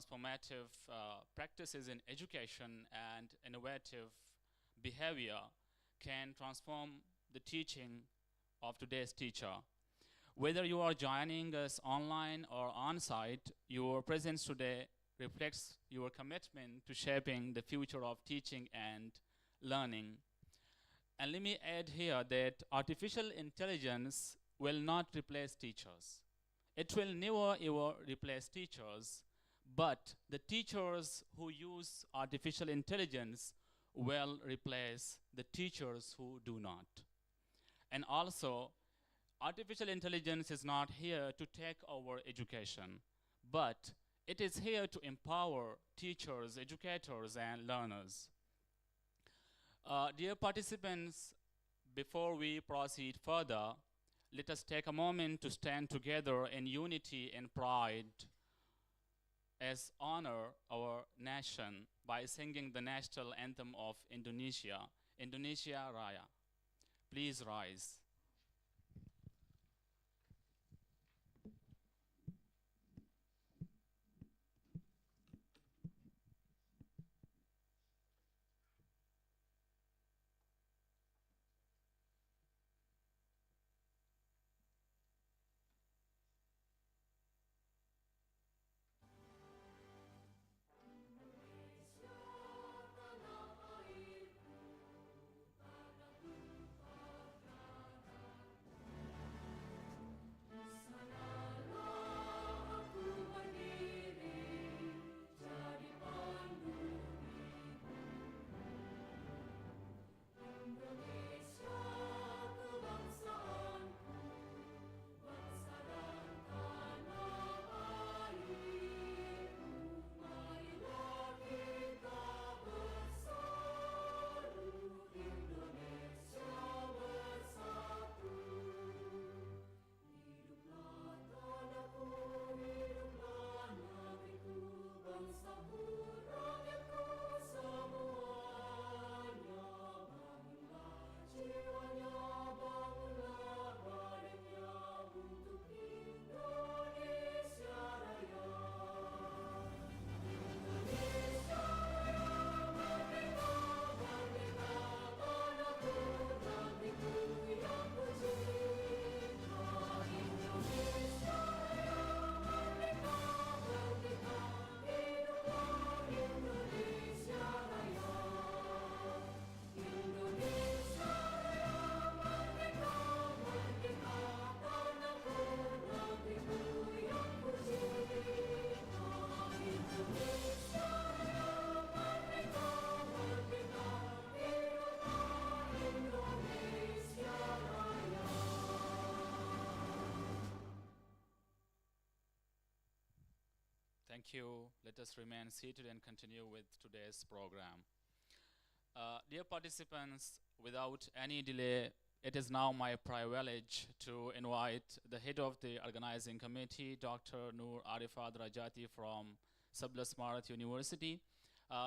transformative practices in education and innovative behavior can transform the teaching of today's teacher. Whether you are joining us online or on-site, your presence today reflects your commitment to shaping the future of teaching and learning. And let me add here that artificial intelligence will not replace teachers. It will never ever replace teachers, but the teachers who use artificial intelligence will replace the teachers who do not. And also, artificial intelligence is not here to take over education, but it is here to empower teachers, educators, and learners. Dear participants, before we proceed further, let us take a moment to stand together in unity and pride as honor our nation by singing the national anthem of Indonesia, Indonesia Raya. Please rise. Thank you. Let us remain seated and continue with today's program. Dear participants, without any delay, it is now my privilege to invite the head of the organizing committee, Dr. Noor Arifah Drajati from Sebelas Maret University.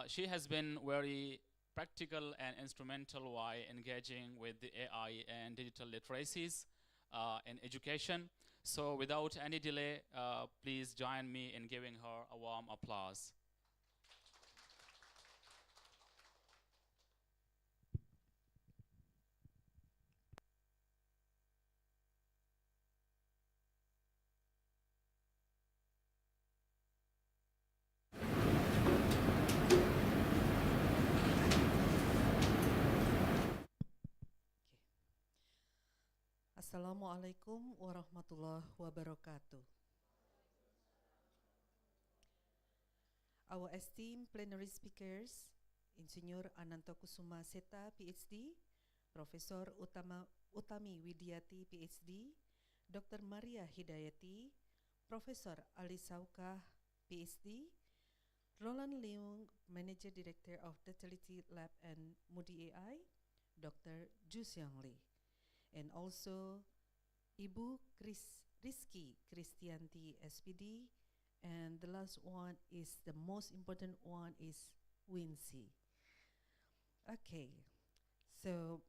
She has been very practical and instrumental while engaging with the AI and digital literacies in education. So without any delay, please join me in giving her a warm applause. Assalamualaikum warahmatullahi wabarakatuh. Our esteemed plenary speakers, Insinyur Ananto Kusuma Seta, Ph.D., Professor Utami Widiati, Ph.D., Dr. Maria Hidayati, Professor Ali Saukah, Ph.D., Roland Leung, Manager Director of Datality Lab and moodie.ai, Dr. Xiang, and also Ibu Rizky, Kritianti, S.Pd., and the last one is the most important one is Winsy. Okay, so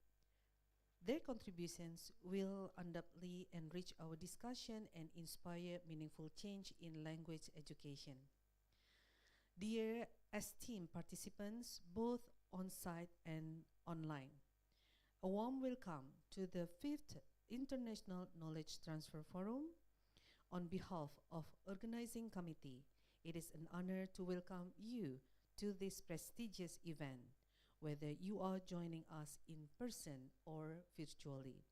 their contributions will undoubtedly enrich our discussion and inspire meaningful change in language education. Dear esteemed participants, both on-site and online, a warm welcome to the 5th International Knowledge Transfer Forum. On behalf of organizing committee, it is an honor to welcome you to this prestigious event, whether you are joining us in person or virtually.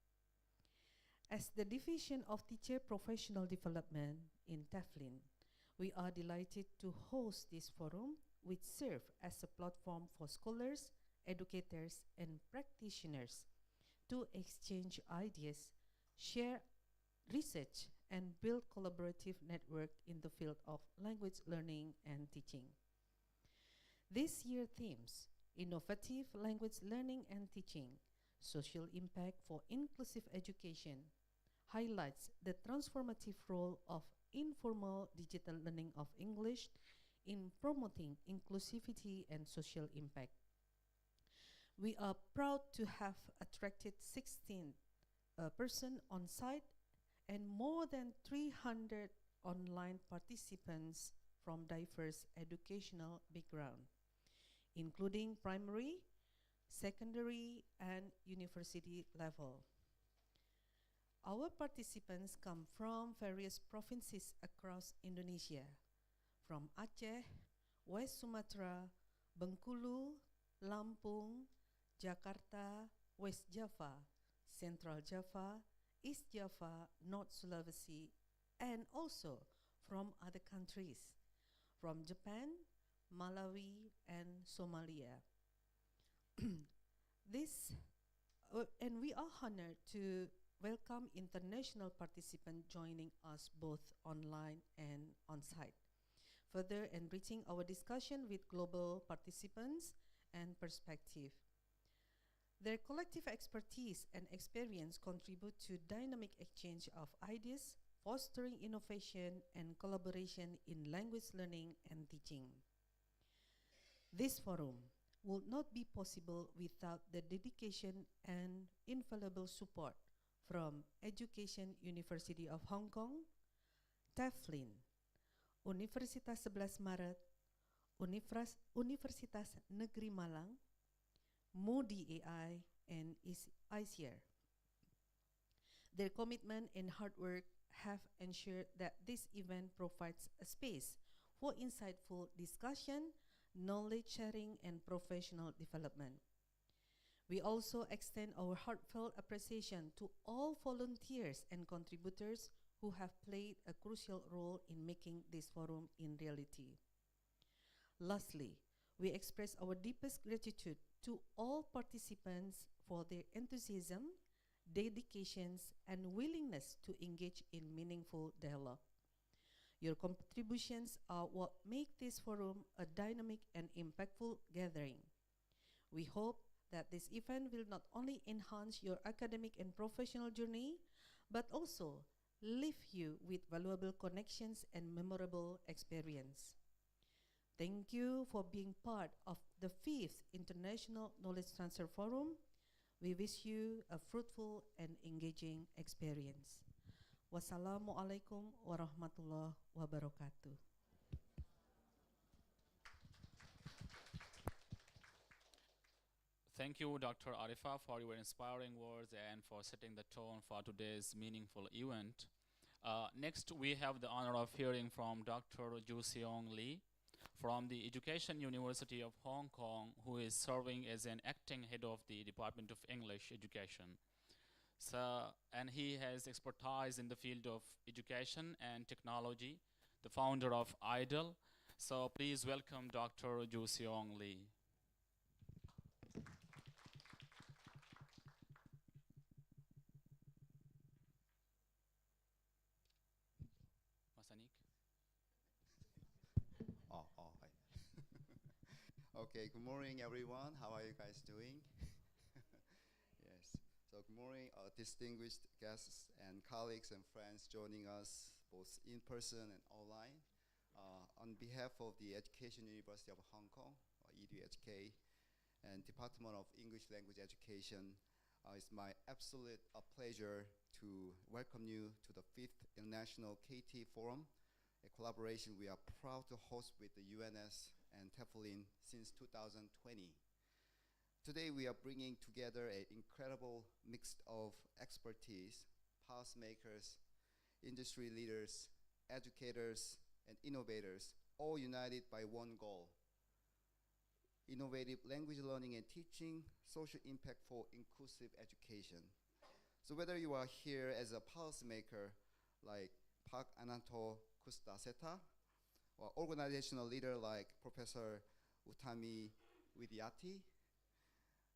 As the Division of Teacher Professional Development in Teflin, we are delighted to host this forum, which serve as a platform for scholars, educators, and practitioners to exchange ideas, share research, and build collaborative network in the field of language learning and teaching. This year's themes: innovative language learning and teaching, social impact for inclusive education, highlights the transformative role of informal digital learning of English in promoting inclusivity and social impact. We are proud to have attracted 16 persons on site and more than 300 online participants from diverse educational backgrounds, including primary, secondary, and university level. Our participants come from various provinces across Indonesia, from Aceh, West Sumatra, Bengkulu, Lampung, Jakarta, West Java, Central Java, East Java, North Sulawesi, and also from other countries, from Japan, Malawi, and Somalia. And we are honored to welcome international participants joining us both online and on-site, further enriching our discussion with global participants and perspective. Their collective expertise and experience contribute to dynamic exchange of ideas, fostering innovation and collaboration in language learning and teaching. This forum would not be possible without the dedication and invaluable support from Education University of Hong Kong, Teflin, Universitas Sebelas Maret, Universitas Negeri Malang, moodie.ai, and ICER. Their commitment and hard work have ensured that this event provides a space for insightful discussion, knowledge sharing, and professional development. We also extend our heartfelt appreciation to all volunteers and contributors who have played a crucial role in making this forum in reality. Lastly, we express our deepest gratitude to all participants for their enthusiasm, dedications, and willingness to engage in meaningful dialogue. Your contributions are what make this forum a dynamic and impactful gathering. We hope that this event will not only enhance your academic and professional journey, but also leave you with valuable connections and memorable experience. Thank you for being part of the 5th International Knowledge Transfer Forum. We wish you a fruitful and engaging experience. Wassalamualaikum warahmatullahi wabarakatuh. Thank you, Dr. Arifah, for your inspiring words and for setting the tone for today's meaningful event. Next, we have the honor of hearing from Dr. Seong Lee from the Education University of Hong Kong, who is serving as an acting head of the Department of English Education. And he has expertise in the field of education and technology, the founder of IDLE. So please welcome Dr. Seong Lee. Okay, good morning, everyone. How are you guys doing? Yes. So good morning, distinguished guests and colleagues and friends joining us both in person and online. On behalf of the Education University of Hong Kong, or EDUHK, and Department of English Language Education, it's my absolute pleasure to welcome you to the 5th International KT Forum a collaboration we are proud to host with the UNS and Teflin since 2020. Today we are bringing together an incredible mix of expertise, policymakers, industry leaders, educators, and innovators, all united by one goal: innovative language learning and teaching, social impact for inclusive education. So whether you are here as a policymaker like Park Ananto Kusta Seta, or organizational leader like Professor Utami Widiati,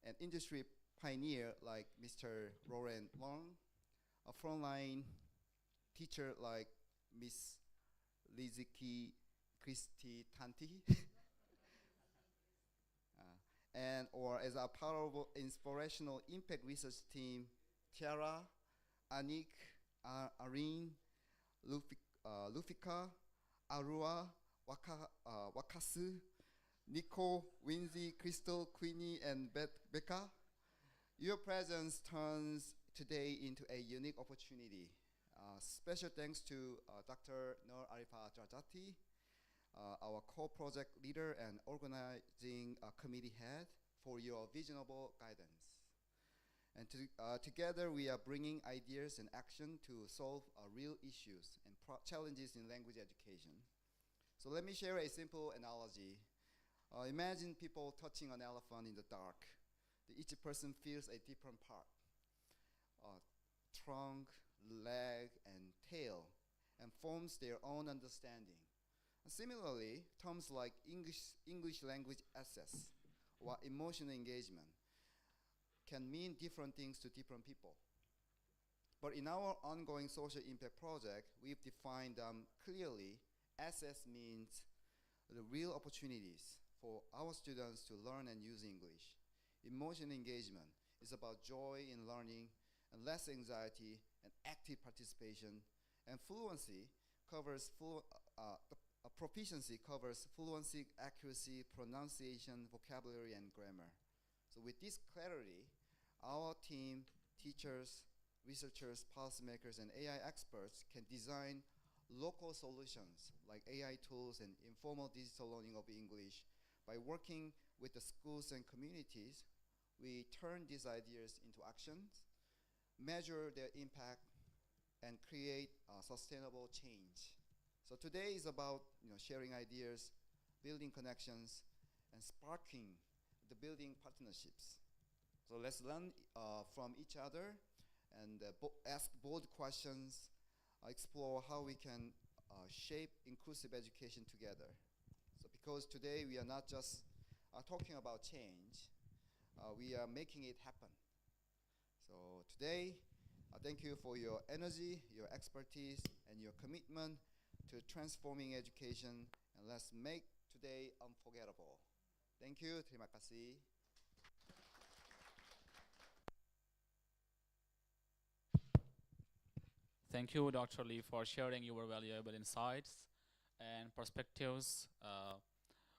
an industry pioneer like Mr. Roland Leung, a frontline teacher like Miss Rizky Kritianti, and or as a powerful inspirational impact research team, Tiara, Anik, Arin, Lufika, Arua, Wakasu, Nico, Winsy, Crystal, Queenie, and Becca. Your presence turns today into a unique opportunity. Special thanks to Dr. Nur Arifah Drajati, our co-project leader and organizing committee head, for your visionable guidance. And together we are bringing ideas and action to solve real issues and challenges in language education. So let me share a simple analogy. Imagine people touching an elephant in the dark. Each person feels a different part: trunk, leg, and tail, and forms their own understanding. Similarly, terms like English language access or emotional engagement can mean different things to different people. But in our ongoing social impact project, we've defined them clearly. Access means the real opportunities for our students to learn and use English. Emotional engagement is about joy in learning and less anxiety and active participation. And fluency covers proficiency covers fluency, accuracy, pronunciation, vocabulary, and grammar. So with this clarity, our team, teachers, researchers, policymakers, and AI experts can design local solutions like AI tools and informal digital learning of English. By working with the schools and communities, we turn these ideas into actions, measure their impact, and create sustainable change. So today is about sharing ideas, building connections, and sparking the building partnerships. So let's learn from each other and ask bold questions, explore how we can shape inclusive education together. So because today we are not just talking about change, we are making it happen. So today, thank you for your energy, your expertise, and your commitment to transforming education, and let's make today unforgettable. Thank you. Terima kasih. Thank you, Dr. Lee, for sharing your valuable insights and perspectives.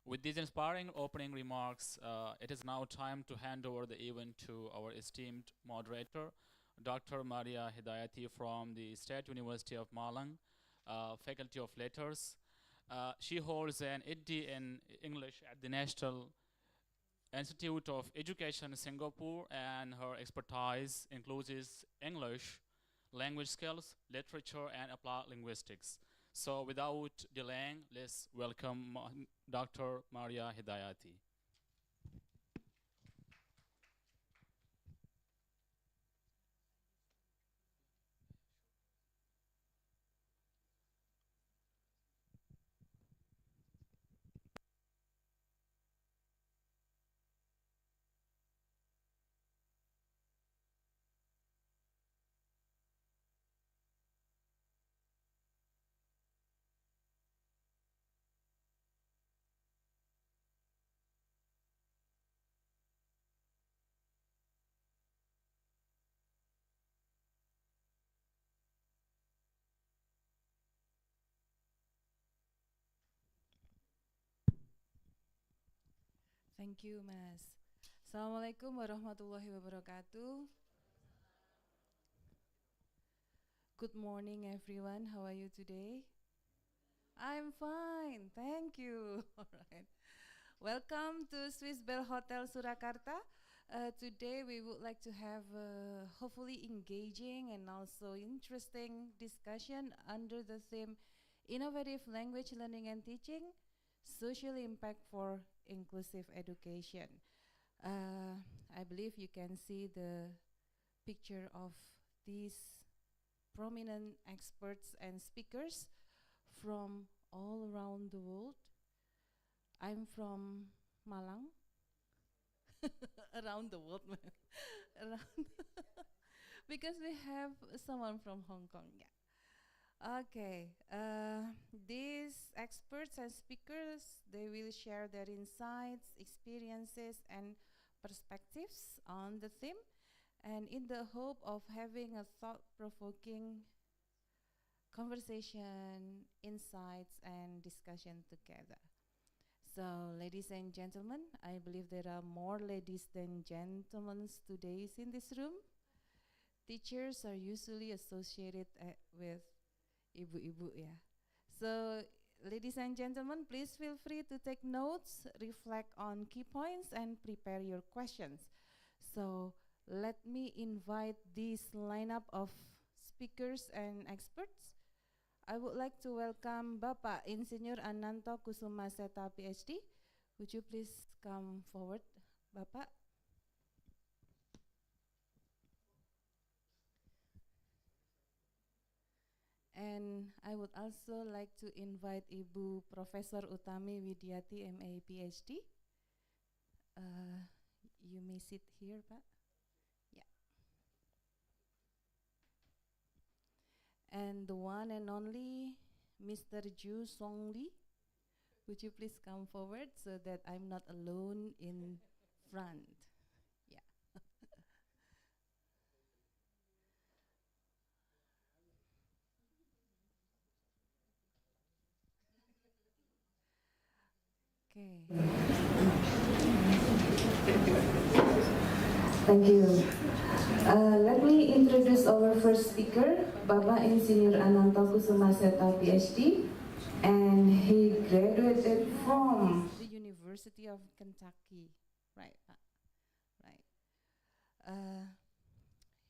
With these inspiring opening remarks, it is now time to hand over the event to our esteemed moderator, Dr. Maria Hidayati from the State University of Malang, Faculty of Letters. She holds an Ph.D. in English at the National Institute of Education Singapore, and her expertise includes English, language skills, literature, and applied linguistics. So without delaying, let's welcome Dr. Maria Hidayati. Thank you, Mas. Assalamualaikum warahmatullahi wabarakatuh. Good morning, everyone. How are you today? I'm fine, thank you. All right. Welcome to Swiss Bell Hotel Surakarta. Today we would like to have a hopefully engaging and also interesting discussion under the theme Innovative Language Learning and Teaching, Social Impact for Inclusive Education. I believe you can see the picture of these prominent experts and speakers from all around the world. I'm from Malang, around the world, around because we have someone from Hong Kong. Yeah. Okay. These experts and speakers, they will share their insights, experiences, and perspectives on the theme, and in the hope of having a thought-provoking conversation, insights, and discussion together. So, ladies and gentlemen, I believe there are more ladies than gentlemen today in this room. Teachers are usually associated with ibu-ibu, yeah. So, ladies and gentlemen, please feel free to take notes, reflect on key points, and prepare your questions. So, let me invite this lineup of speakers and experts. I would like to welcome Bapak Insinyur Ananto Kusuma Seta Ph.D. Would you please come forward, Bapak? And I would also like to invite Ibu Profesor Utami Widiati, MA Ph.D. You may sit here, Pak. Yeah. And the one and only Mr. Ju Song Lee. Would you please come forward so that I'm not alone in front? Yeah. Okay. Thank you. Let me introduce our first speaker, Bapak Insinyur Ananto Kusuma Seta Ph.D. And he graduated from the University of Kentucky, right? Right.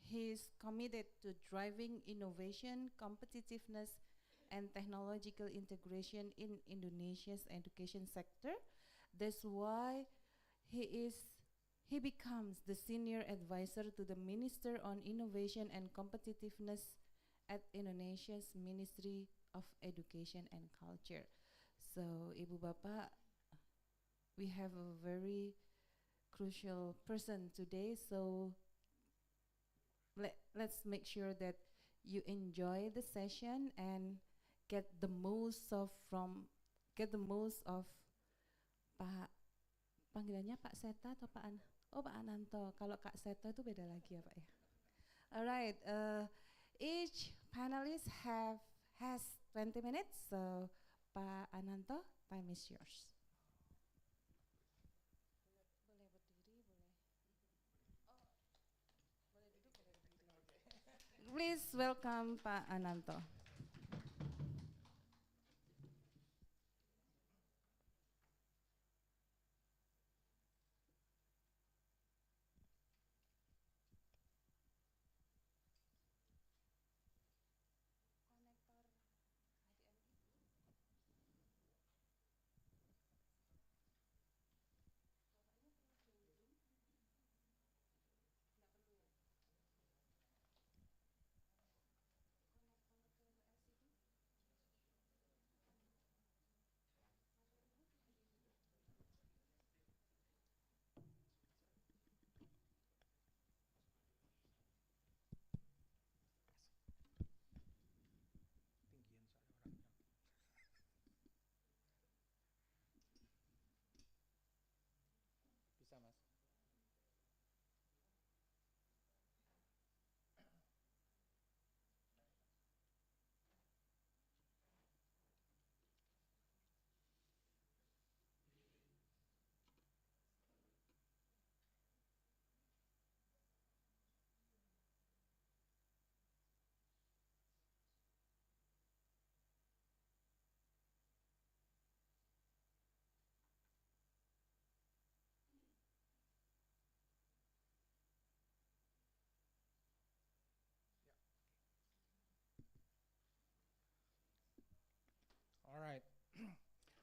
He's committed to driving innovation, competitiveness, and technological integration in Indonesia's education sector. That's why he becomes the senior advisor to the Minister on Innovation and Competitiveness at Indonesia's Ministry of Education and Culture. So, Ibu Bapak, we have a very crucial person today. So, let's make sure that you enjoy the session and get the most of Pak, panggilannya Pak Seta atau Pak Pak Ananto. Kalau Kak Seta itu beda lagi ya Pak ya. Alright, each panelist has 20 minutes. So Pak Ananto, time is yours. Boleh berdiri, boleh. Boleh duduk, boleh berdiri. Please welcome Pak Ananto.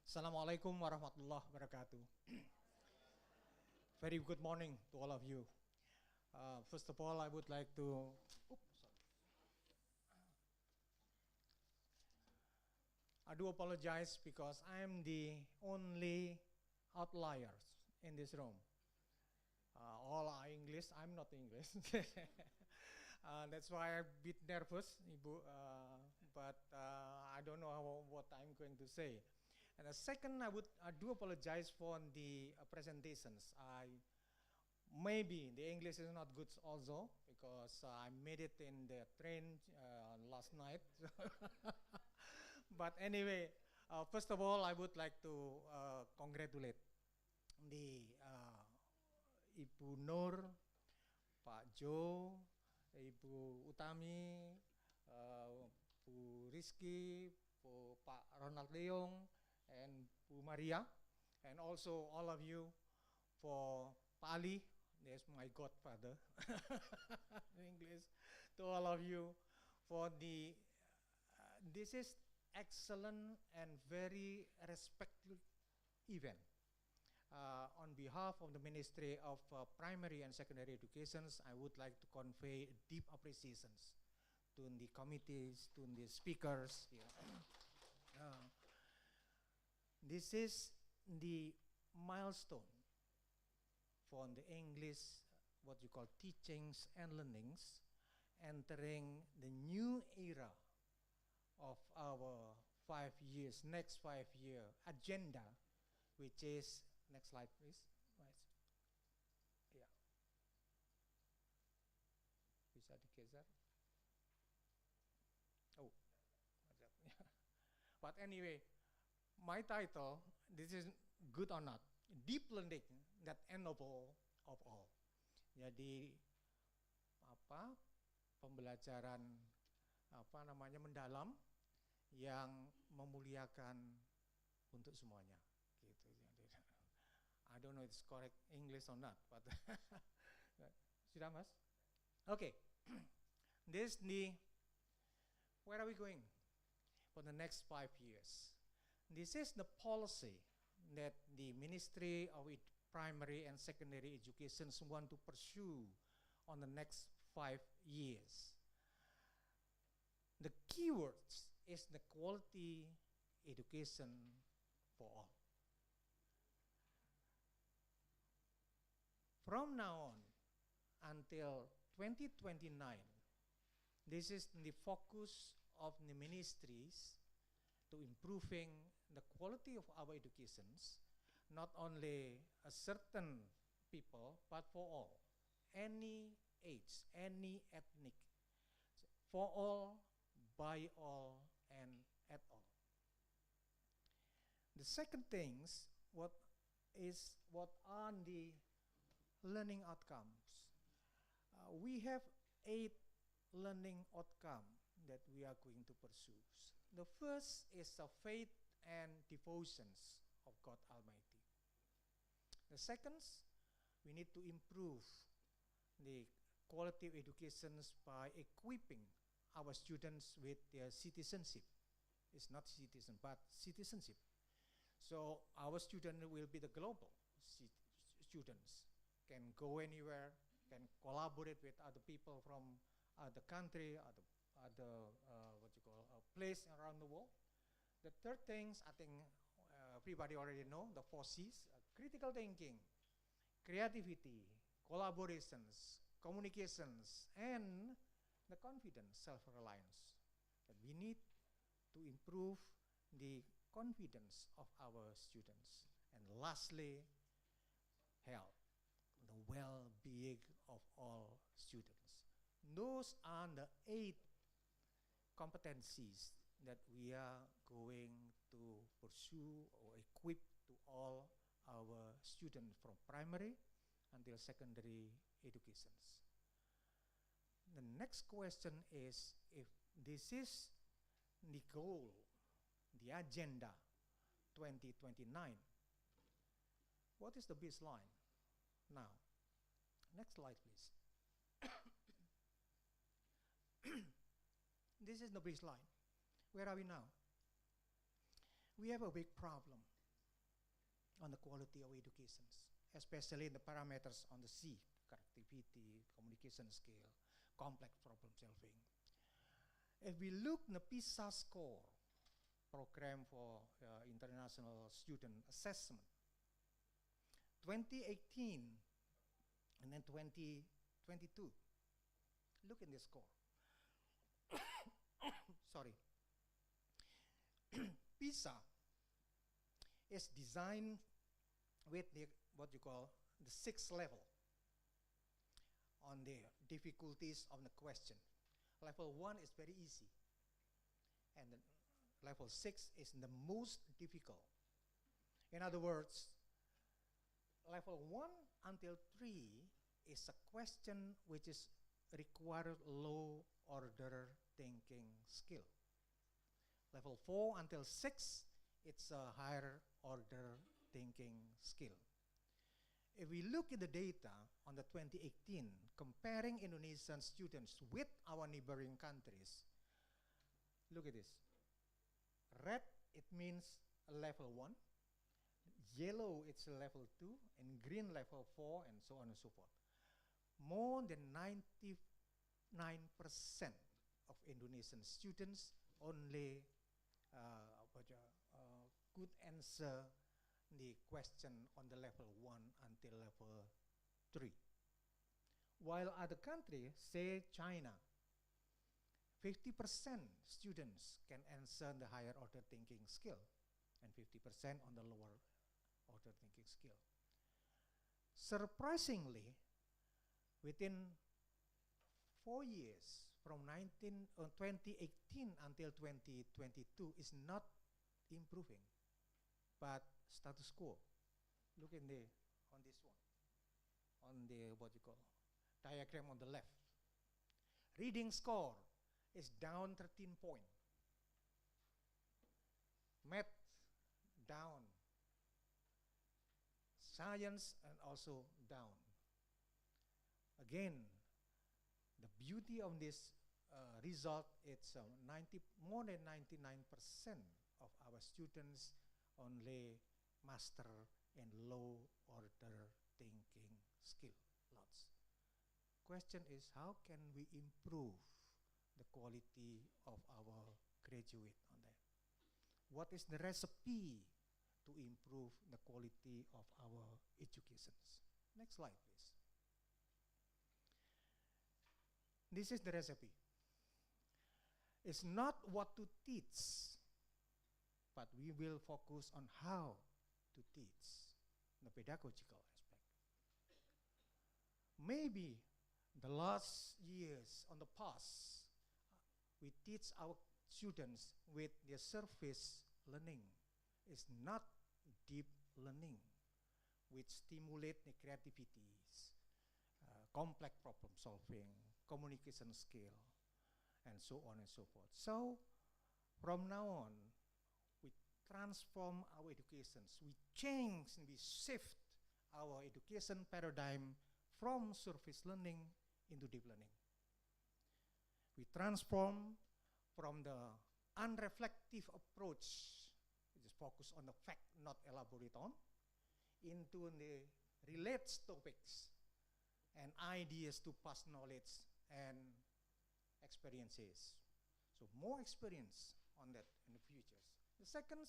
Assalamualaikum warahmatullahi wabarakatuh. Very good morning to all of you. First of all, I would like to I do apologize because I am the only outliers in this room. All are English, I'm not English. That's why I'm a bit nervous, Ibu, but I don't know what I'm going to say. And second, I do apologize for the presentations. Maybe the English is not good also because I made it in the train last night. But anyway, first of all, I would like to congratulate the Ibu Nur, Pak Jo, Ibu Utami, Bu Rizky, Pak Ronald Leung, and Bu Maria, and also all of you for Pak Ali, there's my godfather, in English, to all of you for this is excellent and very respectful event. On behalf of the Ministry of Primary and Secondary Educations, I would like to convey deep appreciations to the committees, to the speakers. This is the milestone for the English, what you call teachings and learnings, entering the new era of our next 5-year agenda, which is, next slide please. Yeah. Bisa digeser? Oh, but anyway, my title, this is good or not, deep learning that ennoble of all. Jadi pembelajaran mendalam yang memuliakan untuk semuanya. Gitu. I don't know if it's correct English or not, but sudah mas? Okay. Where are we going for the next 5 years? This is the policy that the Ministry of Primary and Secondary Education want to pursue on the next 5 years. The keywords is the quality education for all. From now on until 2029, this is the focus of the ministries to improving the quality of our educations, not only a certain people, but for all, any age, any ethnic, for all, by all, and at all. The second things, what are the learning outcomes? We have 8 learning outcomes that we are going to pursue. The first is the faith and devotions of God Almighty. The second, we need to improve the quality of educations by equipping our students with their citizenship. It's not citizen, but citizenship. So our student will be the global students, can go anywhere, can collaborate with other people from other country, other place around the world. The third things, I think everybody already know, the 4 C's, critical thinking, creativity, collaborations, communications, and the confidence, self-reliance. That we need to improve the confidence of our students. And lastly, health, the well-being of all students. Those are the 8 competencies that we are going to pursue or equip to all our students from primary until secondary educations. The next question is, if this is the goal, the agenda 2029, what is the baseline now? Next slide, please. This is the baseline. Where are we now? We have a big problem. on the quality of educations, especially the parameters on the C, connectivity, communication skill, complex problem solving. If we look at the PISA score, program for international student assessment, 2018 and then 2022, look at this score. Sorry. PISA is designed with the, what you call the 6th level on the difficulties of the question. Level 1 is very easy, and the level 6 is the most difficult. In other words, level 1 until 3 is a question which is require low order thinking skill. Level 4 until 6, it's a higher order thinking skill. If we look at the data on the 2018, comparing Indonesian students with our neighboring countries, look at this. Red, it means level 1. Yellow, it's level 2. And green, level 4, and so on and so forth. More than 99% of Indonesian students only could answer the question on the level 1 until level 3. While other countries, say China, 50% students can answer the higher order thinking skill and 50% on the lower order thinking skill. Surprisingly, within 4 years, from 2018 until 2022 is not improving, but status quo. Look in the on this one, on the what you call diagram on the left. Reading score is down 13 points. Math down. Science and also down. Again, the beauty of this result, it's more than 99% of our students only master and low order thinking skill. Lots. Question is, how can we improve the quality of our graduate on that? What is the recipe to improve the quality of our educations? Next slide, please. This is the recipe. It's not what to teach, but we will focus on how to teach, the pedagogical aspect. Maybe the last years on the past, we teach our students with the surface learning. It's not deep learning, which stimulate the creativities, complex problem solving, communication skill, and so on and so forth. So, from now on, we transform our educations. We change and we shift our education paradigm from surface learning into deep learning. We transform from the unreflective approach, which is focused on the fact, not elaborate on, into the related topics and ideas to pass knowledge and experiences. So more experience on that in the future. The second,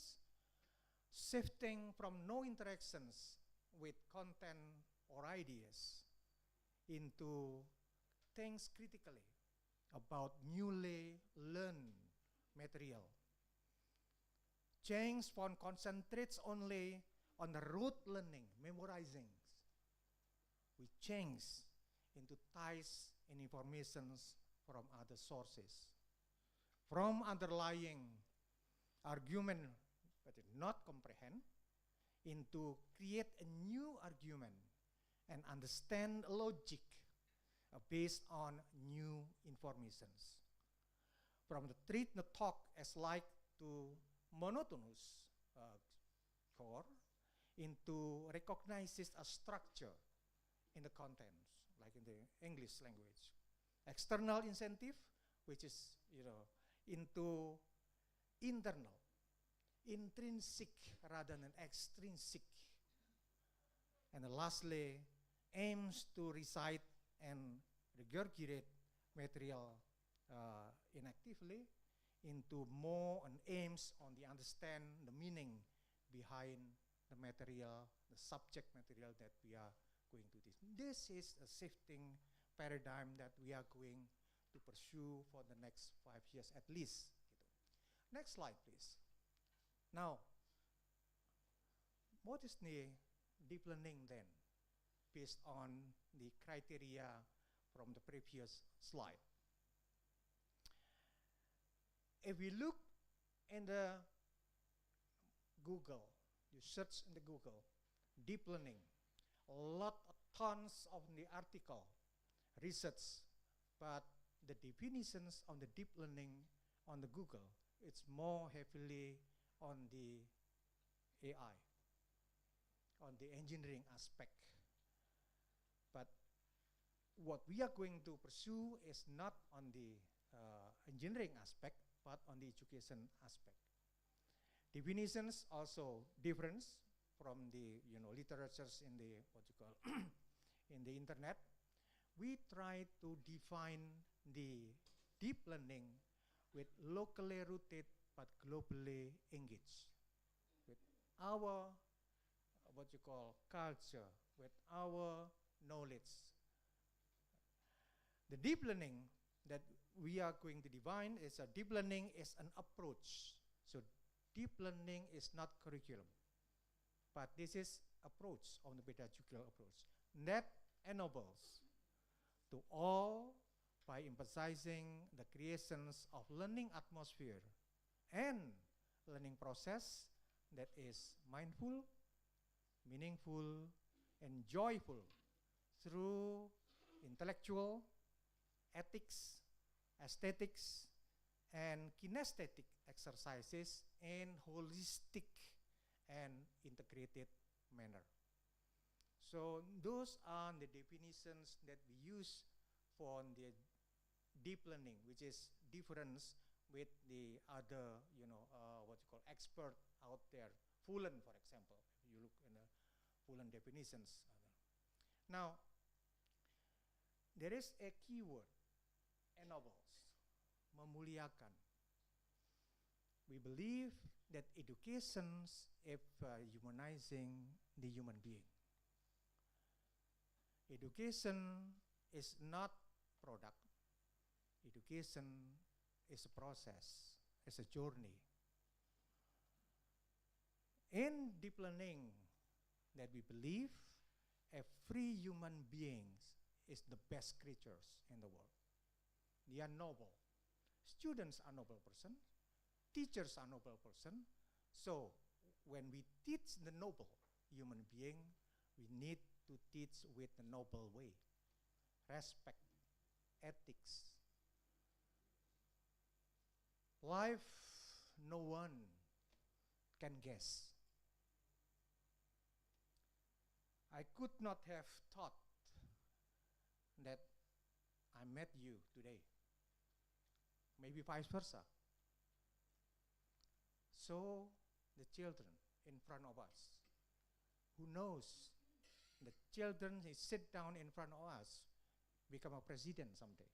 shifting from no interactions with content or ideas into things critically about newly learned material. Change from concentrates only on the rote learning, memorizing. We change into ties and informations from other sources, from underlying argument that did not comprehend, into create a new argument and understand logic based on new informations. From the treat the talk as like to monotonous core into recognizes a structure in the contents, like in the English language. External incentive, which is, into internal, intrinsic rather than extrinsic And lastly, aims to recite and regurgitate material inactively into more and aims on the understand the meaning behind the material, the subject material that we are going to teach. This is a shifting paradigm that we are going to pursue for the next 5 years at least. Next slide, please. Now, what is the deep learning then, based on the criteria from the previous slide? If we look in the Google, you search in the Google, deep learning, tons of the article, research, but the definitions of the deep learning on the Google, it's more heavily on the AI, on the engineering aspect. But what we are going to pursue is not on the engineering aspect, but on the education aspect. Definitions also different from the literatures in the in the internet. We try to define the deep learning with locally rooted but globally engaged, with our culture, with our knowledge. The deep learning that we are going to define is a deep learning is an approach. So deep learning is not curriculum, but this is approach of the pedagogical approach that enables to all by emphasizing the creations of learning atmosphere and learning process that is mindful, meaningful, and joyful through intellectual, ethics, aesthetics, and kinesthetic exercises in holistic and integrated manner. So those are the definitions that we use for the deep learning, which is different with the other, expert out there. Fulan, for example, if you look in the Fulan definitions. Now, there is a keyword, ennobles, memuliakan. We believe that education is humanizing the human being. Education is not product. Education is a process, is a journey. In deep learning that we believe every human being is the best creatures in the world. They are noble. Students are noble person. Teachers are noble person. So when we teach the noble human being, we need to teach with the noble way. Respect, ethics. Life, no one can guess. I could not have thought that I met you today. Maybe vice versa. So the children in front of us, who knows, the children they sit down in front of us, become a president someday,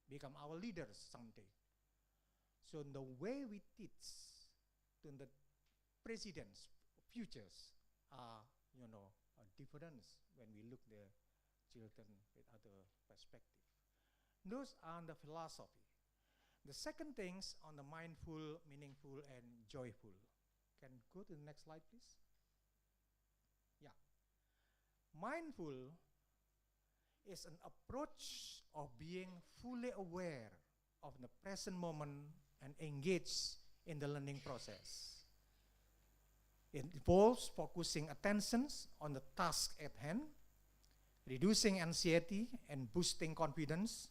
become our leaders someday. So the way we teach to the presidents, futures, are a difference when we look the children with other perspective. Those are the philosophy. The second things on the mindful, meaningful, and joyful. Can go to the next slide, please? Yeah. Mindful is an approach of being fully aware of the present moment and engaged in the learning process. It involves focusing attentions on the task at hand, reducing anxiety and boosting confidence,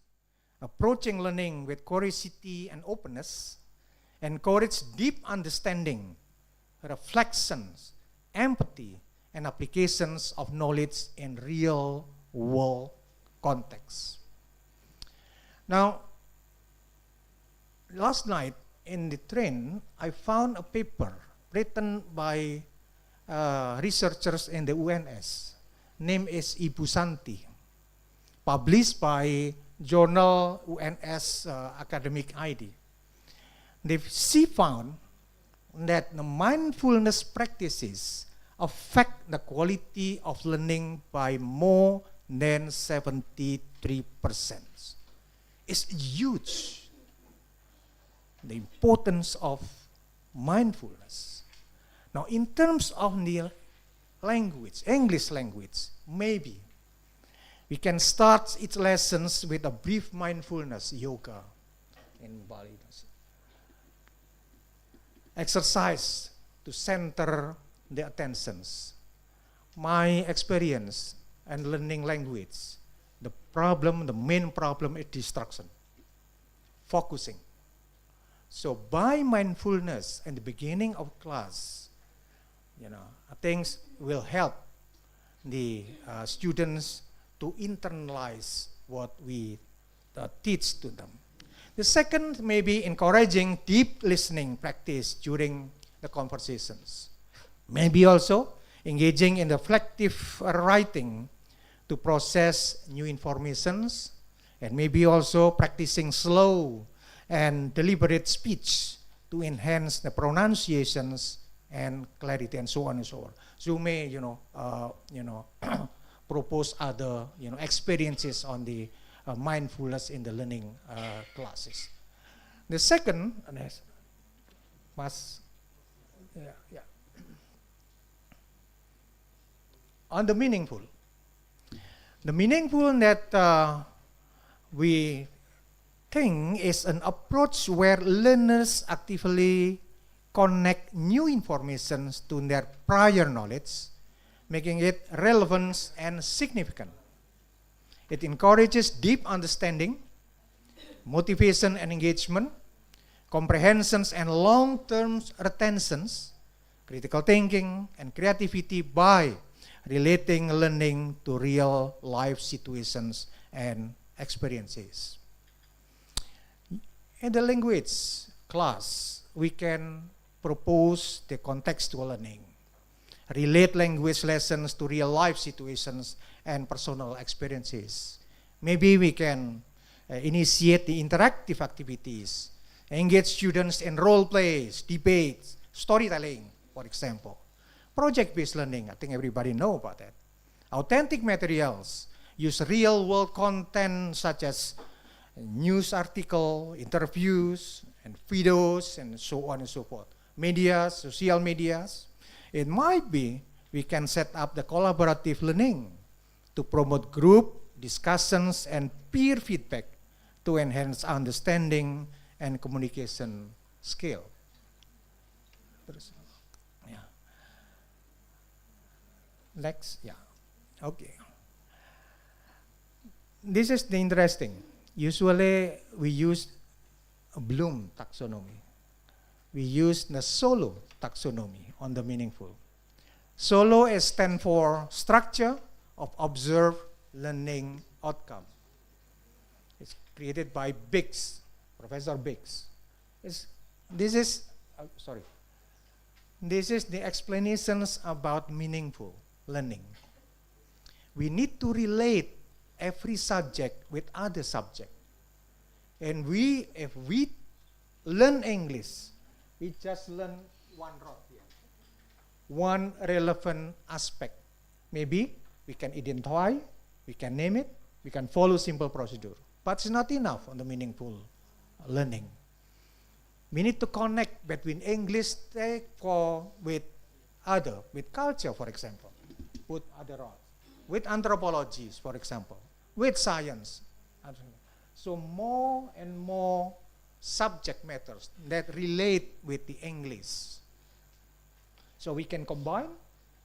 approaching learning with curiosity and openness, encourage deep understanding, reflections, empathy, and applications of knowledge in real world context. Now, last night in the train, I found a paper written by researchers in the UNS. Name is Ibu Santi, published by journal UNS Academic ID. She found that the mindfulness practices affect the quality of learning by more than 73%. It's huge, the importance of mindfulness. Now, in terms of the language, English language, maybe we can start its lessons with a brief mindfulness yoga in Bali. Exercise to center the attentions. My experience and learning language, the main problem is distraction, focusing. So by mindfulness in the beginning of class, things will help the students to internalize what we teach to them. The second may be encouraging deep listening practice during the conversations. Maybe also engaging in reflective writing to process new informations, and maybe also practicing slow and deliberate speech to enhance the pronunciations and clarity, and so on and so on. So you may, propose other, experiences on the mindfulness in the learning classes. The second, on the meaningful. The meaningful that we think is an approach where learners actively connect new information to their prior knowledge, making it relevant and significant. It encourages deep understanding, motivation and engagement, comprehensions and long-term retentions, critical thinking and creativity by relating learning to real life situations and experiences. In the language class, we can propose the contextual learning, relate language lessons to real life situations and personal experiences. Maybe we can initiate the interactive activities, engage students in role plays, debates, storytelling, for example. Project-based learning, I think everybody know about that. Authentic materials, use real-world content such as news article, interviews, and videos, and so on and so forth. Medias, social medias. It might be we can set up the collaborative learning to promote group discussions and peer feedback to enhance understanding and communication skill. Next, okay. This is the interesting. Usually we use a Bloom taxonomy. We use the Solo taxonomy on the meaningful. Solo stands for structure of observed learning outcome. It's created by Biggs, Professor Biggs. This is the explanations about meaningful learning. We need to relate every subject with other subject. And if we learn English, we just learn one route here, one relevant aspect. Maybe we can identify, we can name it, we can follow simple procedure. But it's not enough on the meaningful learning. We need to connect between English with culture, for example, with other routes, with anthropology, for example, with science. So more and more subject matters that relate with the English. So we can combine,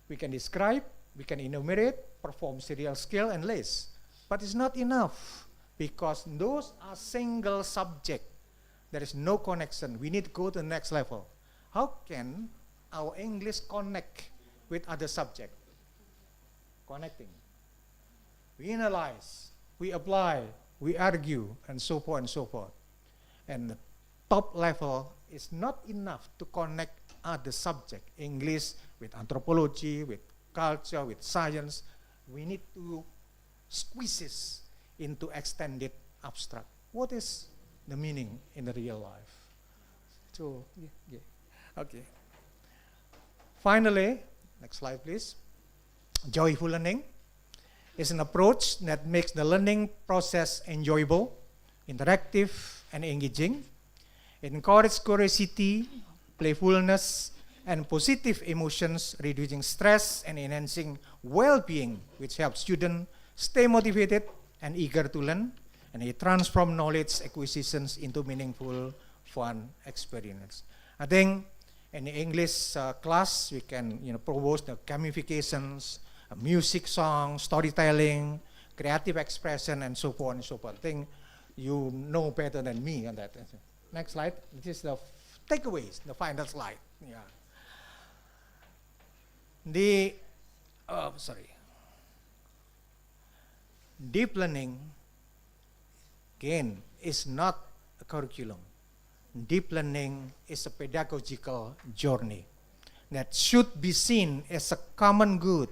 we can describe, we can enumerate, perform serial skill and list. But it's not enough because those are single subject. There is no connection. We need to go to the next level. How can our English connect with other subject? Connecting. We analyze, we apply, we argue, and so forth and so forth. And the top level is not enough to connect other subject, English with anthropology, with culture, with science. We need to squeeze this into extended abstract. What is the meaning in the real life? So, okay. Finally, next slide please. Joyful learning is an approach that makes the learning process enjoyable, interactive, and engaging. It encourages curiosity, playfulness, and positive emotions, reducing stress and enhancing well-being, which helps students stay motivated and eager to learn, and it transforms knowledge acquisitions into meaningful, fun experience. I think in the English class, we can propose the gamifications, music, song, storytelling, creative expression, and so on and so forth. I think you know better than me on that. Next slide. This is the takeaways, the final slide. Yeah. Deep learning, again, is not a curriculum. Deep learning is a pedagogical journey that should be seen as a common good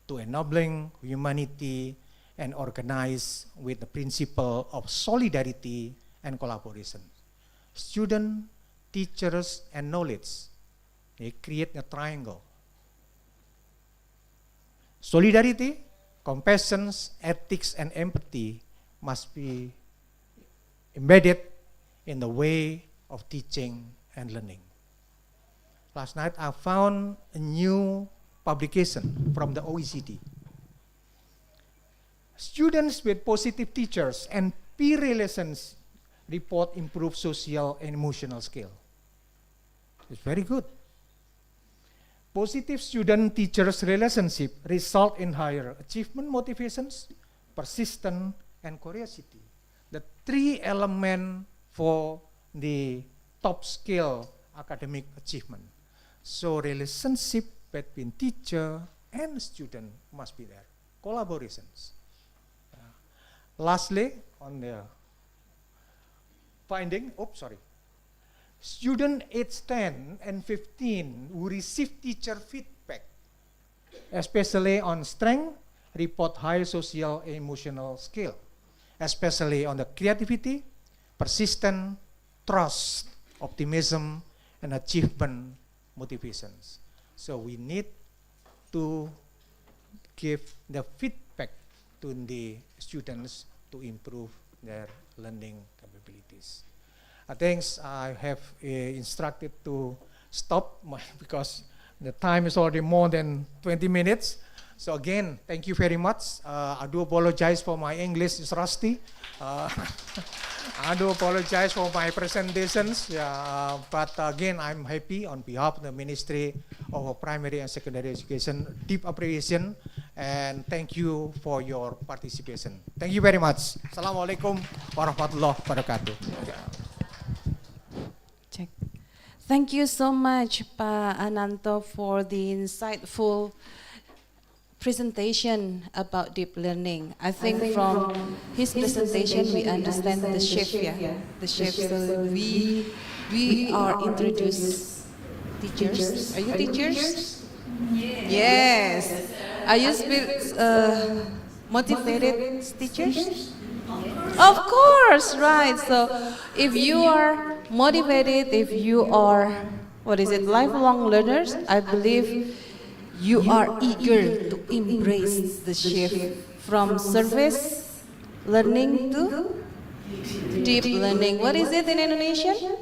to enabling humanity and organized with the principle of solidarity and collaboration. Students, teachers, and knowledge, they create a triangle. Solidarity, compassion, ethics, and empathy must be embedded in the way of teaching and learning. Last night, I found a new publication from the OECD. Students with positive teachers and peer relations report improved social and emotional skill. It's very good. Positive student-teachers relationship result in higher achievement motivations, persistence, and curiosity. The three elements for the top skill academic achievement. So relationship between teacher and student must be there. Collaborations. Lastly, on the finding, student aged 10 and 15 who receive teacher feedback, especially on strength, report high social and emotional skill, especially on the creativity, persistence, trust, optimism, and achievement motivations. So we need to give the feedback to the students to improve their learning capabilities. I think I have instructed to stop because the time is already more than 20 minutes. So again, thank you very much. I do apologize for my English is rusty. I do apologize for my presentations. But again, I'm happy on behalf of the Ministry of Primary and Secondary Education. Deep appreciation and thank you for your participation. Thank you very much. Assalamualaikum warahmatullahi wabarakatuh. Check. Thank you so much, Pa Ananto, for the insightful presentation about deep learning. I think from his presentation we understand the shift, the shift. So we are introduced teachers. Are you teachers? Yes. Are you motivated teachers? Of course, right. So if you are motivated, if you are, lifelong learners, I believe you are eager to embrace the shift from surface learning to deep learning. What is it in Indonesian?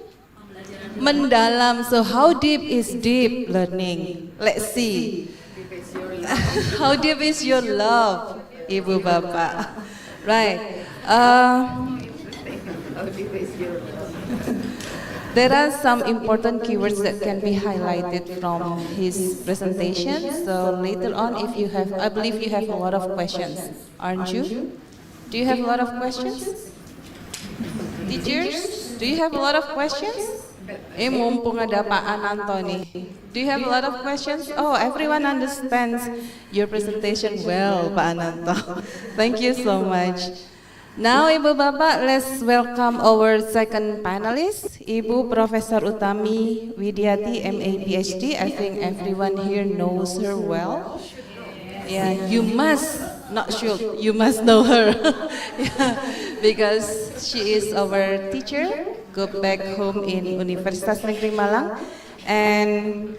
Mendalam. So how deep is deep learning? Let's see. How deep is your love, Ibu Bapak? Right. There are some important keywords that can be highlighted from his presentation. So later on, if you have, I believe you have a lot of questions, aren't you? Do you have a lot of questions? Teachers, do you have a lot of questions? Mumpung ada Pak Ananto nih. Do you have a lot of questions? Oh, everyone understands your presentation well, Pak Ananto. Thank you so much. Now, Ibu Bapak, let's welcome our second panelist, Ibu Profesor Utami Widiati, MA Ph.D. I think everyone here knows her well. Yeah, you must, not should, you must know her. Yeah, because she is our teacher, go back home in Universitas Negeri Malang, and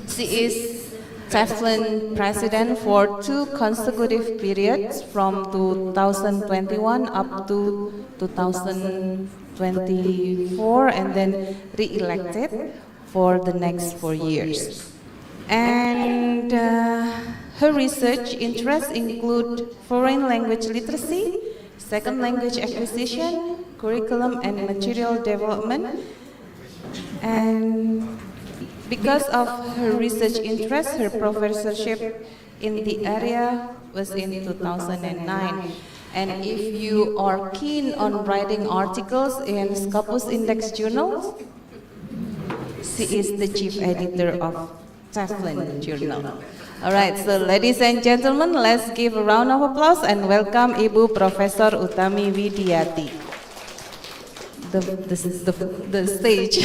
she is Teflin president for 2 consecutive periods from 2021 up to 2024 and then re-elected for the next 4 years. And her research interests include foreign language literacy, second language acquisition, curriculum and material development, and because of her research interest, her professorship in the area was in 2009. And if you are keen on writing articles in Scopus Index journals, she is the chief editor of Teflin journal. All right, so ladies and gentlemen, let's give a round of applause and welcome Ibu Profesor Utami Widiati. The stage,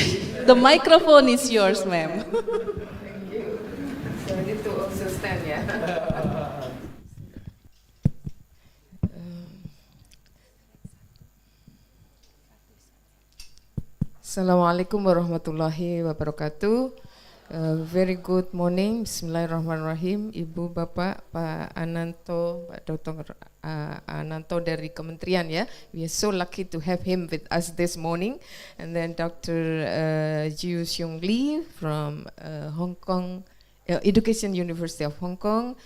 the microphone is yours, ma'am. Thank you. So I need to also stand, yeah. Assalamualaikum warahmatullahi wabarakatuh. Very good morning. Bismillahirrahmanirrahim. Ibu, Bapak, Pak Ananto, Pak Dr. Ananto dari Kementerian, ya. We are so lucky to have him with us this morning. And then Dr. Liu Xian from Hongkong, Education University of Hong Kong.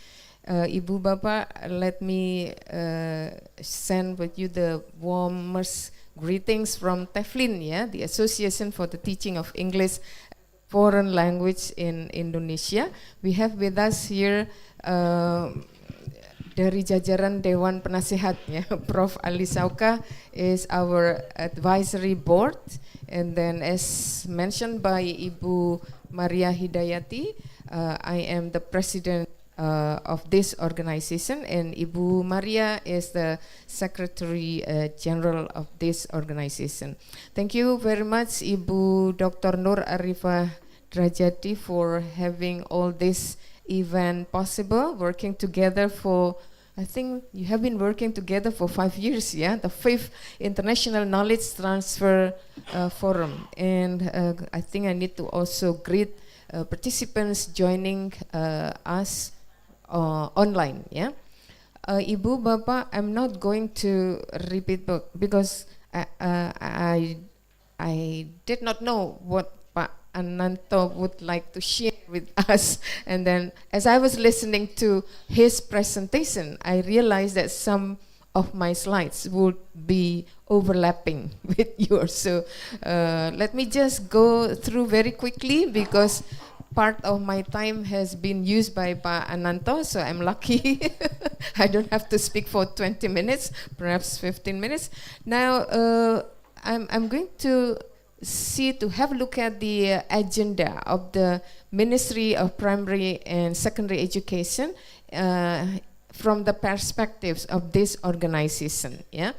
Ibu, Bapak, let me send with you the warmest greetings from Teflin, yeah, the Association for the Teaching of English Foreign Language in Indonesia. We have with us here dari jajaran Dewan Penasehat, ya. Prof. Ali Sauka is our advisory board, and then as mentioned by Ibu Maria Hidayati, I am the president of this organization, and Ibu Maria is the Secretary General of this organization. Thank you very much, Ibu Dr. Nur Arifah Drajati, for having all this event possible, working together for, I think you have been working together for 5 years, yeah, the 5th International Knowledge Transfer Forum. And I think I need to also greet participants joining us online, yeah. Ibu, Bapak, I'm not going to repeat because I did not know what Pak Ananto would like to share with us. And then as I was listening to his presentation, I realized that some of my slides would be overlapping with yours. So let me just go through very quickly because part of my time has been used by Pak Ananto, so I'm lucky. I don't have to speak for 20 minutes, perhaps 15 minutes. Now, I'm going to have a look at the agenda of the Ministry of Primary and Secondary Education from the perspectives of this organization, yeah.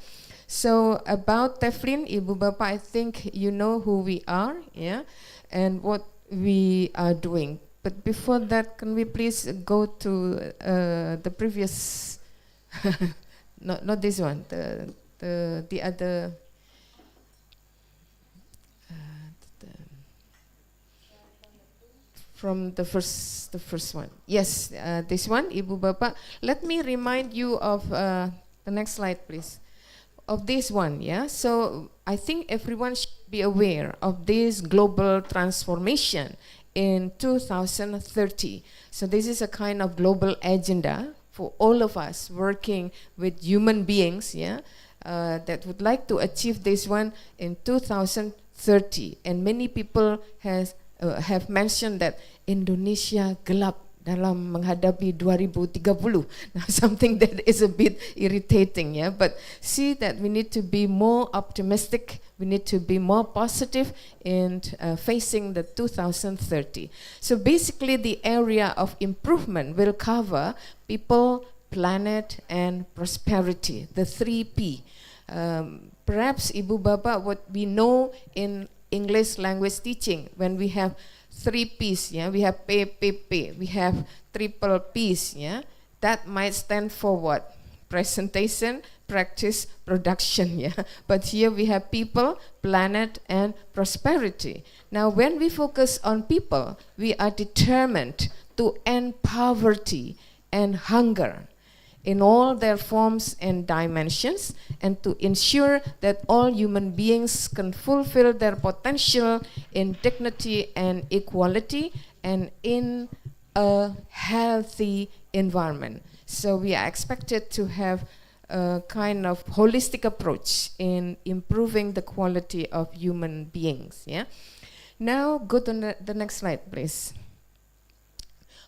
So about Teflin, Ibu Bapak, I think you know who we are, yeah, and what we are doing. But before that, can we please go to the previous, not this one, the other, from the first one. Yes, this one, Ibu Bapak. Let me remind you of the next slide, please. Of this one, yeah. So I think everyone should be aware of this global transformation in 2030. So this is a kind of global agenda for all of us working with human beings, yeah, that would like to achieve this one in 2030. And many people have mentioned that Indonesia gelap dalam menghadapi 2030. Now something that is a bit irritating, yeah, but see that we need to be more optimistic, we need to be more positive in facing the 2030. So basically the area of improvement will cover people planet, and prosperity, the 3P. Perhaps Ibu Bapak, what we know in English language teaching, when we have 3Ps, yeah, we have PPP, we have triple Ps, yeah, that might stand for what? Presentation, practice, production, yeah. But here we have people, planet, and prosperity. Now, when we focus on people, we are determined to end poverty and hunger in all their forms and dimensions, and to ensure that all human beings can fulfill their potential in dignity and equality and in a healthy environment. So we are expected to have a kind of holistic approach in improving the quality of human beings. Yeah. Now go to the next slide, please.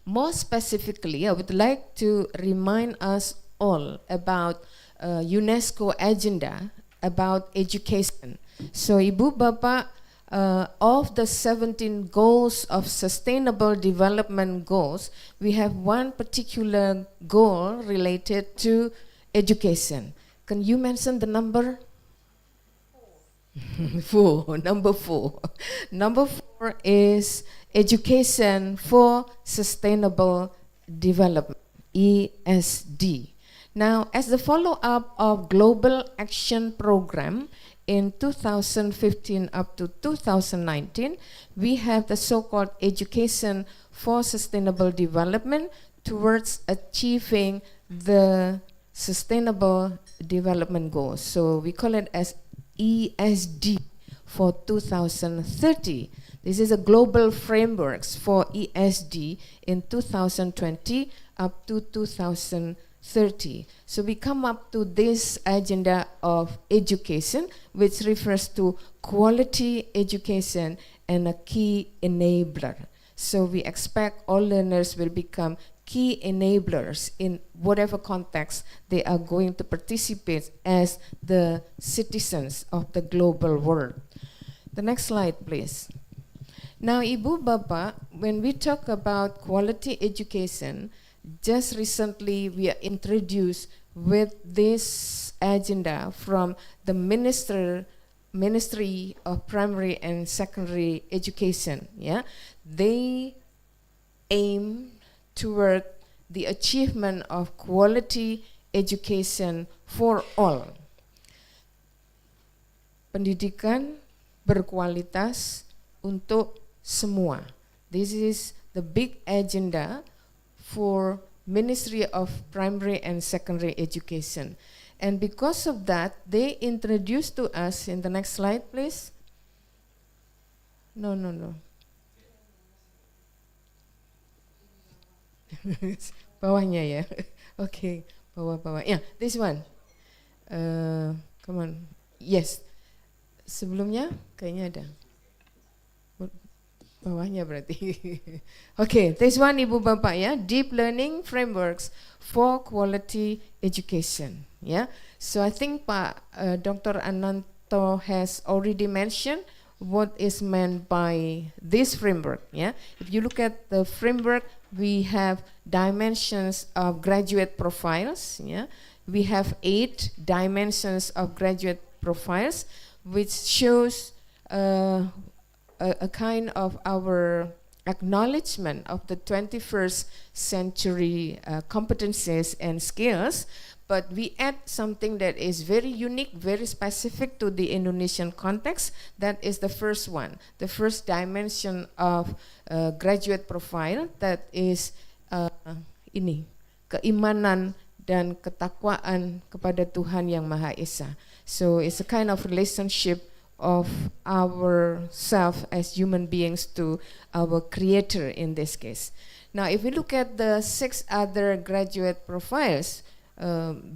More specifically, I would like to remind us all about UNESCO agenda about education. So Ibu Bapak, of the 17 goals of sustainable development goals, we have one particular goal related to education. Can you mention the number? Number four. Number 4 is Education for Sustainable Development, ESD. Now, as the follow-up of Global Action Program in 2015 up to 2019, we have the so-called Education for Sustainable Development towards achieving the Sustainable Development Goals. So we call it as ESD for 2030. This is a global framework for ESD in 2020 up to 2030. So we come up to this agenda of education, which refers to quality education and a key enabler. So we expect all learners will become key enablers in whatever context they are going to participate as the citizens of the global world. The next slide, please. Now, Ibu Bapak, when we talk about quality education, just recently we are introduced with this agenda from the Ministry of Primary and Secondary Education. Yeah, they aim toward the achievement of quality education for all. Pendidikan berkualitas untuk semua. This is the big agenda for Ministry of Primary and Secondary Education. And because of that, they introduced to us, in the next slide, please. No. Bawahnya ya. Okay, bawah. Yeah, this one. Come on. Yes. Sebelumnya kayaknya ada. Bawahnya berarti. Okay, this one Ibu Bapak ya, deep learning frameworks for quality education. Yeah, so I think Pak Dr. Ananto has already mentioned what is meant by this framework. Yeah, if you look at the framework, we have dimensions of graduate profiles. Yeah, we have 8 dimensions of graduate profiles, which shows a kind of our acknowledgement of the 21st century competencies and skills, but we add something that is very unique, very specific to the Indonesian context. That is the first one, the first dimension of graduate profile, that is ini, keimanan dan ketakwaan kepada Tuhan Yang Maha Esa. So it's a kind of relationship of ourselves as human beings to our creator in this case. Now, if we look at the 6 other graduate profiles,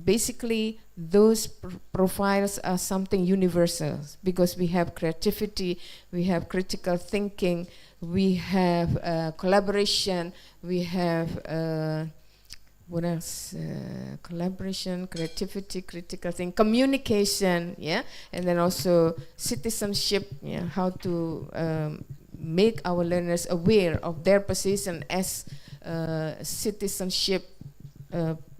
basically those profiles are something universal, because we have creativity, we have critical thinking, we have collaboration, we have what else? Collaboration, creativity, critical thinking, communication, yeah, and then also citizenship, yeah, how to make our learners aware of their position as citizenship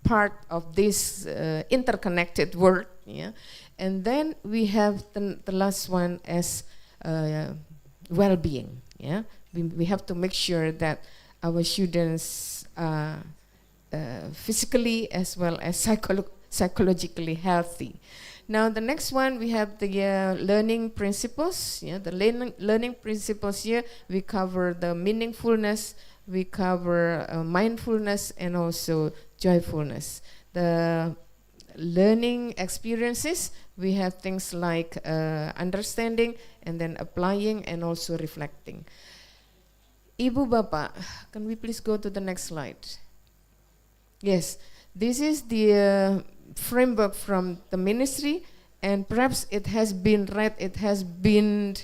part of this interconnected world. Yeah, and then we have the last one as well-being. Yeah, we have to make sure that our students are physically as well as psychologically healthy. Now the next one, we have the learning principles. Yeah, the learning principles here, we cover the meaningfulness, we cover mindfulness, and also joyfulness. The learning experiences, we have things like understanding, and then applying, and also reflecting. Ibu Bapak, can we please go to the next slide? Yes, this is the framework from the ministry, and perhaps it has been read, it has been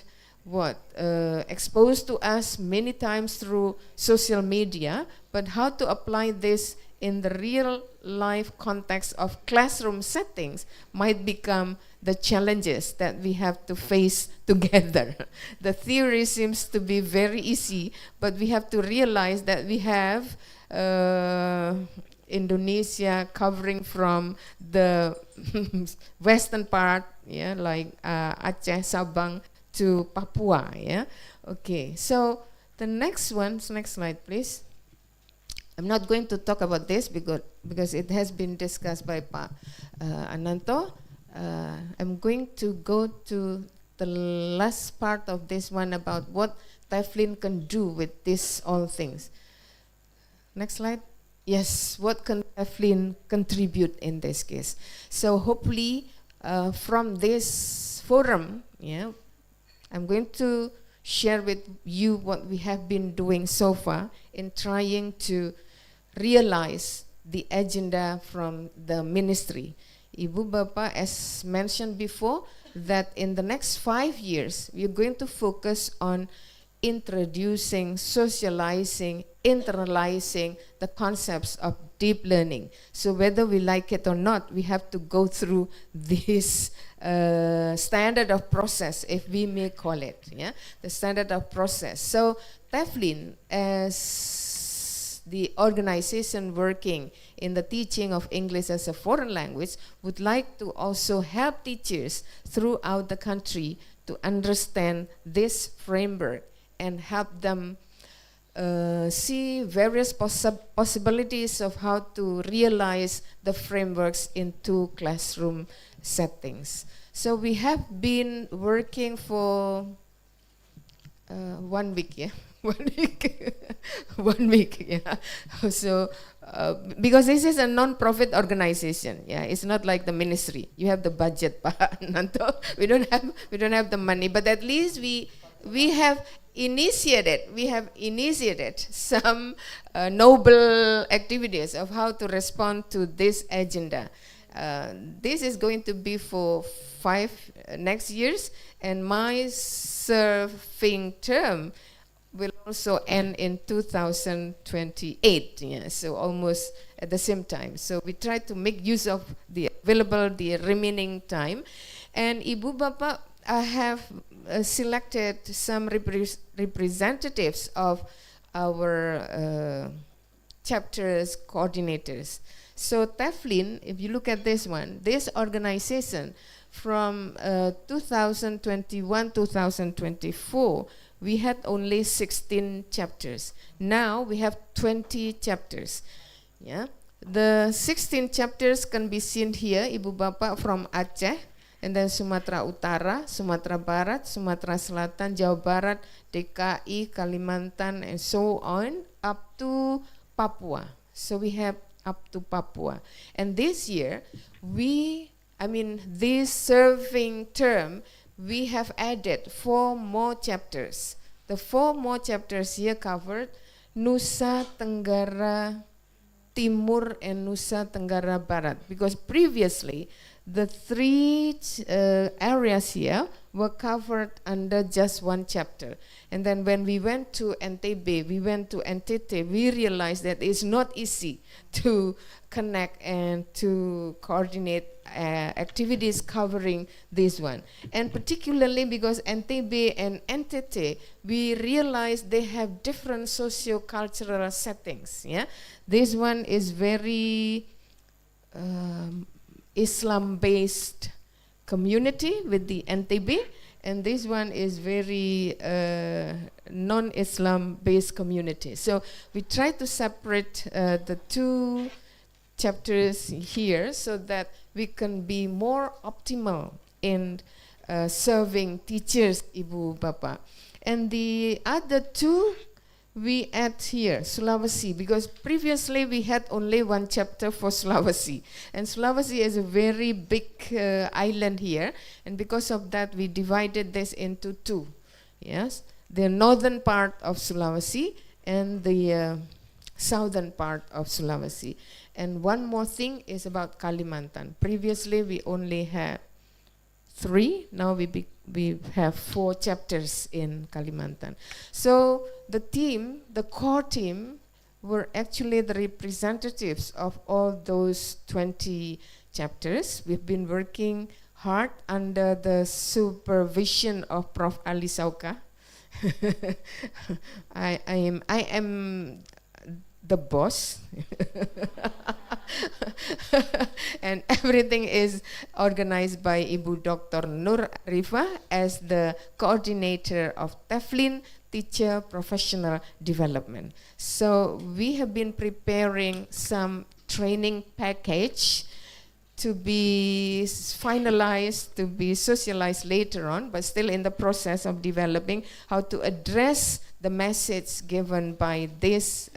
exposed to us many times through social media, but how to apply this in the real life context of classroom settings might become the challenges that we have to face together. The theory seems to be very easy, but we have to realize that we have Indonesia covering from the western part, yeah, like Aceh, Sabang to Papua, yeah. Okay, so the next one, next slide, please. I'm not going to talk about this because it has been discussed by Pak Ananto. I'm going to go to the last part of this one about what Teflin can do with these all things. Next slide. Yes, what can Teflin contribute in this case? So hopefully from this forum, yeah, I'm going to share with you what we have been doing so far in trying to realize the agenda from the ministry. Ibu Bapak, as mentioned before, that in the next 5 years, we're going to focus on introducing, socializing, internalizing the concepts of deep learning. So whether we like it or not, we have to go through this standard of process, if we may call it, yeah, the standard of process. So Teflin, as the organization working in the teaching of English as a foreign language, would like to also help teachers throughout the country to understand this framework and help them see various possibilities of how to realize the frameworks into classroom settings. So we have been working for 1 week, yeah, 1 week, 1 week, yeah. So because this is a non-profit organization, yeah, it's not like the ministry. You have the budget, Nanto. We don't have the money, but at least we have initiated some noble activities of how to respond to this agenda. This is going to be for 5 next years, and my serving term will also end in 2028. Yeah, so almost at the same time. So we try to make use of the remaining time. And Ibu Bapak, I have selected some representatives of our chapters coordinators. So Teflin, if you look at this one, this organization from 2021-2024, we had only 16 chapters. Now we have 20 chapters. Yeah, the 16 chapters can be seen here, Ibu Bapak, from Aceh, and then Sumatera Utara, Sumatera Barat, Sumatera Selatan, Jawa Barat, DKI, Kalimantan, and so on, up to Papua. So we have up to Papua. And this year, this serving term, we have added 4 more chapters. The 4 more chapters here covered Nusa Tenggara Timur and Nusa Tenggara Barat, because previously the 3 areas here were covered under just 1 chapter. And then when we went to NTB, we realized that it's not easy to connect and to coordinate activities covering this one. And particularly because NTB and NTT, we realized they have different socio-cultural settings. Yeah, this one is very Islam-based community with the NTB, and this one is very non-Islam-based community. So we try to separate the two chapters here so that we can be more optimal in serving teachers, Ibu Bapa. And the other two we add here, Sulawesi, because previously we had only one chapter for Sulawesi. And Sulawesi is a very big island here, and because of that we divided this into two. Yes, the northern part of Sulawesi and the southern part of Sulawesi. And one more thing is about Kalimantan. Previously we only had 3, now we have 4 chapters in Kalimantan. So the team, the core team, were actually the representatives of all those 20 chapters. We've been working hard under the supervision of Prof. Ali Sauka. I am the boss. And everything is organized by Ibu Dr. Nur Arifah as the coordinator of Teflin Teacher Professional Development. So we have been preparing some training package to be finalized, to be socialized later on, but still in the process of developing how to address the message given by this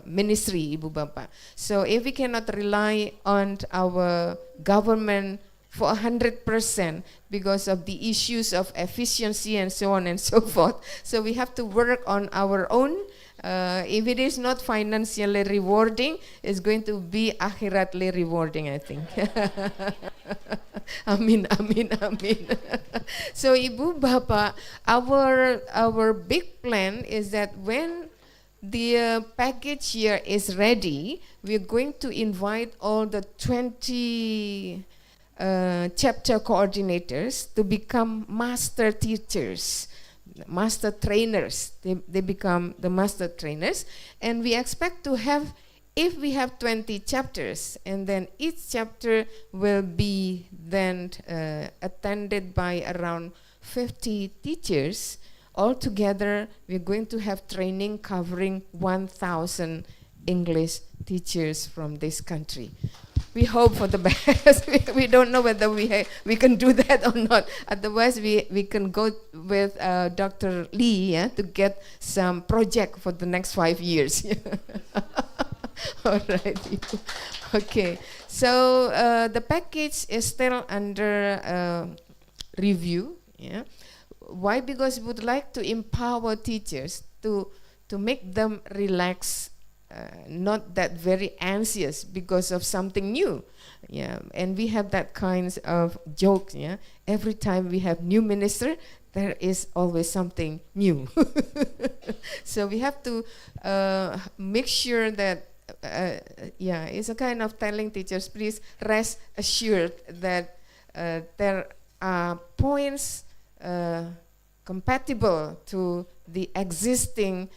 ministry, Ibu Bapa. So if we cannot rely on our government for 100% because of the issues of efficiency and so on and so forth, so we have to work on our own. If it is not financially rewarding, it's going to be akhiratly rewarding, I think. Amin, amin, amin. So Ibu Bapa, our big plan is that when the package here is ready, we're going to invite all the 20 chapter coordinators to become master teachers, master trainers. They become the master trainers, and we expect to have, if we have 20 chapters, and then each chapter will be then attended by around 50 teachers. Altogether, we're going to have training covering 1,000 English teachers from this country. We hope for the best. we don't know whether we can do that or not. Otherwise, we can go with Dr. Lee, yeah, to get some project for the next 5 years. All right. Okay. So the package is still under review. Yeah. Why? Because we would like to empower teachers to make them relax. Not that very anxious because of something new, yeah. And we have that kinds of jokes, yeah. Every time we have new minister, there is always something new. So we have to make sure that, yeah, it's a kind of telling teachers, please rest assured that there are points compatible to the existing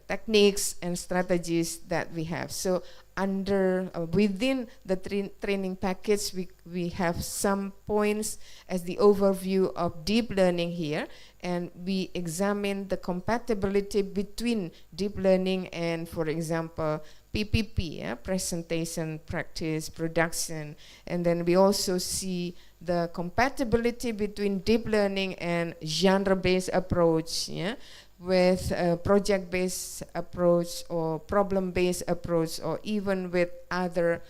techniques and strategies that we have. So under within the training package, we have some points as the overview of deep learning here, and we examine the compatibility between deep learning and, for example, PPP, yeah, presentation, practice, production, and then we also see the compatibility between deep learning and genre-based approach, yeah, with a project-based approach or problem-based approach, or even with other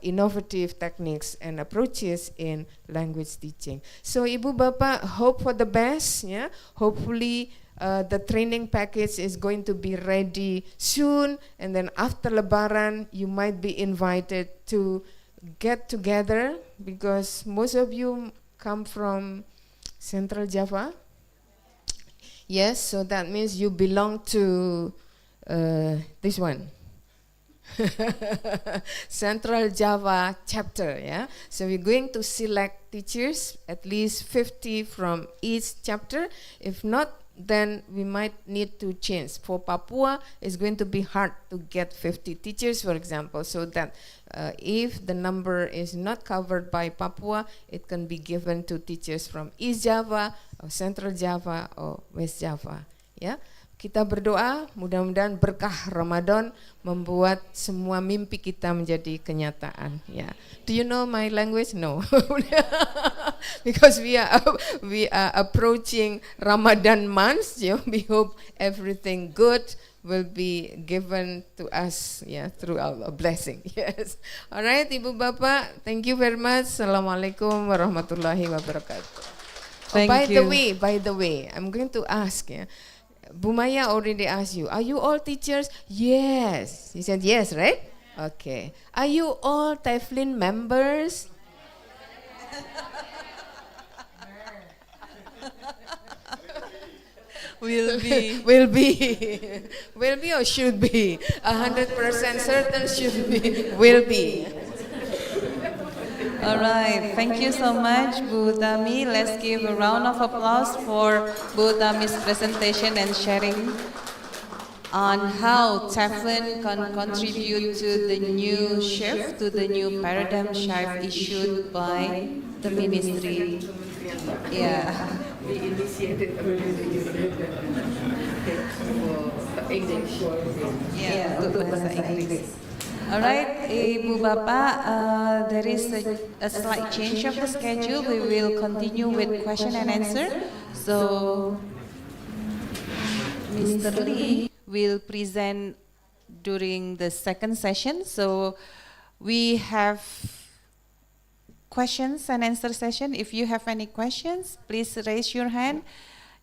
innovative techniques and approaches in language teaching. So Ibu Bapa, hope for the best, yeah. Hopefully the training package is going to be ready soon, and then after Lebaran you might be invited to get together, because most of you come from Central Java. Yes, so that means you belong to this one. Central Java chapter, yeah. So we're going to select teachers, at least 50 from each chapter. If not, then we might need to change. For Papua, it's going to be hard to get 50 teachers, for example, so that if the number is not covered by Papua, it can be given to teachers from East Java, or Central Java, or West Java. Ya, kita berdoa mudah-mudahan berkah Ramadan membuat semua mimpi kita menjadi kenyataan. Ya, do you know my language? No, because we are approaching Ramadan months. We hope everything good will be given to us, through our blessing. Yes. All right, Ibu Bapak, thank you very much. Assalamualaikum warahmatullahi wabarakatuh. By the way, I'm going to ask. Bu Maya already asked you, are you all teachers? Yes. You said yes, right? Okay. Are you all Teflin members? Will be. Will be or should be? 100% certain should be. Will be. All right, thank you so much, Bu Utami. Let's give a round of applause for Bu Utami's presentation and sharing on how Teflin can contribute to the new shift, to the new paradigm shift issued by the ministry. Yeah. We initiated earlier the English. Yeah, untuk bahasa Inggris. Alright, Ibu Bapak, there is a slight change of the schedule. We will continue with question and answer. So, Mr. Lee will present during the second session. So, we have questions and answer session. If you have any questions, please raise your hand,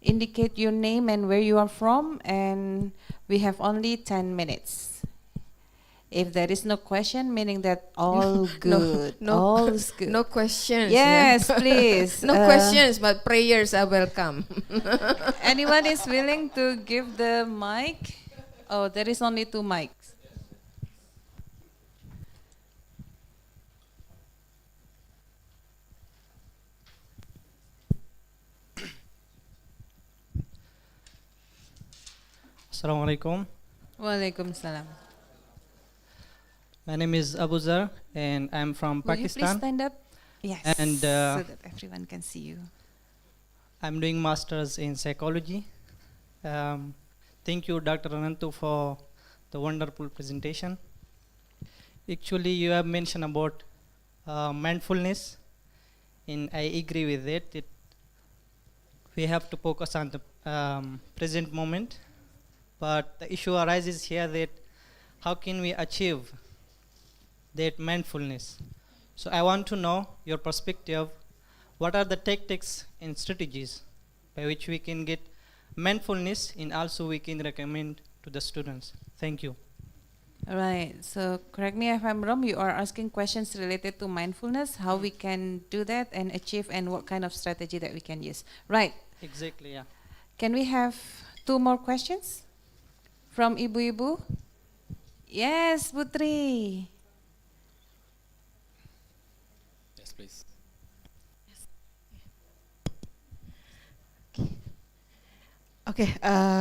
indicate your name and where you are from, and we have only 10 minutes. If there is no question, meaning that all good, all is good. No questions. Yes, please. No questions, but prayers are welcome. Anyone is willing to give the mic? Oh, there is only 2 mics. Assalamualaikum. Waalaikumsalam. My name is Abu Zar and I'm from Will you Pakistan. please stand up? Yes, And so that everyone can see you. I'm doing masters in psychology. Thank you, Dr. Ananto, for the wonderful presentation. Actually, you have mentioned about mindfulness, and I agree with it. We have to focus on the present moment, but the issue arises here that how can we achieve that mindfulness? So I want to know your perspective. What are the tactics and strategies by which we can get mindfulness, and also we can recommend to the students? Thank you. All right, so correct me if I'm wrong, you are asking questions related to mindfulness, how we can do that and achieve, and what kind of strategy that we can use. Right. Exactly, yeah. Can we have 2 more questions from Ibu-Ibu? Yes, Putri. Yes, please. Okay,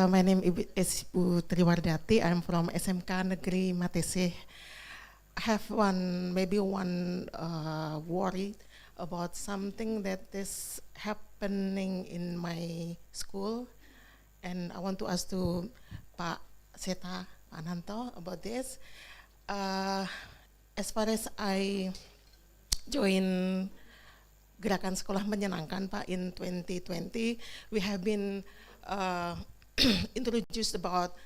my name is Ibu Triwardati. I'm from SMK Negeri Matese. I have maybe one worry about something that is happening in my school, and I want to ask to Pak Seta, Pak Ananto about this. As far as I join Gerakan Sekolah Menyenangkan, Pak, in 2020, we have been introduced about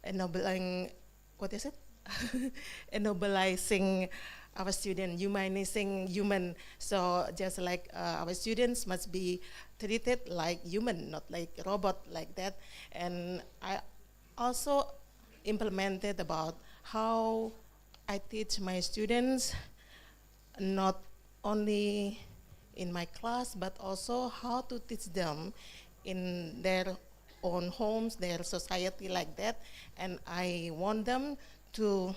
ennobling, what is it? Ennobling our student, humanizing human. So just like our students must be treated like human, not like robot like that. And I also implemented about how I teach my students, not only in my class, but also how to teach them in their own homes, their society like that. And I want them to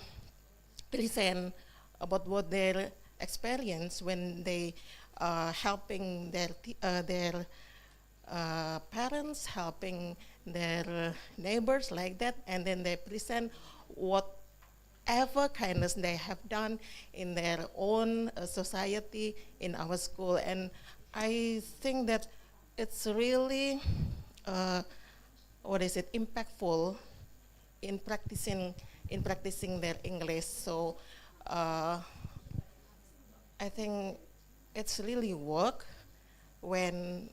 present about what their experience when they helping their parents, helping their neighbors like that, and then they present whatever kindness they have done in their own society in our school. And I think that it's really impactful in practicing their English. So I think it's really work when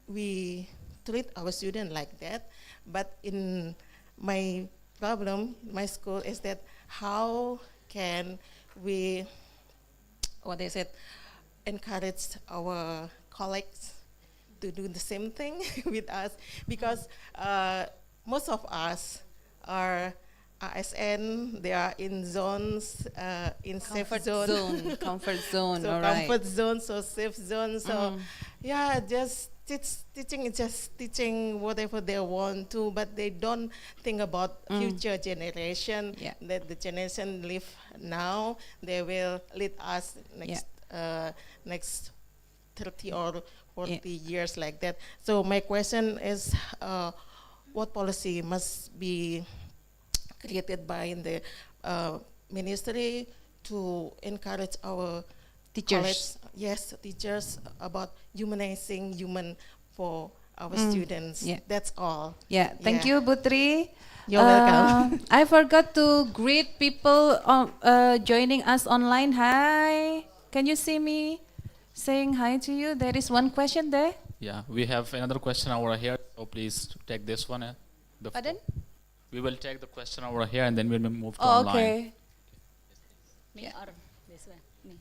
we treat our students like that. But in my problem, my school, is that how can we, encourage our colleagues to do the same thing with us, because most of us are ASN, they are in zones, in safe zone. Comfort zone, So all right. comfort zone, so safe zone. So yeah, just teaching is just teaching whatever they want to, but they don't think about future generation. Yeah. That the generation live now, they will lead us next 30 or 40 years like that. So my question is, what policy must be created by the ministry to encourage our Teachers. teachers about humanizing human for our students. Yeah. That's all. Yeah, thank Yeah. you, Putri. You're welcome. I forgot to greet people joining us online. Hi, can you see me saying hi to you? There is one question there. Yeah, we have another question over here, so please take this one. Pardon? We will take the question over here and then we'll move to Oh, online. okay. Me or this one? Me.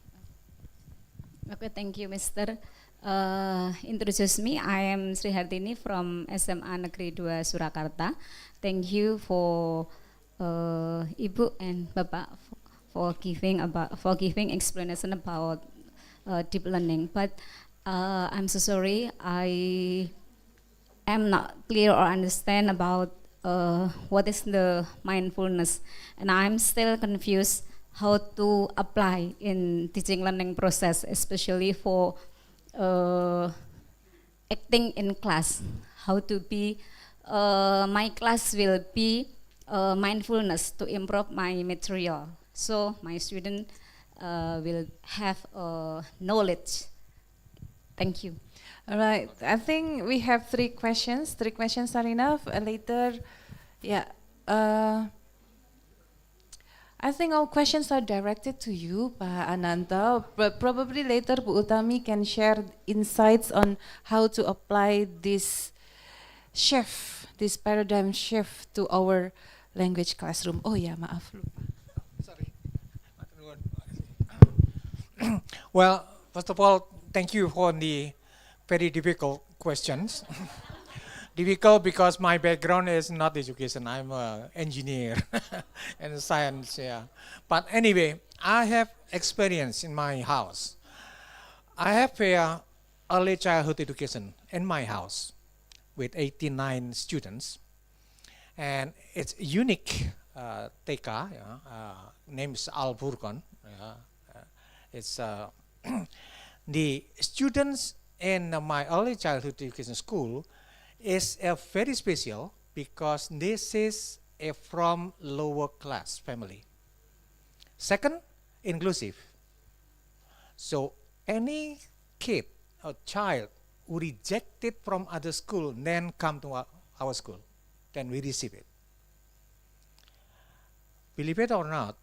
Okay, thank you, Mr. Introduce me. I am Sri Hartini from SMA Negeri 2 Surakarta. Thank you for Ibu and Bapak for giving explanation about deep learning. But I'm so sorry, I am not clear or understand about what is the mindfulness, and I'm still confused how to apply in teaching learning process, especially for acting in class. How to be my class will be mindfulness to improve my material, so my student will have knowledge. Thank you. All right, I think we have 3 questions. 3 questions are enough. Later, I think all questions are directed to you, Pak Ananto. But probably later, Bu Utami can share insights on how to apply this shift, this paradigm shift to our language classroom. Oh ya, maaf lupa. Sorry. Well, first of all, thank you for the very difficult questions. Difficult because my background is not education. I'm an engineer and science. Yeah. But anyway, I have experience in my house. I have early childhood education in my house with 89 students, and it's unique TK. Name is Al Furqan. It's the students in my early childhood education school is very special because this is from lower class family. Second, inclusive. So any kid or child who rejected from other school then come to our school, then we receive it. Believe it or not,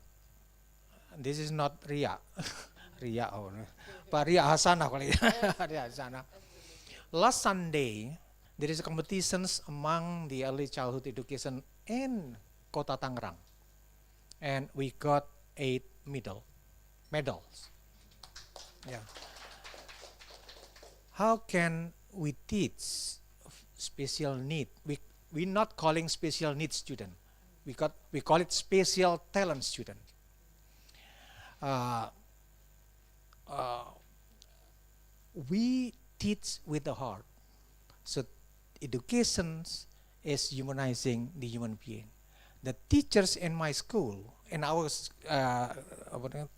this is not Ria. Ria or but Ria Hasanah. Ria Hasanah. Last Sunday, there is a competitions among the early childhood education in Kota Tangerang, and we got 8 medals. Yeah. How can we teach special need? We're not calling special needs student. We call it special talent student. We teach with the heart. So education is humanizing the human being. The teachers in my school, in our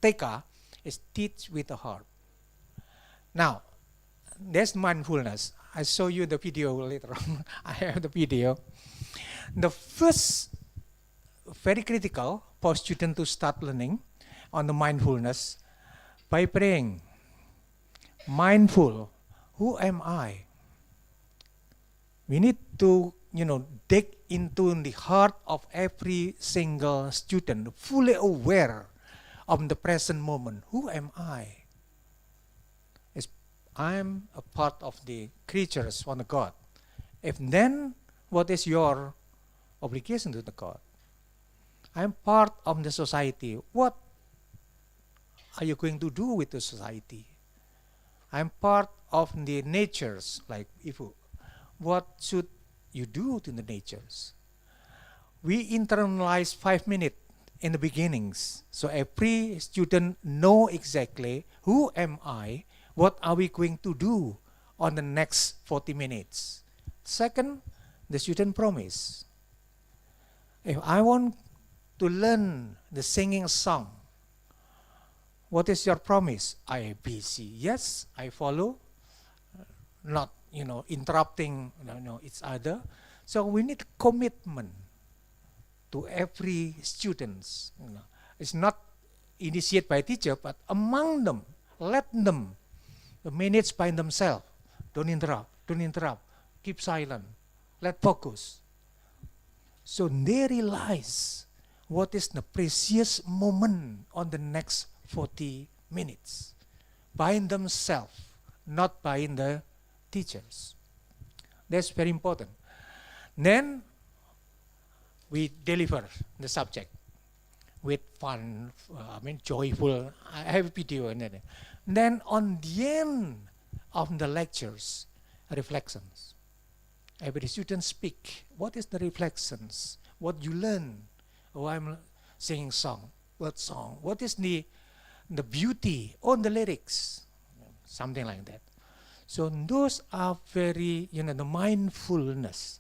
TK, is teach with the heart. Now, there's mindfulness. I show you the video later on. I have the video. The first, very critical for students to start learning on the mindfulness by praying. Mindful, who am I? We need to, dig into the heart of every single student, fully aware of the present moment. Who am I? I'm a part of the creatures from the God. If then, what is your obligation to the God? I'm part of the society. What are you going to do with the society? I'm part of the natures, like Ibu. What should you do to the natures? We internalize 5 minutes in the beginnings. So every student know exactly who am I, what are we going to do on the next 40 minutes. Second, the student promise. If I want to learn the singing song, what is your promise? I be see. Yes, I follow. Not, interrupting each other. So we need commitment to every students. It's not initiated by teacher, but among them, let them manage by themselves. Don't interrupt. Keep silent. Let focus. So they realize what is the precious moment on the next 40 minutes by themselves, not by the teachers. That's very important. Then we deliver the subject with fun, joyful, happy video. And then on the end of the lectures, reflections. Every student speak. What is the reflections? What you learn? Oh, I'm singing song. What song? What is the beauty on the lyrics? Something like that. So those are very, the mindfulness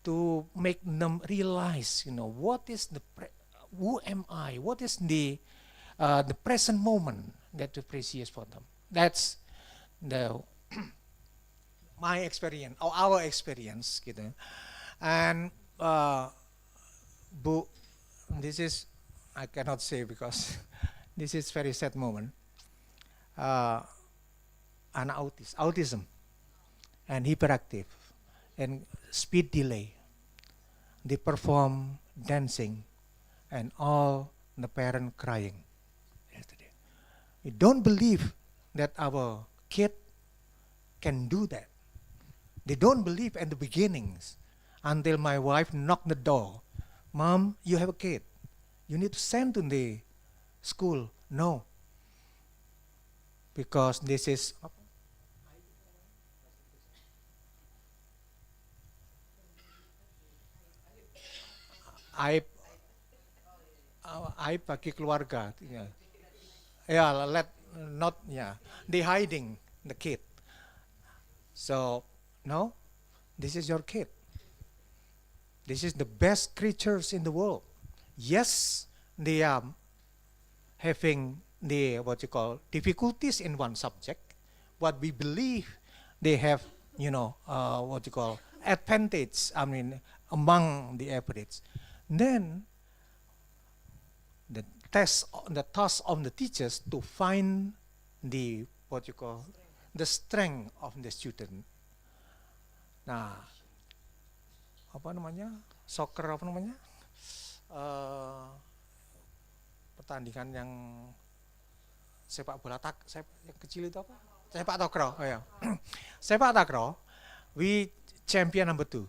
to make them realize, what is who am I? What is the present moment that is precious for them? That's my experience or our experience, And Bu, this is I cannot say because this is very sad moment. An autism and hyperactive and speed delay. They perform dancing and all the parent crying yesterday. We don't believe that our kid can do that. They don't believe at the beginnings until my wife knocked the door. Mom, you have a kid. You need to send to the school. No. Because this is I pakai keluarga. They hiding the kid. So, no, this is your kid. This is the best creatures in the world. Yes, they are having the difficulties in one subject, but we believe they have advantage. Among the average. Then the task of the teachers to find the the strength of the student. Nah, soccer pertandingan yang sepak bola yang kecil itu apa? Sepak takraw. Oh ya. Sepak takraw, we champion number 2.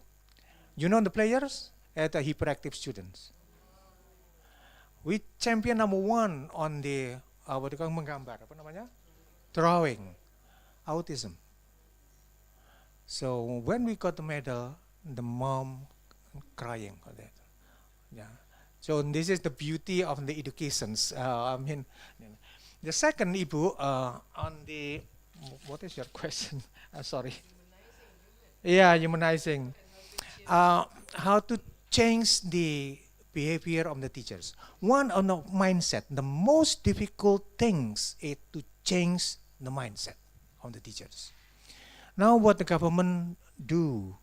You know the players? The hyperactive students. We champion number 1 on the menggambar, drawing, autism. So when we got the medal, the mom crying for that. Yeah. So this is the beauty of the educations. The second, Ibu, on the, what is your question? Sorry. Yeah, humanizing. How to change the behavior of the teachers. One on the mindset, the most difficult things is to change the mindset of the teachers. Now what the government do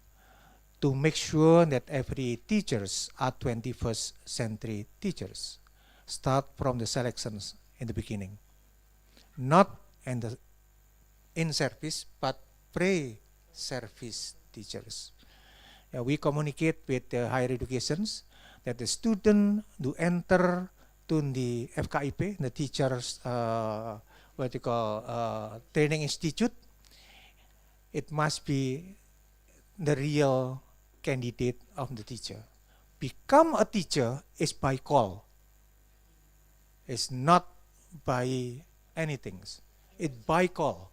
to make sure that every teachers are 21st century teachers. Start from the selections in the beginning. Not in service, but pre-service teachers. We communicate with the higher educations that the student do enter to the FKIP, the teachers, training institute. It must be the real candidate of the teacher. Become a teacher is by call. It's not by anything. It's by call.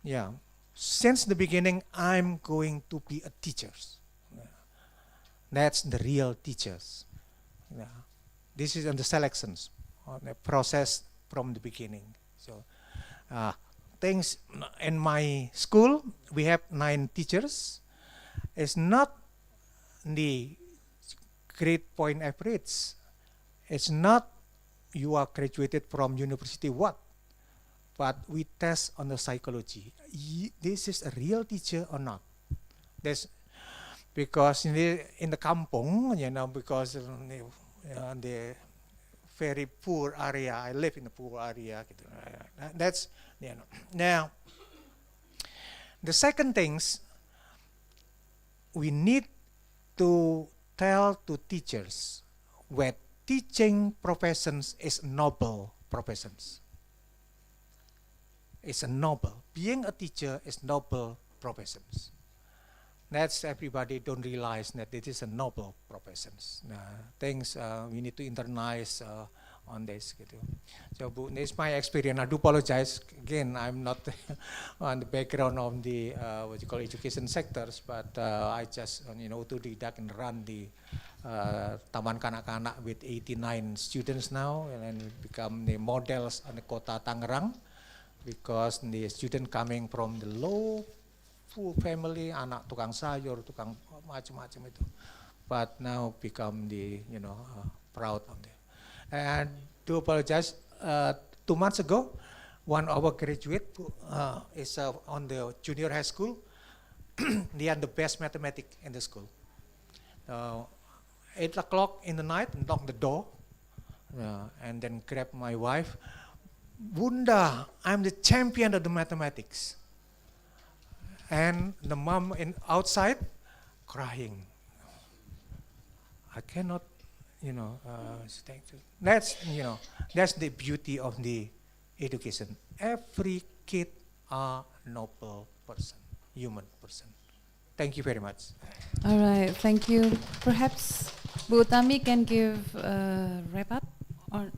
Yeah. Since the beginning, I'm going to be a teacher. That's the real teachers. Yeah. This is on the selections, on the process from the beginning. So, things in my school, we have 9 teachers. It's not the grade point average. It's not you are graduated from university what, but we test on the psychology. This is a real teacher or not. That's because in the kampung, because the very poor area. I live in a poor area. That's Now, the second things we need to tell to teachers that teaching professions is noble professions. It's a noble. Being a teacher is noble professions. That's everybody don't realize that it is a noble professions. Things we need to internalize on this. So this is my experience. I do apologize. Again, I'm not on the background of the education sectors, but I just autodidact and run the Taman Kanak-Kanak with 89 students now, and then become the models on the Kota Tangerang, because the student coming from the low full family, anak tukang sayur, tukang macam-macam itu, but now become the proud of them. And to apologize, 2 months ago, one of our graduate is on the junior high school. They are the best mathematics in the school. 8 o'clock in the night, knock the door, and then grab my wife. Bunda, I'm the champion of the mathematics. And the mom outside crying. I cannot, that's the beauty of the education. Every kid are noble person, human person. Thank you very much. All right, thank you. Perhaps Bu Utami can give a wrap up or.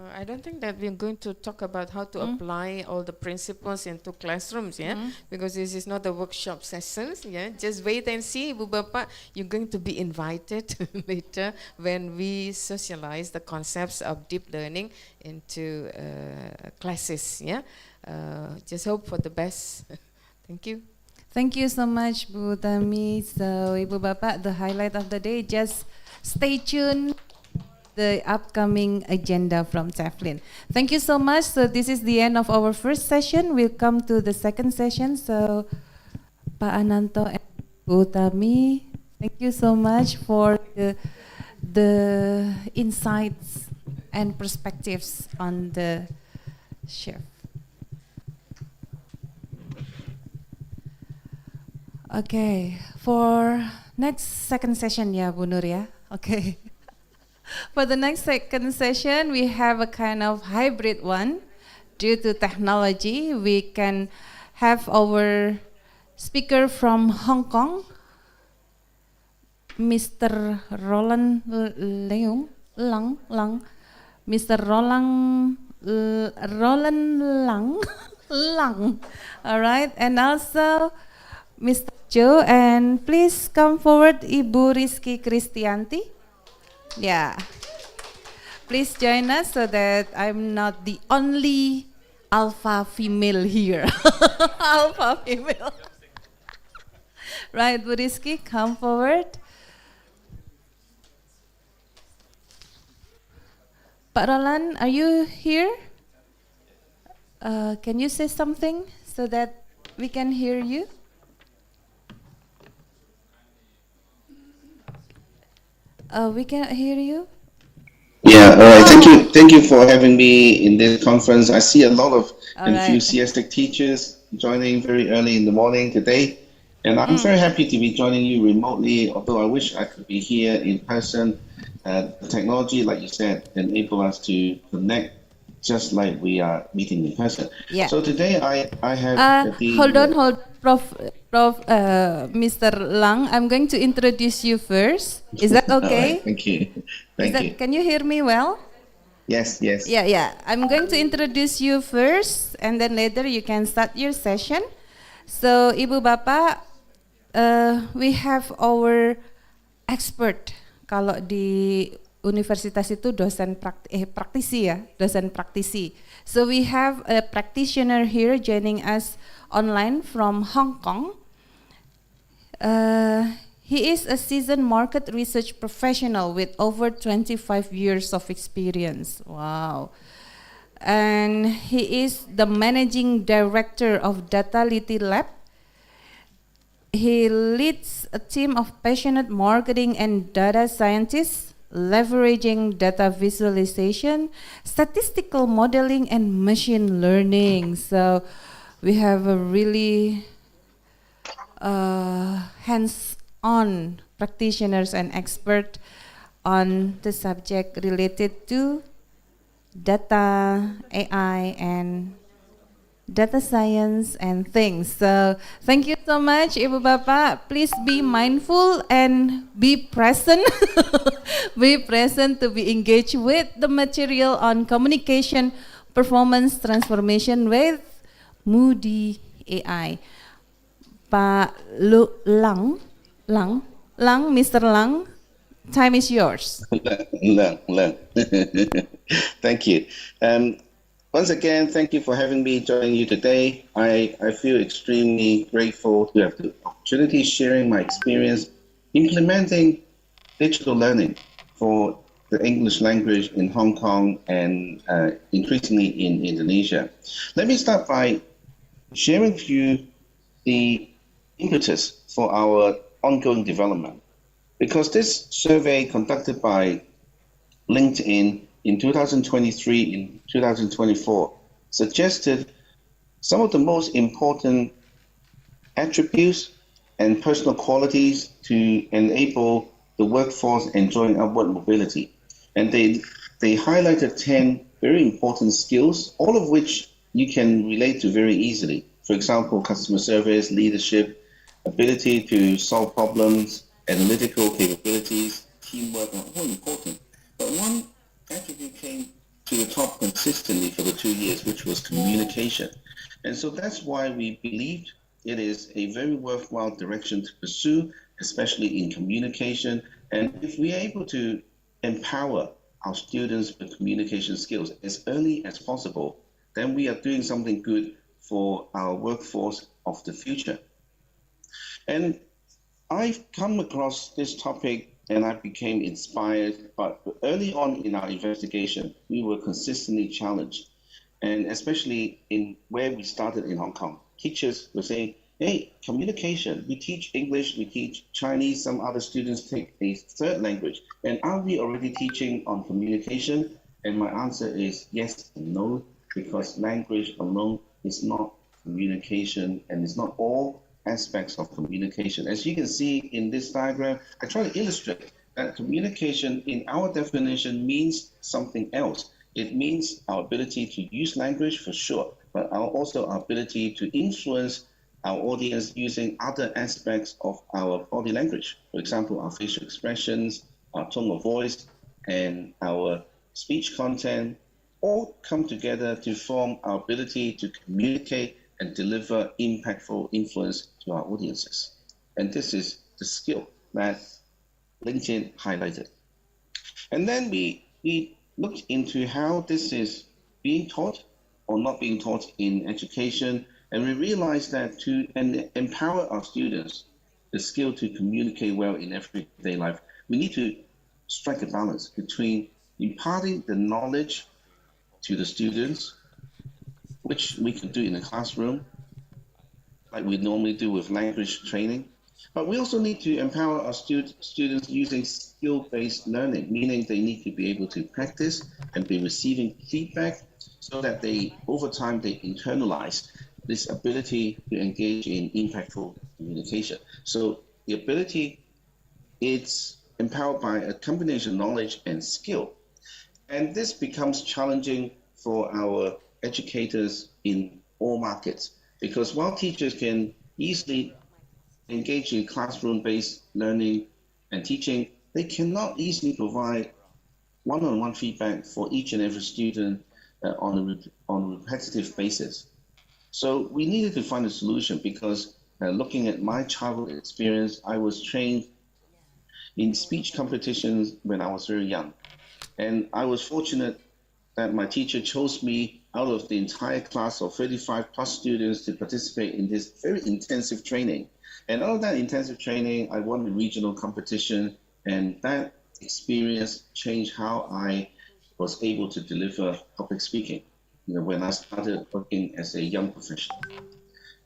I don't think that we're going to talk about how to apply all the principles into classrooms, because this is not a workshop sessions, Just wait and see, Ibu Bapak, you're going to be invited later when we socialize the concepts of deep learning into classes, Just hope for the best. Thank you. Thank you so much, Bu Utami. So, Ibu Bapak, the highlight of the day, just stay tuned. The upcoming agenda from Teflin. Thank you so much. So this is the end of our first session. We'll come to the second session. So Pak Ananto and Bu Utami, thank you so much for the insights and perspectives on the shift. Okay, for next second session, Bu Nur, Okay. For the next second session, we have a kind of hybrid one. Due to technology, we can have our speaker from Hong Kong, Mr. Roland Leung, Mr. Roland Lang. All right, and also Mr. Joe, and please come forward, Ibu Rizky Kritianti. Yeah, please join us so that I'm not the only alpha female here. Alpha female. Right, Bu Rizky, come forward. Pak Roland, are you here? Can you say something so that we can hear you? We can't hear you. Yeah, all right. Thank you for having me in this conference. I see a lot of All right. enthusiastic teachers joining very early in the morning today, and I'm very happy to be joining you remotely. Although I wish I could be here in person. The technology, like you said, enable us to connect just like we are meeting in person. Yeah. So today I have hold on, Prof. Mr. Leung, I'm going to introduce you first. Is that okay? All right, thank you. Thank you. Can you hear me well? Yes, yes. Yeah. I'm going to introduce you first, and then later you can start your session. So, Ibu Bapak, we have our expert. Kalau di universitas itu dosen praktisi ya, dosen praktisi. So we have a practitioner here joining us online from Hong Kong. He is a seasoned market research professional with over 25 years of experience. Wow. And he is the managing director of Datality Lab. He leads a team of passionate marketing and data scientists, leveraging data visualization, statistical modeling, and machine learning. So we have a really hands-on practitioners and expert on the subject related to data, AI, and data science and things. So thank you so much, Ibu Bapak. Please be mindful and be present. Be present to be engaged with the material on communication performance transformation with moodie.ai. Pak Leung, Mr. Leung, time is yours. Leung. Thank you. Once again, thank you for having me join you today. I feel extremely grateful to have the opportunity sharing my experience implementing digital learning for the English language in Hong Kong and increasingly in Indonesia. Let me start by sharing with you the impetus for our ongoing development. Because this survey conducted by LinkedIn in 2023, in 2024, suggested some of the most important attributes and personal qualities to enable the workforce enjoying upward mobility. And they highlighted 10 very important skills, all of which you can relate to very easily. For example, customer service, leadership, ability to solve problems, analytical capabilities, teamwork are all important. But one attribute came to the top consistently for the 2 years, which was communication. And so that's why we believed it is a very worthwhile direction to pursue, especially in communication. And if we are able to empower our students with communication skills as early as possible, then we are doing something good for our workforce of the future. And I've come across this topic and I became inspired, but early on in our investigation, we were consistently challenged. And especially in where we started in Hong Kong, teachers were saying, hey, communication, we teach English, we teach Chinese, some other students take a third language. And are we already teaching on communication? And my answer is yes and no, because language alone is not communication and it's not all aspects of communication. As you can see in this diagram, I try to illustrate that communication in our definition means something else. It means our ability to use language for sure, but also our ability to influence our audience using other aspects of our body language. For example, our facial expressions, our tone of voice, and our speech content all come together to form our ability to communicate and deliver impactful influence to our audiences. And this is the skill that LinkedIn highlighted. And then we looked into how this is being taught or not being taught in education, and we realized that to empower our students the skill to communicate well in everyday life, we need to strike a balance between imparting the knowledge to the students, which we can do in a classroom, like we normally do with language training, But we also need to empower our students using skill-based learning, meaning they need to be able to practice and be receiving feedback so that over time, they internalize this ability to engage in impactful communication. So the ability, it's empowered by a combination of knowledge and skill. And this becomes challenging for our educators in all markets, because while teachers can easily engage in classroom-based learning and teaching, they cannot easily provide one-on-one feedback for each and every student on a repetitive basis. So we needed to find a solution, because looking at my childhood experience, I was trained in speech competitions when I was very young. And I was fortunate that my teacher chose me out of the entire class of 35 plus students to participate in this very intensive training. And out of that intensive training, I won the regional competition, and that experience changed how I was able to deliver public speaking, when I started working as a young professional.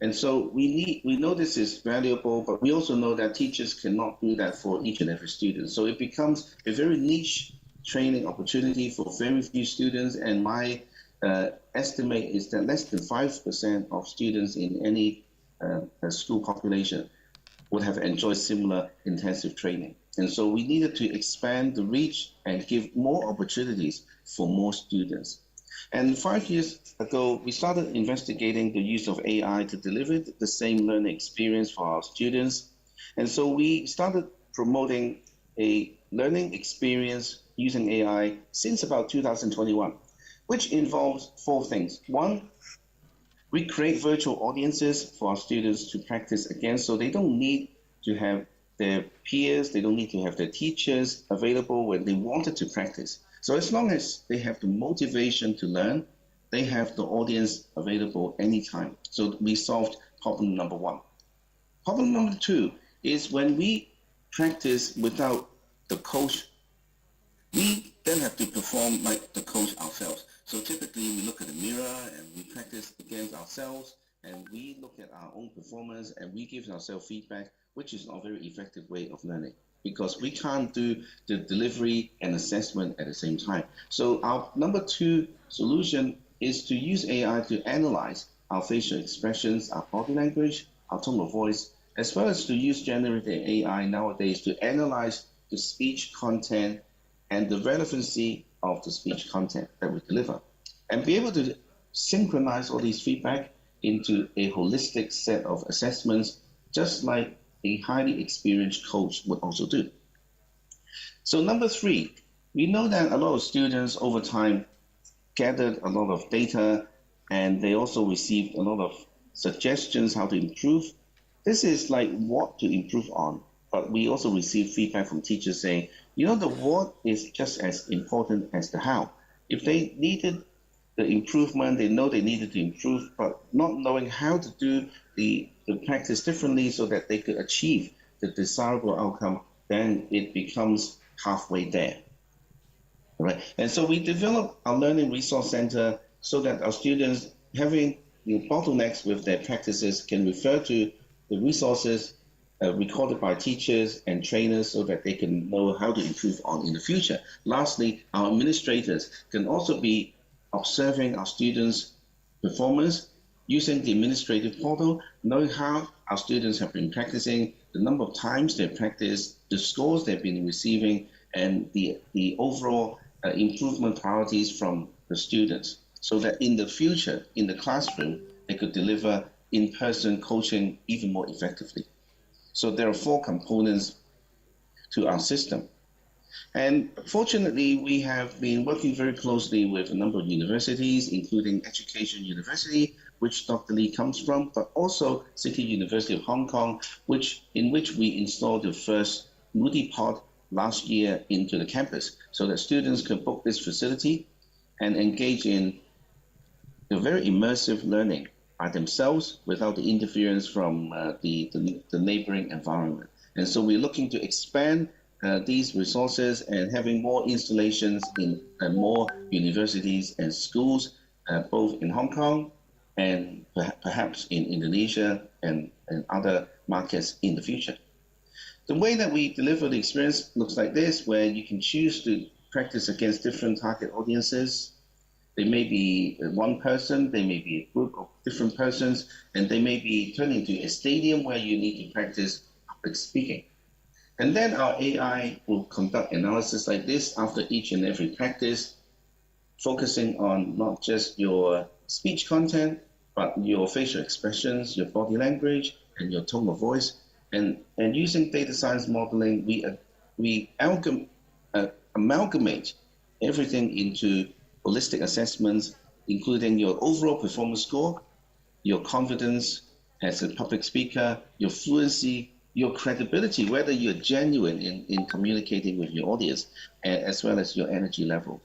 And so we know this is valuable, but we also know that teachers cannot do that for each and every student. So it becomes a very niche training opportunity for very few students, and my estimate is that less than 5% of students in any school population would have enjoyed similar intensive training. And so we needed to expand the reach and give more opportunities for more students. And 5 years ago, we started investigating the use of AI to deliver the same learning experience for our students. And so we started promoting a learning experience using AI since about 2021, which involves 4 things. 1, we create virtual audiences for our students to practice against, so they don't need to have their peers, they don't need to have their teachers available when they wanted to practice. So as long as they have the motivation to learn, they have the audience available anytime. So we solved problem number 1. Problem number 2 is when we practice without the coach, we then have to perform like the coach ourselves. So typically we look at the mirror and we practice against ourselves, and we look at our own performance and we give ourselves feedback, which is not a very effective way of learning, because we can't do the delivery and assessment at the same time. So our number 2 solution is to use AI to analyze our facial expressions, our body language, our tone of voice, as well as to use generative AI nowadays to analyze the speech content and the relevancy of the speech content that we deliver, and be able to synchronize all these feedback into a holistic set of assessments, just like a highly experienced coach would also do. So number 3, we know that a lot of students over time gathered a lot of data, and they also received a lot of suggestions how to improve. This is like what to improve on, but we also receive feedback from teachers saying, the what is just as important as the how. If they needed the improvement, they know they needed to improve, but not knowing how to do the practice differently so that they could achieve the desirable outcome, then it becomes halfway there. All right? And so we developed our Learning Resource Center so that our students having bottlenecks with their practices can refer to the resources recorded by teachers and trainers so that they can know how to improve on in the future. Lastly, our administrators can also be observing our students' performance using the administrative portal, knowing how our students have been practicing, the number of times they've practiced, the scores they've been receiving, and the overall improvement priorities from the students, so that in the future, in the classroom, they could deliver in-person coaching even more effectively. So there are 4 components to our system. And fortunately, we have been working very closely with a number of universities, including Education University, which Dr. Lee comes from, but also City University of Hong Kong, in which we installed the first Moodie pod last year into the campus, so that students could book this facility and engage in a very immersive learning by themselves without the interference from the neighboring environment. And so we're looking to expand these resources and having more installations in more universities and schools, both in Hong Kong and perhaps in Indonesia and other markets in the future. The way that we deliver the experience looks like this, where you can choose to practice against different target audiences. They may be one person, they may be a group of different persons, and they may be turned into a stadium where you need to practice public speaking. And then our AI will conduct analysis like this after each and every practice, focusing on not just your speech content, but your facial expressions, your body language, and your tone of voice. And using data science modeling, we amalgamate everything into holistic assessments, including your overall performance score, your confidence as a public speaker, your fluency, your credibility, whether you're genuine in communicating with your audience, as well as your energy level.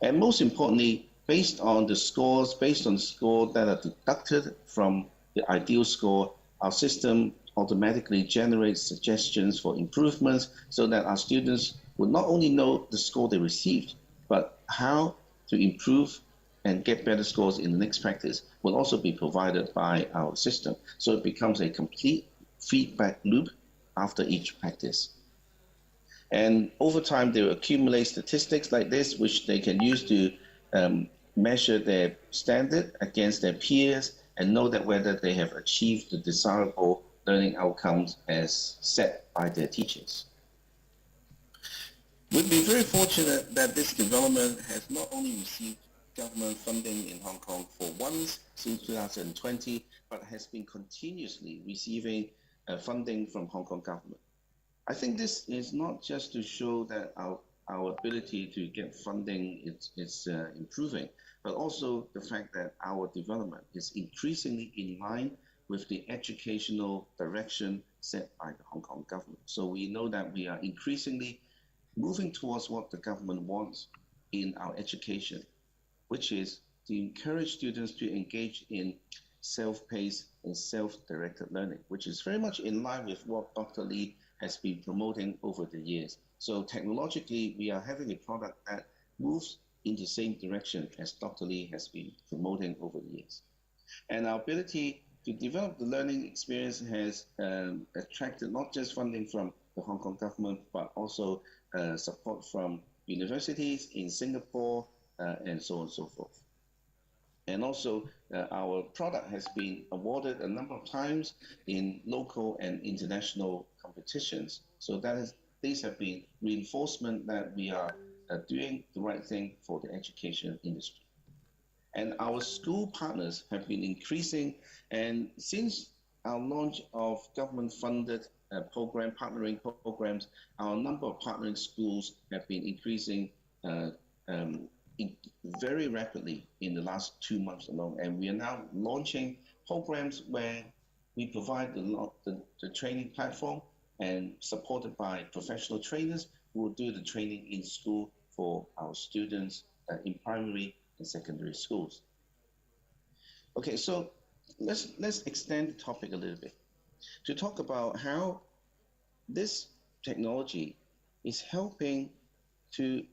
And most importantly, based on the scores that are deducted from the ideal score, our system automatically generates suggestions for improvements so that our students will not only know the score they received, but how to improve and get better scores in the next practice will also be provided by our system. So it becomes a complete feedback loop after each practice. And over time, they will accumulate statistics like this, which they can use to measure their standard against their peers and know that whether they have achieved the desirable learning outcomes as set by their teachers. We've been very fortunate that this development has not only received government funding in Hong Kong for once since 2020, but has been continuously receiving funding from Hong Kong government. I think this is not just to show that our ability to get funding is improving, but also the fact that our development is increasingly in line with the educational direction set by the Hong Kong government. So we know that we are increasingly moving towards what the government wants in our education, which is to encourage students to engage in self-paced and self-directed learning, which is very much in line with what Dr. Lee has been promoting over the years. So technologically, we are having a product that moves in the same direction as Dr. Lee has been promoting over the years. And our ability to develop the learning experience has attracted not just funding from the Hong Kong government, but also support from universities in Singapore and so on and so forth. And also, our product has been awarded a number of times in local and international competitions. So these have been reinforcement that we are doing the right thing for the education industry. And our school partners have been increasing. And since our launch of government-funded partnering programs, our number of partnering schools have been increasing very rapidly in the last 2 months alone. And we are now launching programs where we provide the training platform and supported by professional trainers who will do the training in school for our students in primary and secondary schools. Okay, so let's extend the topic a little bit to talk about how this technology is helping to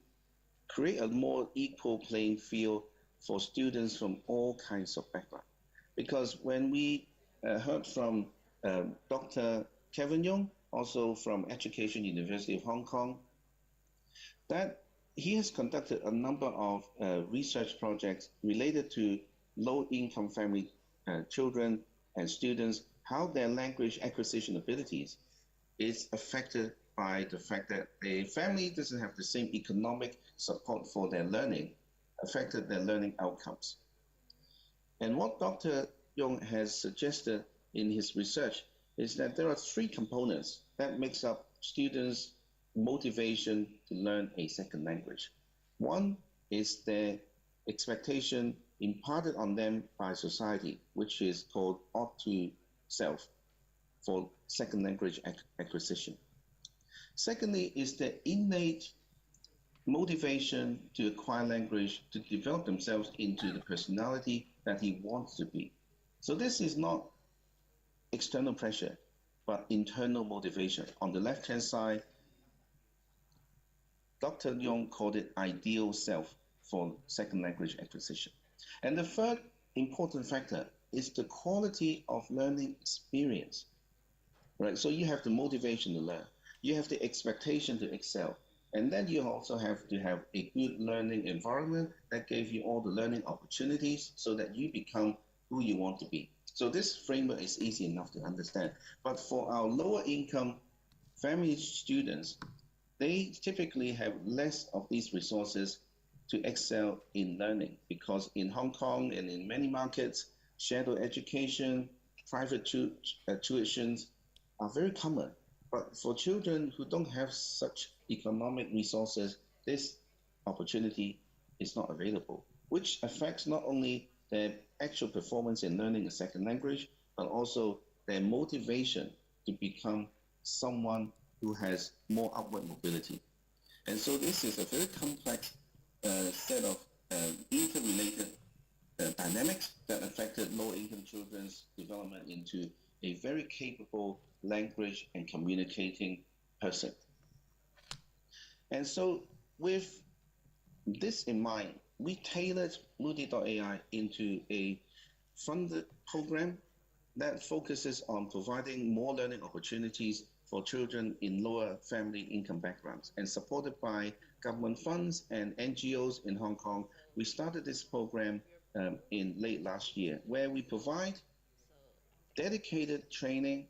create a more equal playing field for students from all kinds of backgrounds. Because when we heard from Dr. Kevin Yeung, also from Education University of Hong Kong, that he has conducted a number of research projects related to low-income family children and students, how their language acquisition abilities is affected by the fact that a family doesn't have the same economic support for their learning, affected their learning outcomes. And what Dr. Yeung has suggested in his research is that there are 3 components that makes up students' motivation to learn a second language. One is their expectation imparted on them by society, which is called ought to self for second language acquisition. Secondly is the innate motivation to acquire language to develop themselves into the personality that he wants to be. So this is not external pressure, but internal motivation. On the left-hand side, Dr. Yeung called it ideal self for second language acquisition. And the third important factor is the quality of learning experience. right? So you have the motivation to learn, you have the expectation to excel, and then you also have to have a good learning environment that gives you all the learning opportunities so that you become who you want to be. So this framework is easy enough to understand. But for our lower income family students, they typically have less of these resources to excel in learning, because in Hong Kong and in many markets, shadow education, private tuitions are very common. But for children who don't have such economic resources, this opportunity is not available, which affects not only their actual performance in learning a second language, but also their motivation to become someone who has more upward mobility. And so this is a very complex set of interrelated dynamics that affected low-income children's development into a very capable language and communicating person. And so with this in mind, we tailored moodie.ai into a funded program that focuses on providing more learning opportunities for children in lower family income backgrounds. And supported by government funds and NGOs in Hong Kong, we started this program in late last year, where we provide dedicated training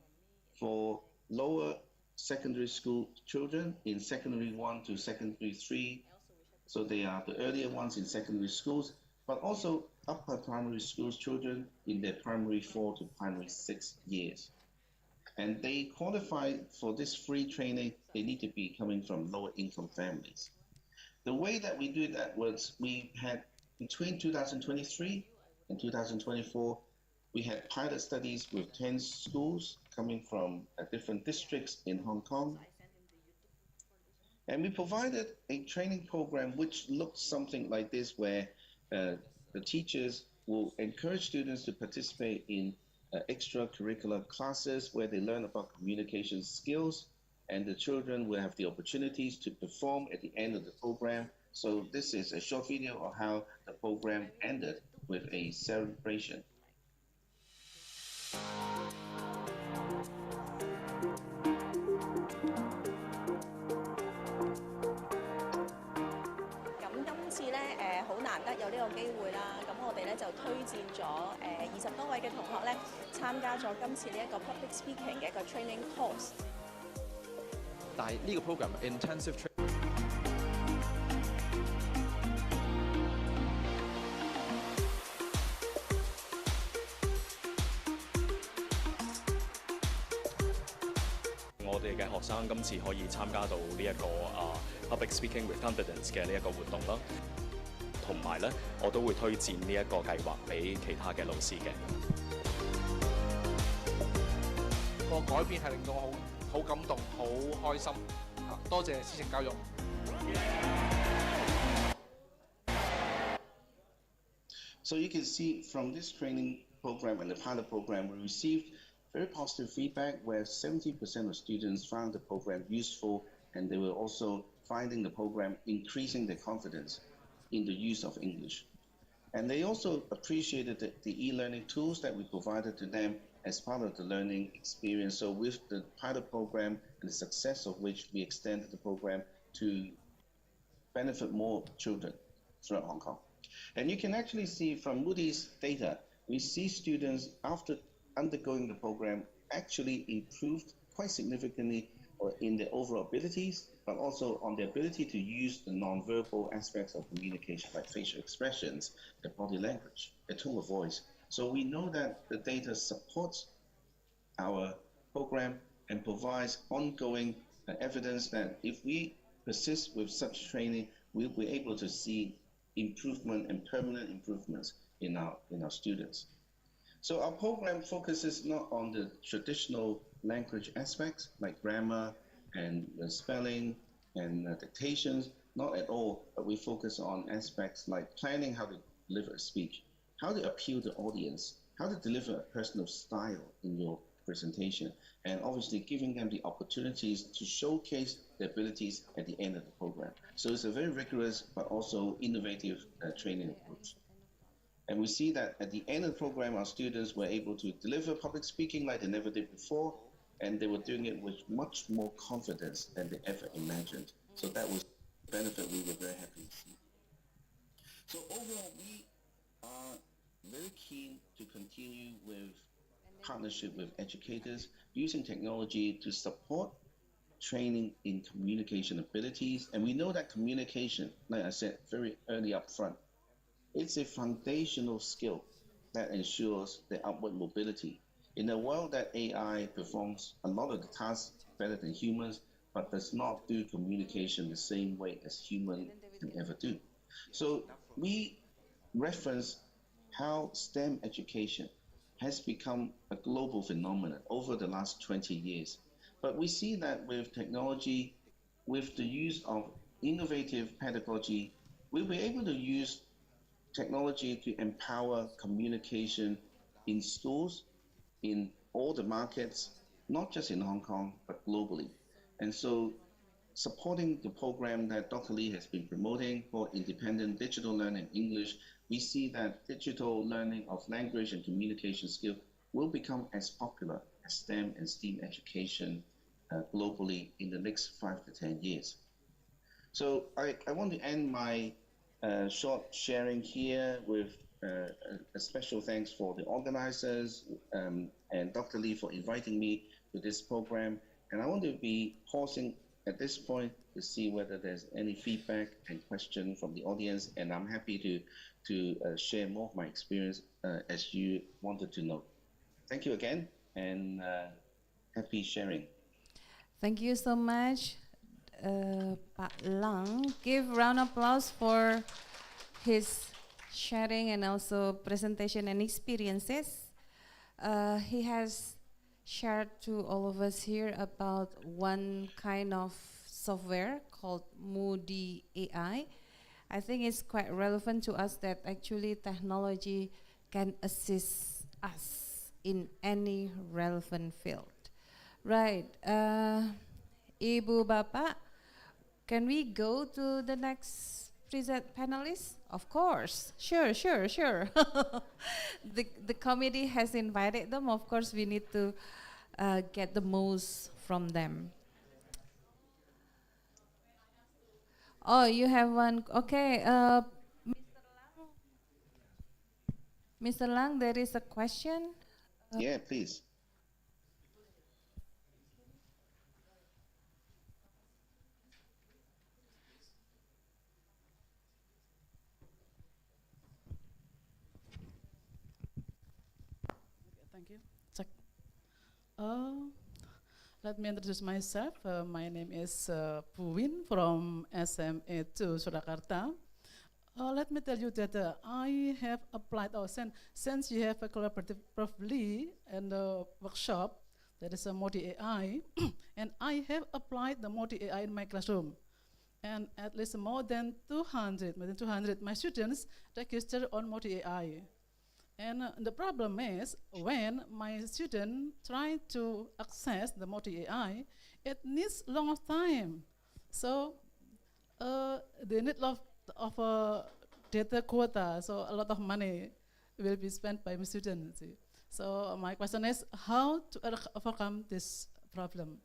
for lower secondary school children in secondary 1 to secondary 3. So they are the earlier ones in secondary schools, but also upper primary schools children in their primary 4 to primary 6 years. And they qualify for this free training, they need to be coming from lower income families. The way that we do that was we had, between 2023 and 2024, we had pilot studies with 10 schools coming from different districts in Hong Kong. And we provided a training program which looked something like this, where the teachers will encourage students to participate in extracurricular classes where they learn about communication skills, and the children will have the opportunities to perform at the end of the program. So this is a short video of how the program ended with a celebration.20多位嘅同學咧參加咗今次呢一個 public speaking 嘅一個 training course。但係呢個 program intensive training。我哋嘅學生今次可以參加到呢一個public speaking with confidence 嘅呢一個活動啦。同埋咧，我都會推薦呢一個計劃俾其他嘅老師嘅。個改變係令到我好感動、好開心。多謝思政教育。So you can see from this training program and the pilot program, we received very positive feedback where 70% of students found the program useful, and they were also finding the program increasing their confidence in the use of English. And they also appreciated the e-learning tools that we provided to them as part of the learning experience. So with the pilot program and the success of which, we extended the program to benefit more children throughout Hong Kong. And you can actually see from Moody's data, we see students after undergoing the program actually improved quite significantly in their overall abilities, but also on the ability to use the non-verbal aspects of communication, like facial expressions, the body language, the tone of voice. So we know that the data supports our program and provides ongoing evidence that if we persist with such training, we'll be able to see improvement and permanent improvements in our students. So our program focuses not on the traditional language aspects like grammar and spelling and dictations, not at all, but we focus on aspects like planning how to deliver a speech, how to appeal to audience, how to deliver a personal style in your presentation, and obviously giving them the opportunities to showcase their abilities at the end of the program. So it's a very rigorous but also innovative training approach. And we see that at the end of the program, our students were able to deliver public speaking like they never did before, and they were doing it with much more confidence than they ever imagined. So that was a benefit we were very happy to see. So overall, we are very keen to continue with partnership with educators using technology to support training in communication abilities. And we know that communication, like I said very early up front, it's a foundational skill that ensures the upward mobility. In a world that AI performs a lot of the tasks better than humans, but does not do communication the same way as humans can ever do. So we reference how STEM education has become a global phenomenon over the last 20 years. But we see that with technology, with the use of innovative pedagogy, we'll be able to use technology to empower communication in schools, in all the markets, not just in Hong Kong, but globally. And so supporting the program that Dr. Lee has been promoting for independent digital learning English, we see that digital learning of language and communication skill will become as popular as STEM and STEAM education globally in the next 5 to 10 years. So I want to end my short sharing here with a special thanks for the organizers and Dr. Lee for inviting me to this program. And I want to be pausing at this point to see whether there's any feedback and question from the audience, and I'm happy to share more of my experience as you wanted to know. Thank you again, and happy sharing. Thank you so much, Pak Leung. Give round of applause for his sharing and also presentation and experiences. He has shared to all of us here about one kind of software called moodie.ai. I think it's quite relevant to us that actually technology can assist us in any relevant field. Right, Ibu Bapak, can we go to the next present panelist? Of course, sure. The committee has invited them. Of course, we need to get the most from them. Oh, you have one. Okay, Mr. Leung, there is a question. Yeah, please. Thank you. Check. Let me introduce myself. My name is Puwin from SMA2 Surakarta. Let me tell you that I have applied, since you have a collaborative Prof. Lee and the workshop, that is a moodie.ai, and I have applied the moodie.ai in my classroom. And at least more than 200 my students registered on moodie.ai. And the problem is when my student try to access the moodie.ai, it needs long of time. So they need lot of data quota, so a lot of money will be spent by my students. So my question is how to overcome this problem.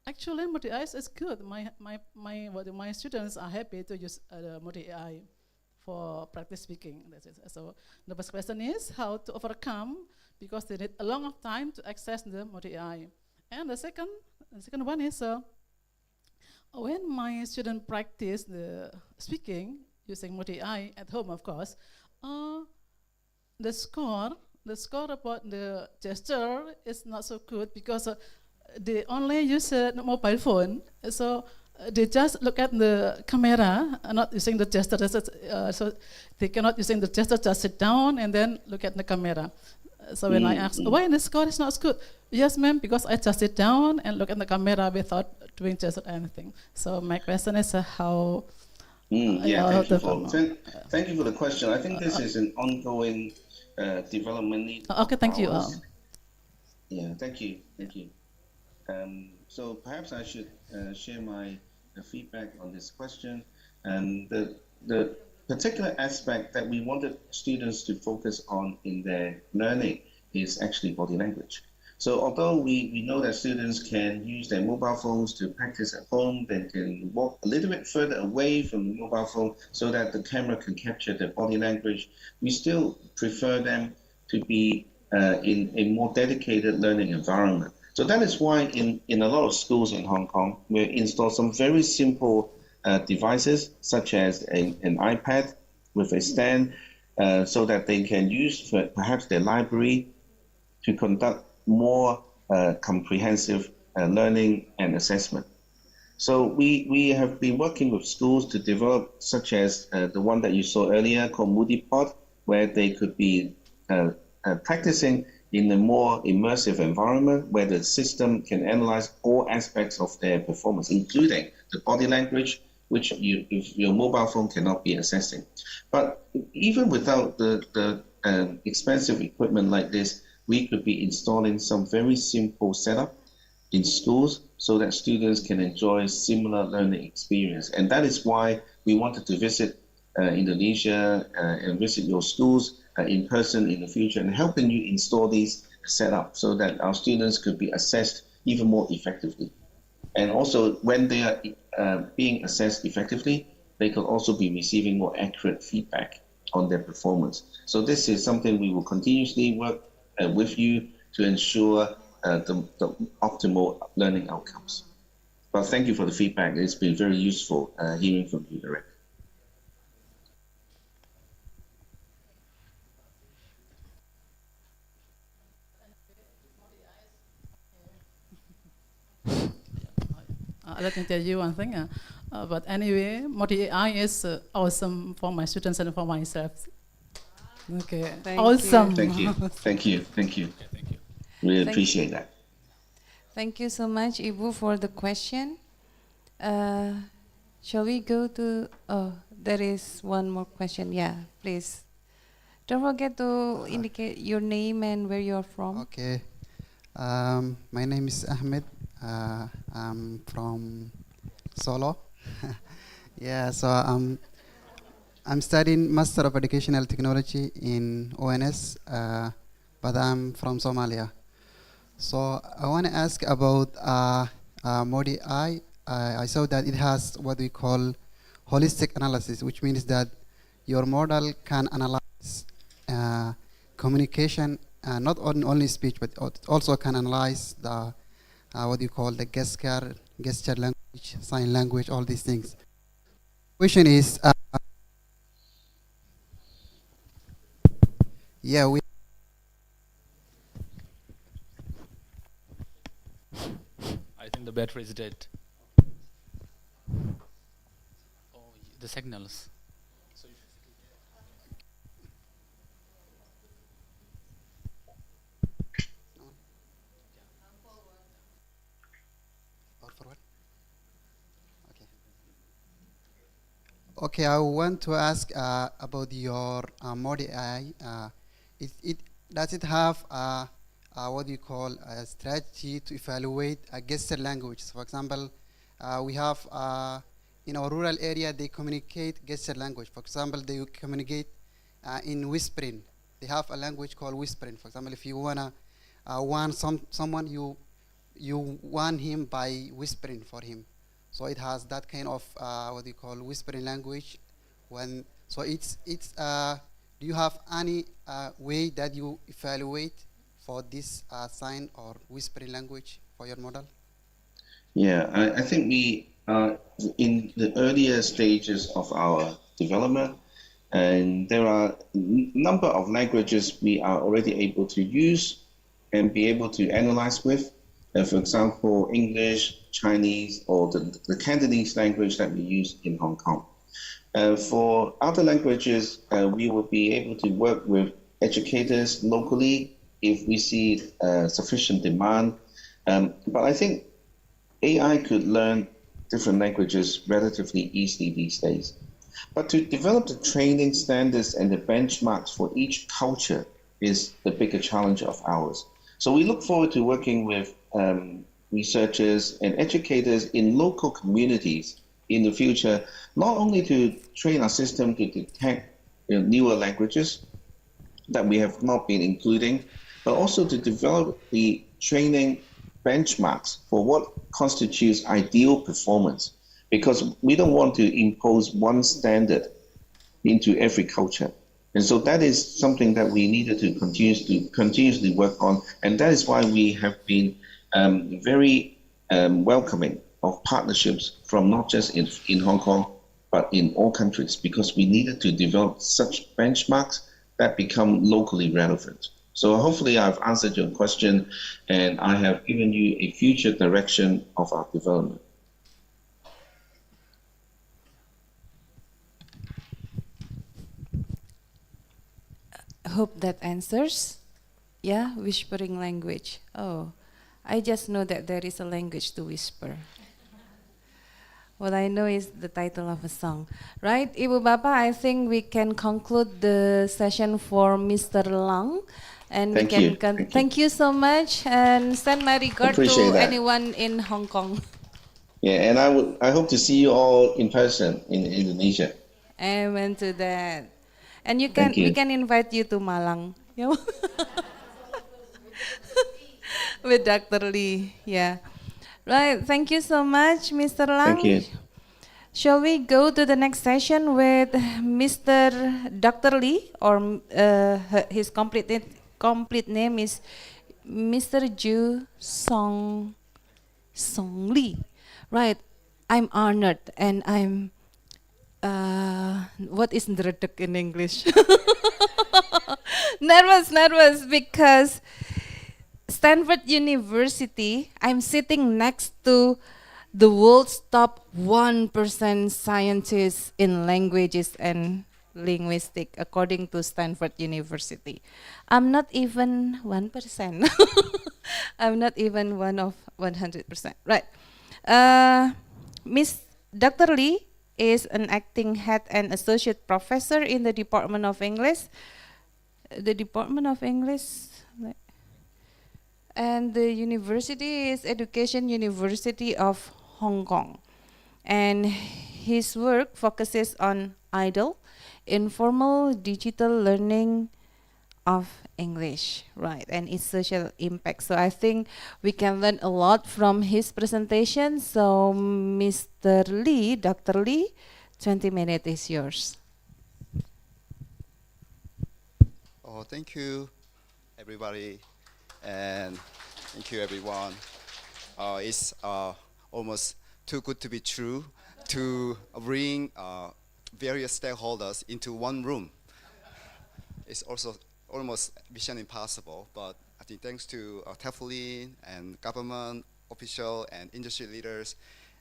Actually, moodie.ai is good. My students are happy to use moodie.ai for practice speaking. That's it. So the first question is how to overcome, because they need a long of time to access the moodie.ai. And the second one is when my student practice the speaking using moodie.ai at home, of course, the score about the gesture is not so good because they only use a mobile phone. So they just look at the camera, not using the gesture. So they cannot using the gesture, just sit down and then look at the camera. So when I ask, why the score is not good? Yes, ma'am, because I just sit down and look at the camera without doing gesture or anything. So my question is how... thank you for the question. I think this is an ongoing development need. Okay, thank you. Yeah, thank you. So perhaps I should share my feedback on this question. And the particular aspect that we wanted students to focus on in their learning is actually body language. So although we know that students can use their mobile phones to practice at home, they can walk a little bit further away from the mobile phone so that the camera can capture their body language, we still prefer them to be in a more dedicated learning environment. So that is why in a lot of schools in Hong Kong, we install some very simple devices, such as an iPad with a stand, so that they can use for perhaps their library to conduct more comprehensive learning and assessment. So we have been working with schools to develop, such as the one that you saw earlier called MoodiePod, where they could be practicing in a more immersive environment where the system can analyze all aspects of their performance, including the body language, which your mobile phone cannot be assessing. But even without the expensive equipment like this, we could be installing some very simple setup in schools so that students can enjoy similar learning experience. And that is why we wanted to visit Indonesia and visit your schools in person in the future and helping you install these setups so that our students could be assessed even more effectively. And also when they are being assessed effectively, they could also be receiving more accurate feedback on their performance. So this is something we will continuously work with you to ensure the optimal learning outcomes. But thank you for the feedback. It's been very useful hearing from you directly. Let me tell you one thing. But anyway, moodie.ai is awesome for my students and for myself. Okay, awesome. Thank you. Thank you. Thank you. Okay, thank you. Really appreciate that. Thank you so much, Ibu, for the question. Shall we go to, oh, there is one more question. Yeah, please. Don't forget to indicate your name and where you're from. Okay. My name is Ahmed. I'm from Solo. Yeah, so I'm studying Master of Educational Technology in ONS, but I'm from Somalia. So I want to ask about moodie.ai. I saw that it has what we call holistic analysis, which means that your model can analyze communication, not only speech, but also can analyze the what you call the gesture language, sign language, all these things. Question is, yeah, I think the battery is dead. Oh, the signals. So okay, I want to ask about your moodie.ai. Does it have what you call a strategy to evaluate a gesture language? For example, we have in our rural area, they communicate gesture language. For example, they communicate in whispering. They have a language called whispering. For example, if you wanna want someone, you want him by whispering for him. So it has that kind of what you call whispering language. So it's do you have any way that you evaluate for this sign or whispering language for your model? Yeah, I think we are in the earlier stages of our development, and there are a number of languages we are already able to use and be able to analyze with. For example, English, Chinese, or the Cantonese language that we use in Hong Kong. For other languages, we will be able to work with educators locally if we see sufficient demand. But I think AI could learn different languages relatively easily these days. But to develop the training standards and the benchmarks for each culture is the bigger challenge of ours. So we look forward to working with researchers and educators in local communities in the future, not only to train our system to detect newer languages that we have not been including, but also to develop the training benchmarks for what constitutes ideal performance, because we don't want to impose one standard into every culture. And so that is something that we needed to continuously work on. And that is why we have been very welcoming of partnerships from not just in Hong Kong, but in all countries, because we needed to develop such benchmarks that become locally relevant. So hopefully I've answered your question and I have given you a future direction of our development. Hope that answers. Yeah, whispering language. Oh, I just know that there is a language to whisper. What I know is the title of a song. Right, Ibu Bapak, I think we can conclude the session for Mr. Leung. And Thank we you. can thank you so much and send my regard Appreciate to that. anyone in Hong Kong. Yeah, and I hope to see you all in person in Indonesia. Amen to that. And we can invite you to Malang. Yeah. With Dr. Lee. Yeah. Right. Thank you so much, Mr. Leung. Thank you. Shall we go to the next session with Mr. Dr. Lee, or his complete name is Mr. Ju Song Lee. Right. I'm honored and I'm what is ndredeg in English? nervous because Stanford University, I'm sitting next to the world's top 1% scientists in languages and linguistics, according to Stanford University. I'm not even 1%. I'm not even one of 100%. Right. Miss Dr. Lee is an acting head and associate professor in the Department of English. The Department of English, and the university is Education University of Hong Kong. And his work focuses on IDLE, informal digital learning of English, right, and its social impact. So I think we can learn a lot from his presentation. So Mr. Lee, Dr. Lee, 20 minutes is yours. Oh, thank you, everybody, and thank you, everyone. It's almost too good to be true to bring various stakeholders into one room. It's also almost mission impossible, but I think thanks to Teflin and government official and industry leaders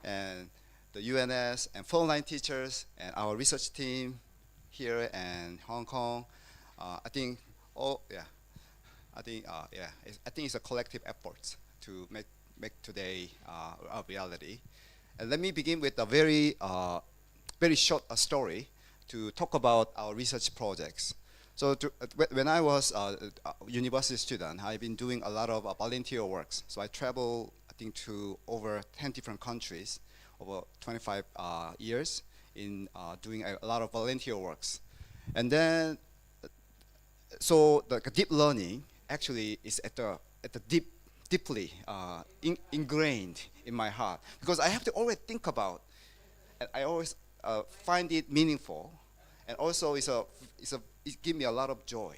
and the UNS and phone line teachers and our research team here in Hong Kong, I think it's a collective effort to make today a reality. And let me begin with a very short story to talk about our research projects. So when I was a university student, I've been doing a lot of volunteer works. So I travel, I think, to over 10 different countries over 25 years in doing a lot of volunteer works. And then, so the deep learning actually is at the deeply ingrained in my heart, because I have to always think about, and I always find it meaningful, and also it gives me a lot of joy.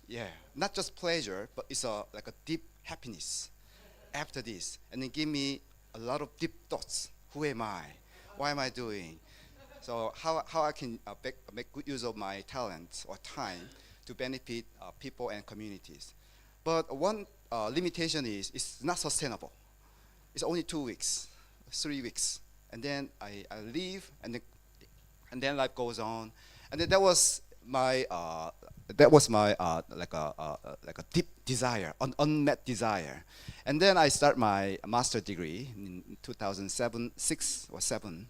Yeah, not just pleasure, but it's like a deep happiness after this, and it gives me a lot of deep thoughts. Who am I? Why am I doing? So how I can make good use of my talent or time to benefit people and communities. But one limitation is it's not sustainable. It's only 2 weeks, 3 weeks, and then I leave, and then life goes on, and then that was my like a deep desire, an unmet desire, and then I start my master's degree in 2007, 6 or 7,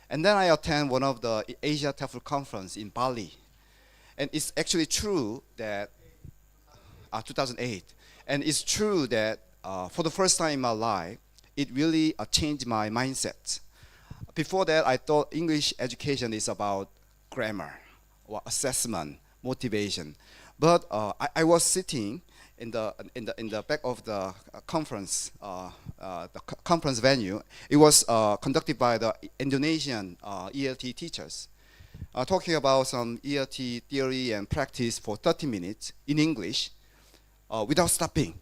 and then I attend one of the Asia Teflin conference in Bali, and it's actually true that 2008, and it's true that for the first time in my life, it really changed my mindset. Before that, I thought English education is about grammar or assessment, motivation. But I was sitting in the back of the conference conference venue. It was conducted by the Indonesian ELT teachers, talking about some ELT theory and practice for 30 minutes in English without stopping.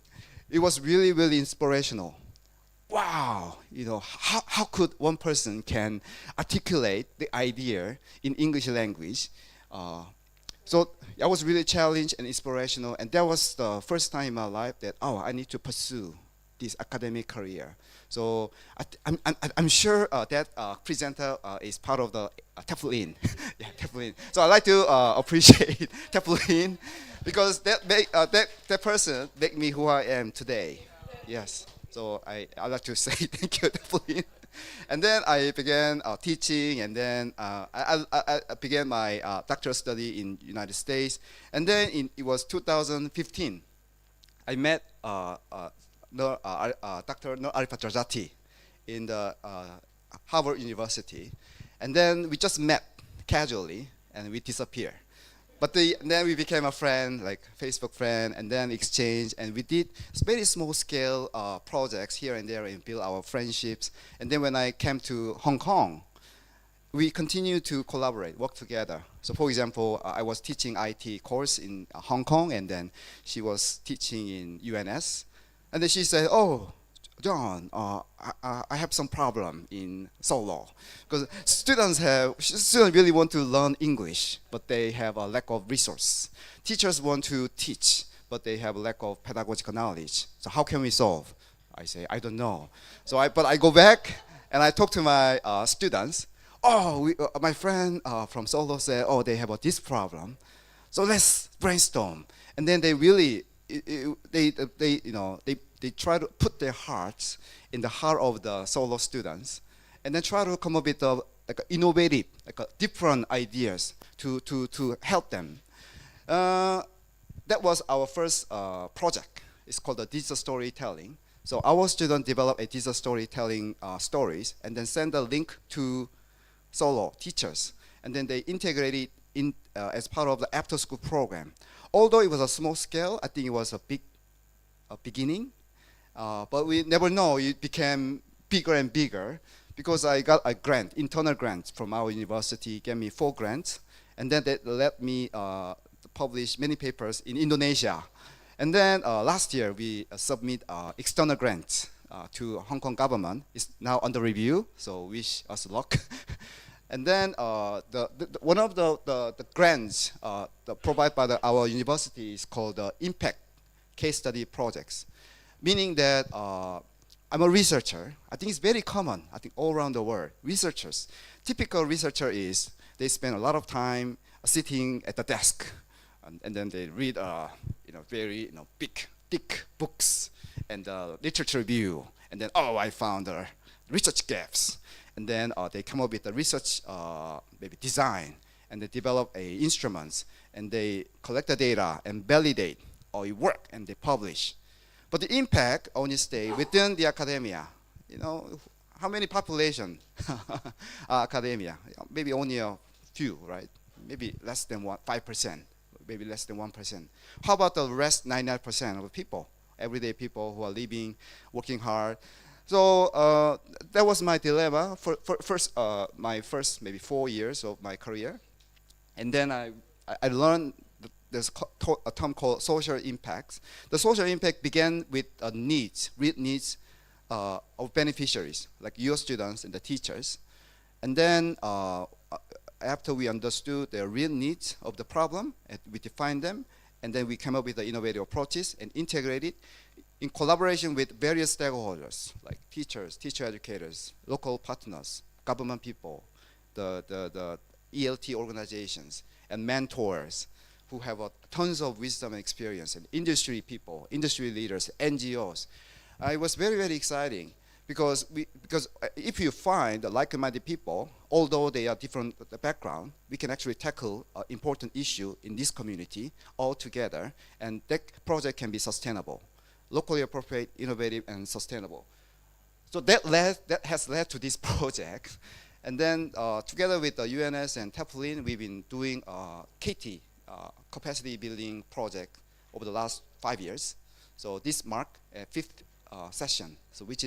It was really, really inspirational. Wow, you know, how could one person can articulate the idea in English language? So I was really challenged and inspirational, and that was the first time in my life that, oh, I need to pursue this academic career. So I'm sure that presenter is part of the Teflin. Yeah, Teflin. So I like to appreciate Teflin because that person made me who I am today. Yes. So I like to say thank you, Teflin. And then I began teaching, and then I began my doctoral study in United States. And then it was 2015. I met Dr. Arifah Drajati in the Harvard University. And then we just met casually, and we disappeared. But then we became a friend, like Facebook friend, and then exchange, and we did very small scale projects here and there and build our friendships. And then when I came to Hong Kong, we continued to collaborate, work together. So for example, I was teaching IT course in Hong Kong, and then she was teaching in UNS. And then she said, oh, John, I have some problem in Solo because students really want to learn English, but they have a lack of resource. Teachers want to teach, but they have a lack of pedagogical knowledge. So how can we solve? I say, I don't know. But I go back and I talk to my students. Oh, my friend from Solo said, oh, they have this problem. So let's brainstorm. And then they really, they try to put their hearts in the heart of the Solo students, and then try to come up with innovative, different ideas to help them. That was our first project. It's called the digital storytelling. So our students developed a digital storytelling stories, and then send a link to Solo teachers, and then they integrate it in as part of the after-school program. Although it was a small scale, I think it was a big beginning. But we never know, it became bigger and bigger because I got a grant, internal grant from our university, gave me 4 grants, and then they let me publish many papers in Indonesia. And then last year we submit external grants to Hong Kong government. It's now under review, so wish us luck. And then one of the grants provided by our university is called the Impact Case Study Projects. Meaning that I'm a researcher. I think it's very common, I think all around the world. Researchers, typical researcher is they spend a lot of time sitting at the desk, and then they read very big, thick books and literature review, and then I found research gaps, and then they come up with a research maybe design, and they develop instruments, and they collect the data and validate, or it work, and they publish. But the impact only stay within the academia. How many population academia? Maybe only a few, right? Maybe less than 5%, maybe less than 1%. How about the rest 99% of the people, everyday people who are living, working hard? So that was my dilemma for my first maybe 4 years of my career. And then I learned there's a term called social impacts. The social impact began with needs, real needs of beneficiaries, like your students and the teachers. And then after we understood the real needs of the problem, we defined them, and then we came up with the innovative approaches and integrated in collaboration with various stakeholders, like teachers, teacher educators, local partners, government people, the ELT organizations, and mentors, who have tons of wisdom and experience, and industry people, industry leaders, NGOs. It was very, very exciting because if you find like-minded people, although they are different background, we can actually tackle an important issue in this community all together, and that project can be sustainable, locally appropriate, innovative, and sustainable. So that has led to this project. And then together with the UNS and Teflin, we've been doing KT, capacity building project over the last 5 years. So this marks a fifth session, so which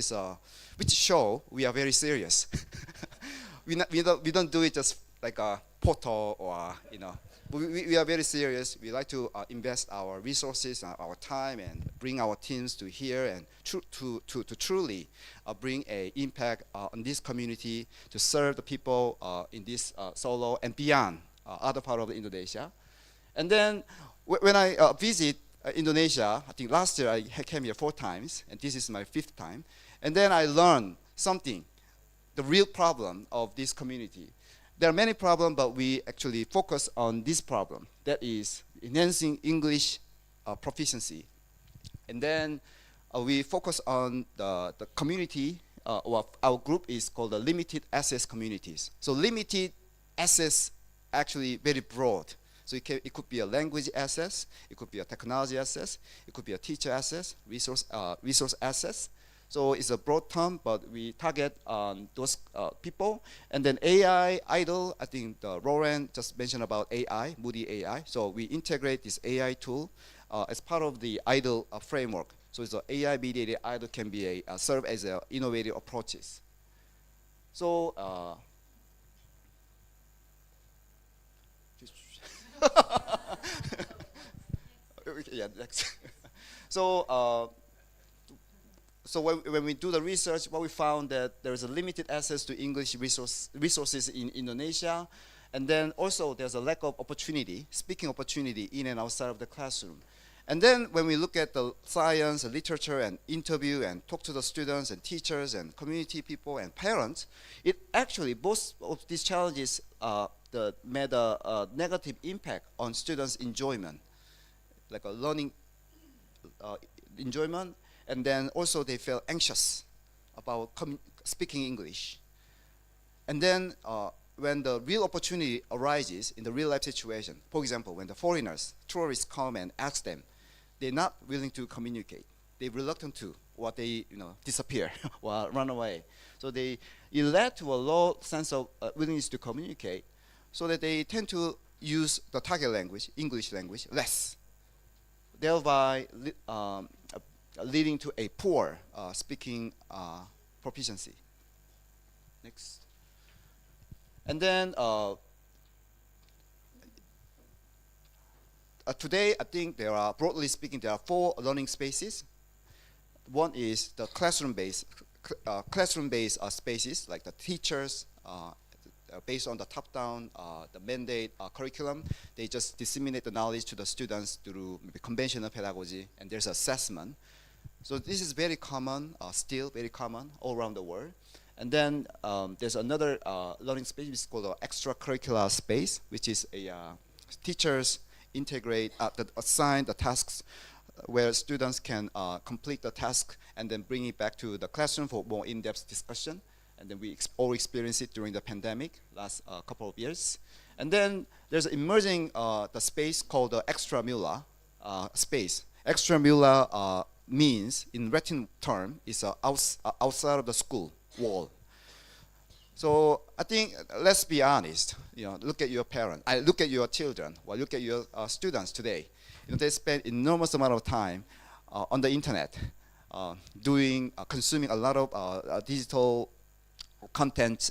show we are very serious. we don't do it just like a portal or we are very serious. We like to invest our resources, our time, and bring our teams to here and to truly bring an impact on this community, to serve the people in this Solo and beyond other part of Indonesia. And then when I visit Indonesia, I think last year I came here 4 times, and this is my 5th time. And then I learned something, the real problem of this community. There are many problems, but we actually focus on this problem, that is enhancing English proficiency. And then we focus on the community. Our group is called the limited access communities. So limited access actually very broad. So it could be a language access, it could be a technology access, it could be a teacher access, resource access. So it's a broad term, but we target those people. And then AI, idle, I think Roland just mentioned about AI, moodie.ai. So we integrate this AI tool as part of the idle framework. So it's AI mediated idle can be serve as innovative approaches. So yeah, next. So when we do the research, what we found that there is a limited access to English resources in Indonesia, and then also there's a lack of opportunity, speaking opportunity in and outside of the classroom. And then when we look at the science and literature and interview and talk to the students and teachers and community people and parents, it actually, both of these challenges made a negative impact on students' enjoyment, like a learning enjoyment, and then also they felt anxious about speaking English. And then when the real opportunity arises in the real life situation, for example, when the foreigners, tourists come and ask them, they're not willing to communicate. They're reluctant to, or they disappear or run away. So it led to a low sense of willingness to communicate, so that they tend to use the target language, English language, less, thereby leading to a poor speaking proficiency. Next. And then today, I think broadly speaking, there are 4 learning spaces. One is the classroom-based spaces, like the teachers, based on the top-down, the mandate curriculum. They just disseminate the knowledge to the students through maybe conventional pedagogy, and there's assessment. So this is very common, still very common all around the world. And then there's another learning space, which is called the extracurricular space, which is teachers integrate, assign the tasks where students can complete the task and then bring it back to the classroom for more in-depth discussion. And then we all experienced it during the pandemic last couple of years. And then there's emerging the space called the extramural space. Extramural means, in Latin term, is outside of the school wall. So I think, let's be honest, look at your parents, look at your children, or look at your students today. They spend enormous amount of time on the internet, consuming a lot of digital content,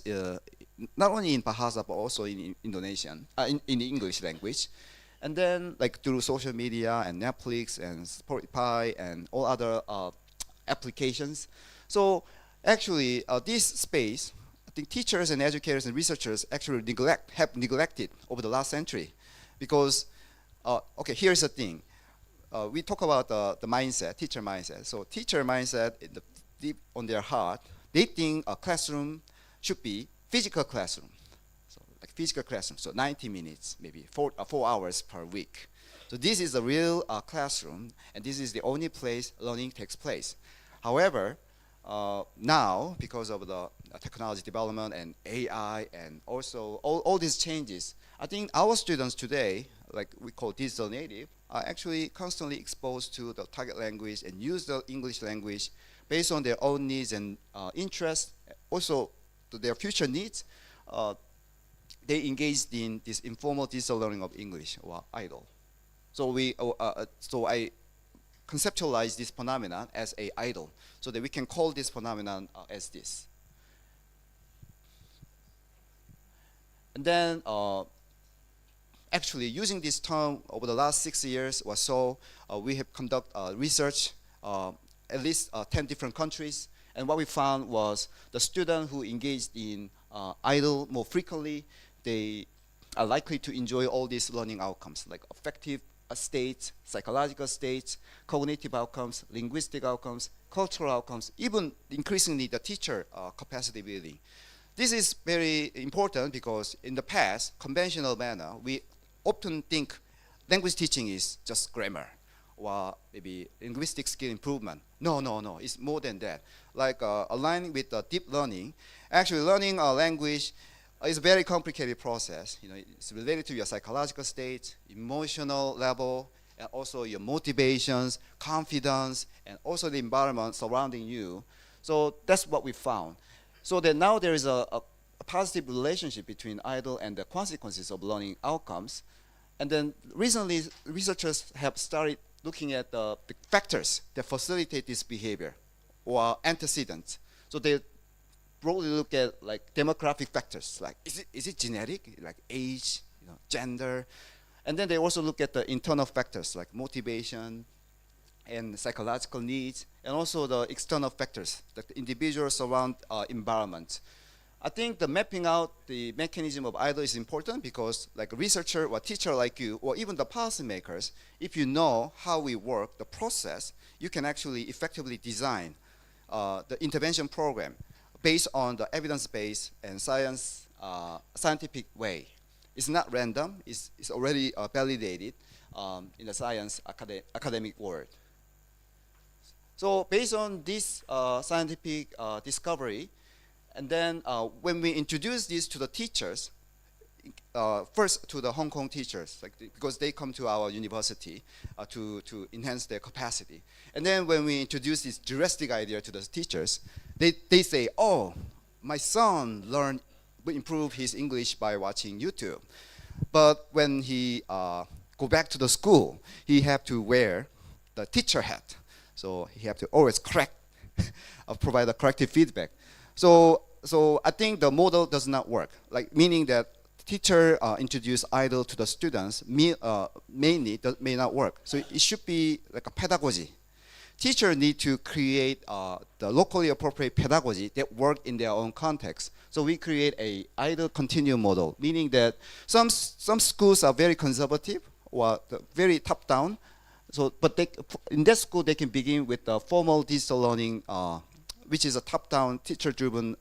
not only in Bahasa but also in Indonesian, in the English language, and then like through social media and Netflix and Spotify and all other applications. So actually, this space, I think teachers and educators and researchers actually have neglected over the last century, because okay, here's the thing. We talk about the mindset, teacher mindset. So teacher mindset, deep on their heart, they think a classroom should be physical classroom. So like physical classroom, so 90 minutes, maybe 4 hours per week. So this is a real classroom, and this is the only place learning takes place. However, now, because of the technology development and AI and also all these changes, I think our students today, like we call digital native, are actually constantly exposed to the target language and use the English language based on their own needs and interests, also to their future needs. they engaged in this informal digital learning of English, or idle. So I conceptualize this phenomenon as a idle, so that we can call this phenomenon as this. And then actually using this term over the last 6 years or so, we have conducted research at least 10 different countries. And what we found was the students who engaged in idle more frequently, they are likely to enjoy all these learning outcomes, like affective states, psychological states, cognitive outcomes, linguistic outcomes, cultural outcomes, even increasingly the teacher capacity building. This is very important because in the past, conventional manner, we often think language teaching is just grammar or maybe linguistic skill improvement. No, it's more than that. Like aligning with deep learning, actually learning a language is a very complicated process. You know, it's related to your psychological state, emotional level, and also your motivations, confidence, and also the environment surrounding you. So that's what we found. So that now there is a positive relationship between idle and the consequences of learning outcomes. And then recently, researchers have started looking at the factors that facilitate this behavior or antecedents. So they broadly look at like demographic factors, like is it genetic, like age, gender, and then they also look at the internal factors like motivation and psychological needs, and also the external factors, like the individual surround environment. I think the mapping out the mechanism of idle is important because like a researcher or teacher like you, or even the policymakers, if you know how we work, the process, you can actually effectively design the intervention program based on the evidence-based and scientific way. It's not random, it's already validated in the science academic world. So based on this scientific discovery, and then when we introduce this to the teachers, first to the Hong Kong teachers, because they come to our university to enhance their capacity. And then when we introduce this heuristic idea to the teachers, they say, oh, my son improve his English by watching YouTube. But when he go back to the school, he have to wear the teacher hat. So he have to always provide a corrective feedback. So I think the model does not work. Like meaning that teacher introduce idle to the students mainly may not work. So it should be like a pedagogy. Teacher need to create the locally appropriate pedagogy that work in their own context. So we create a idle continuum model, meaning that some schools are very conservative or very top down. So, but in that school, they can begin with the formal digital learning, which is a top-down teacher-driven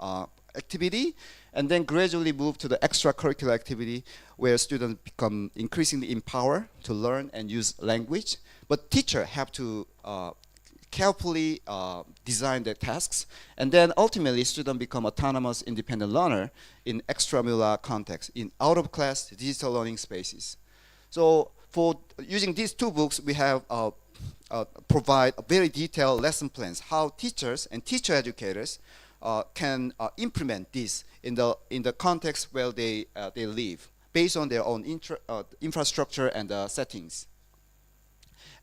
activity, and then gradually move to the extracurricular activity where students become increasingly empowered to learn and use language. But teachers have to carefully design their tasks, and then ultimately students become autonomous, independent learner in extramural context, in out-of-class digital learning spaces. So for using these two books, we have provide very detailed lesson plans, how teachers and teacher educators can implement this in the context where they live, based on their own infrastructure and settings.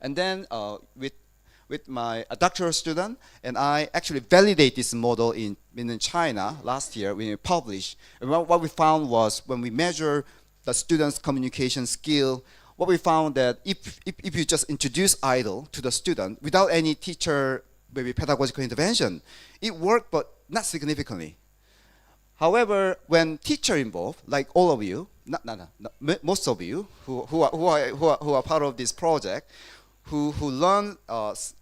And then with my doctoral student, and I actually validate this model in China last year when we published. And what we found was when we measure the students' communication skill, what we found that if you just introduce idle to the student without any teacher, maybe pedagogical intervention, it worked, but not significantly. However, when teacher involved, like all of you, most of you who are part of this project, who learn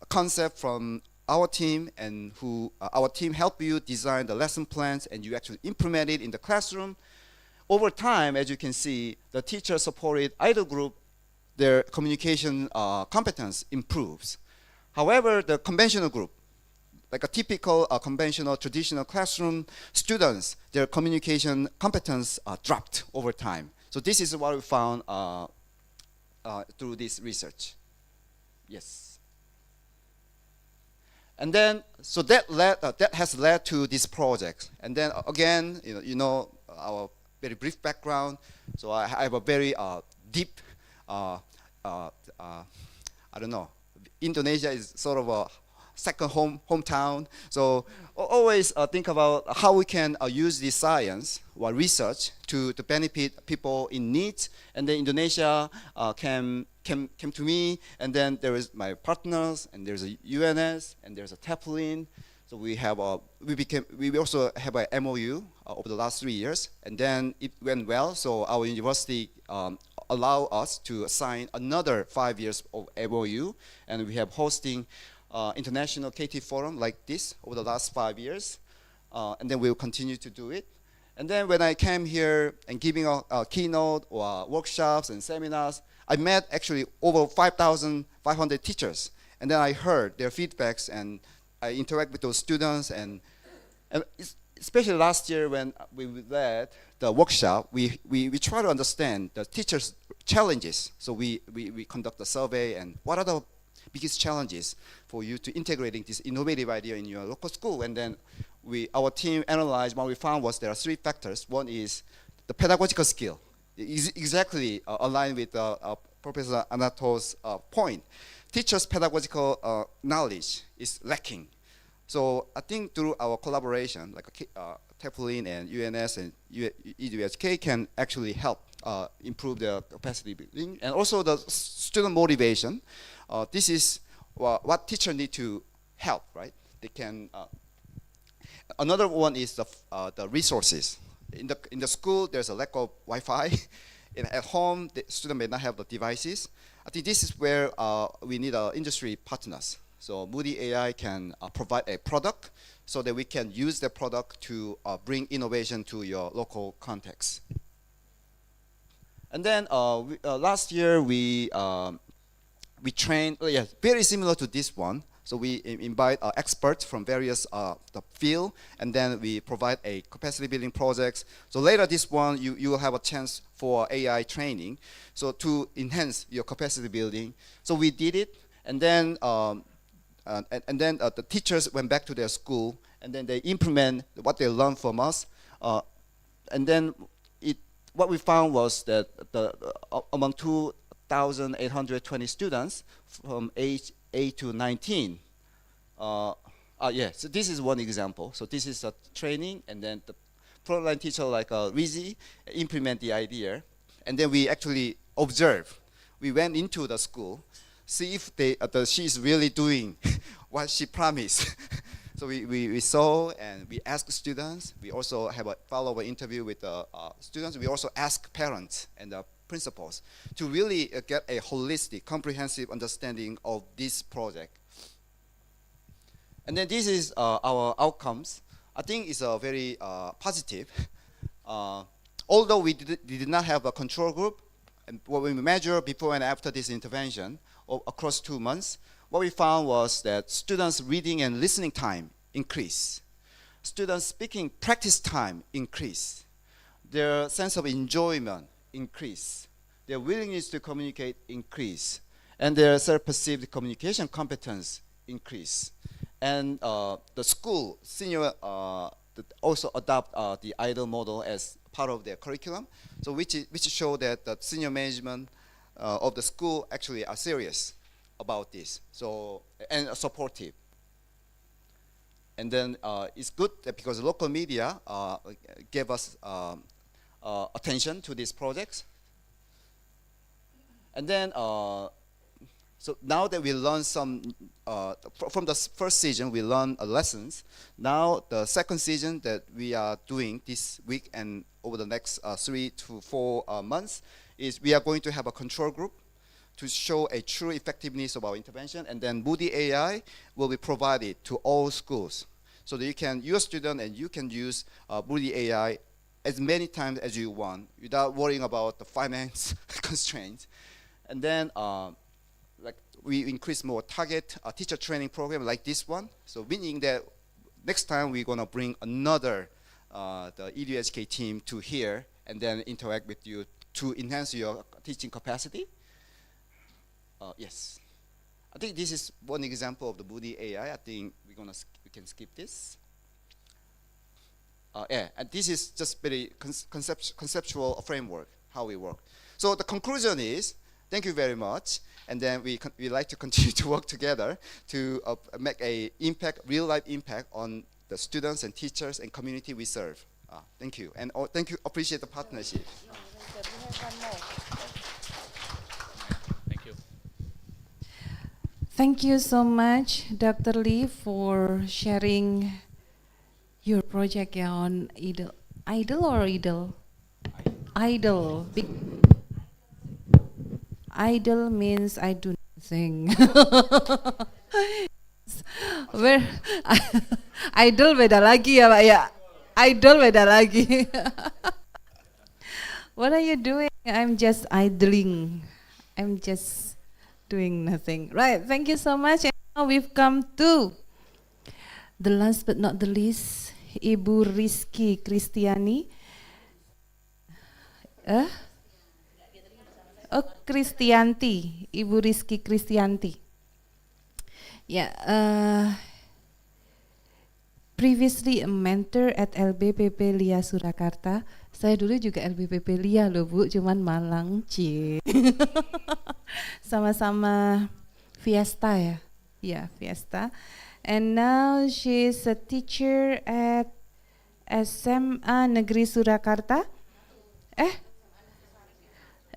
concept from our team, and who our team help you design the lesson plans, and you actually implement it in the classroom. Over time, as you can see, the teacher-supported idle group, their communication competence improves. However, the conventional group, like a typical conventional traditional classroom students, their communication competence dropped over time. So this is what we found through this research. Yes. And then, so that has led to this project. And then again, our very brief background. So I have a very deep, I don't know, Indonesia is sort of a second hometown. So always think about how we can use this science or research to benefit people in need. And then Indonesia came to me, and then there is my partners, and there's a UNS, and there's a Teflin. So we have we also have an MOU over the last 3 years, and then it went well. So our university allow us to sign another 5 years of MOU, and we have hosting international KT forum like this over the last 5 years, and then we'll continue to do it. And then when I came here and giving a keynote or workshops and seminars, I met actually over 5,500 teachers, and then I heard their feedbacks, and I interact with those students, and especially last year when we led the workshop, we try to understand the teachers' challenges. So we conduct a survey, and what are the biggest challenges for you to integrating this innovative idea in your local school. And then our team analyzed, what we found was there are 3 factors. One is the pedagogical skill, exactly aligned with Professor Ananto's point. Teachers' pedagogical knowledge is lacking. So I think through our collaboration, like Teflin and UNS and EDUHK can actually help improve their capacity building. And also the student motivation. This is what teachers need to help, right? They can. Another one is the resources. In the school, there's a lack of Wi-Fi. At home, the student may not have the devices. I think this is where we need industry partners. So moodie.ai can provide a product so that we can use the product to bring innovation to your local context. And then last year we trained, very similar to this one. So we invite experts from various the field, and then we provide a capacity building projects. So later this one, you will have a chance for AI training, so to enhance your capacity building. So we did it, and then the teachers went back to their school, and then they implement what they learned from us. And then what we found was that among 2,820 students from age 8 to 19. So this is one example. So this is a training, and then the frontline teacher like Rizky implement the idea, and then we actually observe. We went into the school, see if she's really doing what she promised. So we saw, and we asked students. We also have a follow-up interview with the students. We also ask parents and the principals to really get a holistic, comprehensive understanding of this project. And then this is our outcomes. I think it's very positive. Although we did not have a control group, and what we measure before and after this intervention across 2 months, what we found was that students' reading and listening time increased. Students' speaking practice time increased. Their sense of enjoyment increased. Their willingness to communicate increased. And their self-perceived communication competence increased. And the school senior also adopt the IDOL model as part of their curriculum, so which show that the senior management of the school actually are serious about this, so and supportive. And then it's good that because the local media gave us attention to these projects. And then so now that we learned some, from the first season, we learned lessons. Now the second season that we are doing this week and over the next 3 to 4 months is we are going to have a control group to show a true effectiveness of our intervention, and then moodie.ai will be provided to all schools. So that you can, your student and you can use moodie.ai as many times as you want without worrying about the finance constraints. And then we increase more target teacher training program like this one. So meaning that next time we're gonna bring another the EDUHK team to here and then interact with you to enhance your teaching capacity. Yes, I think this is one example of the moodie.ai. I think we can skip this. and this is just very conceptual framework, how we work. So the conclusion is, thank you very much, and then we like to continue to work together to make a real life impact on the students and teachers and community we serve. Thank you, and thank you, appreciate the partnership. Thank you. Thank you so much, Dr. Lee, for sharing your project on idle. Idle or idle? Idle. Idle means I do nothing. Where idle beda lagi ya, Pak ya. Idle beda lagi. What are you doing? I'm just idling. I'm just doing nothing. Right, thank you so much. And now we've come to the last but not the least, Ibu Rizky Kritianti. Oh, Kritianti, Ibu Rizky Kritianti. Yeah, previously a mentor at LBPP Lia Surakarta. Saya dulu juga LBPP Lia loh Bu, cuman Malang, sama-sama Fiesta ya, yeah, Fiesta. And now she's a teacher at SMA Negeri Surakarta.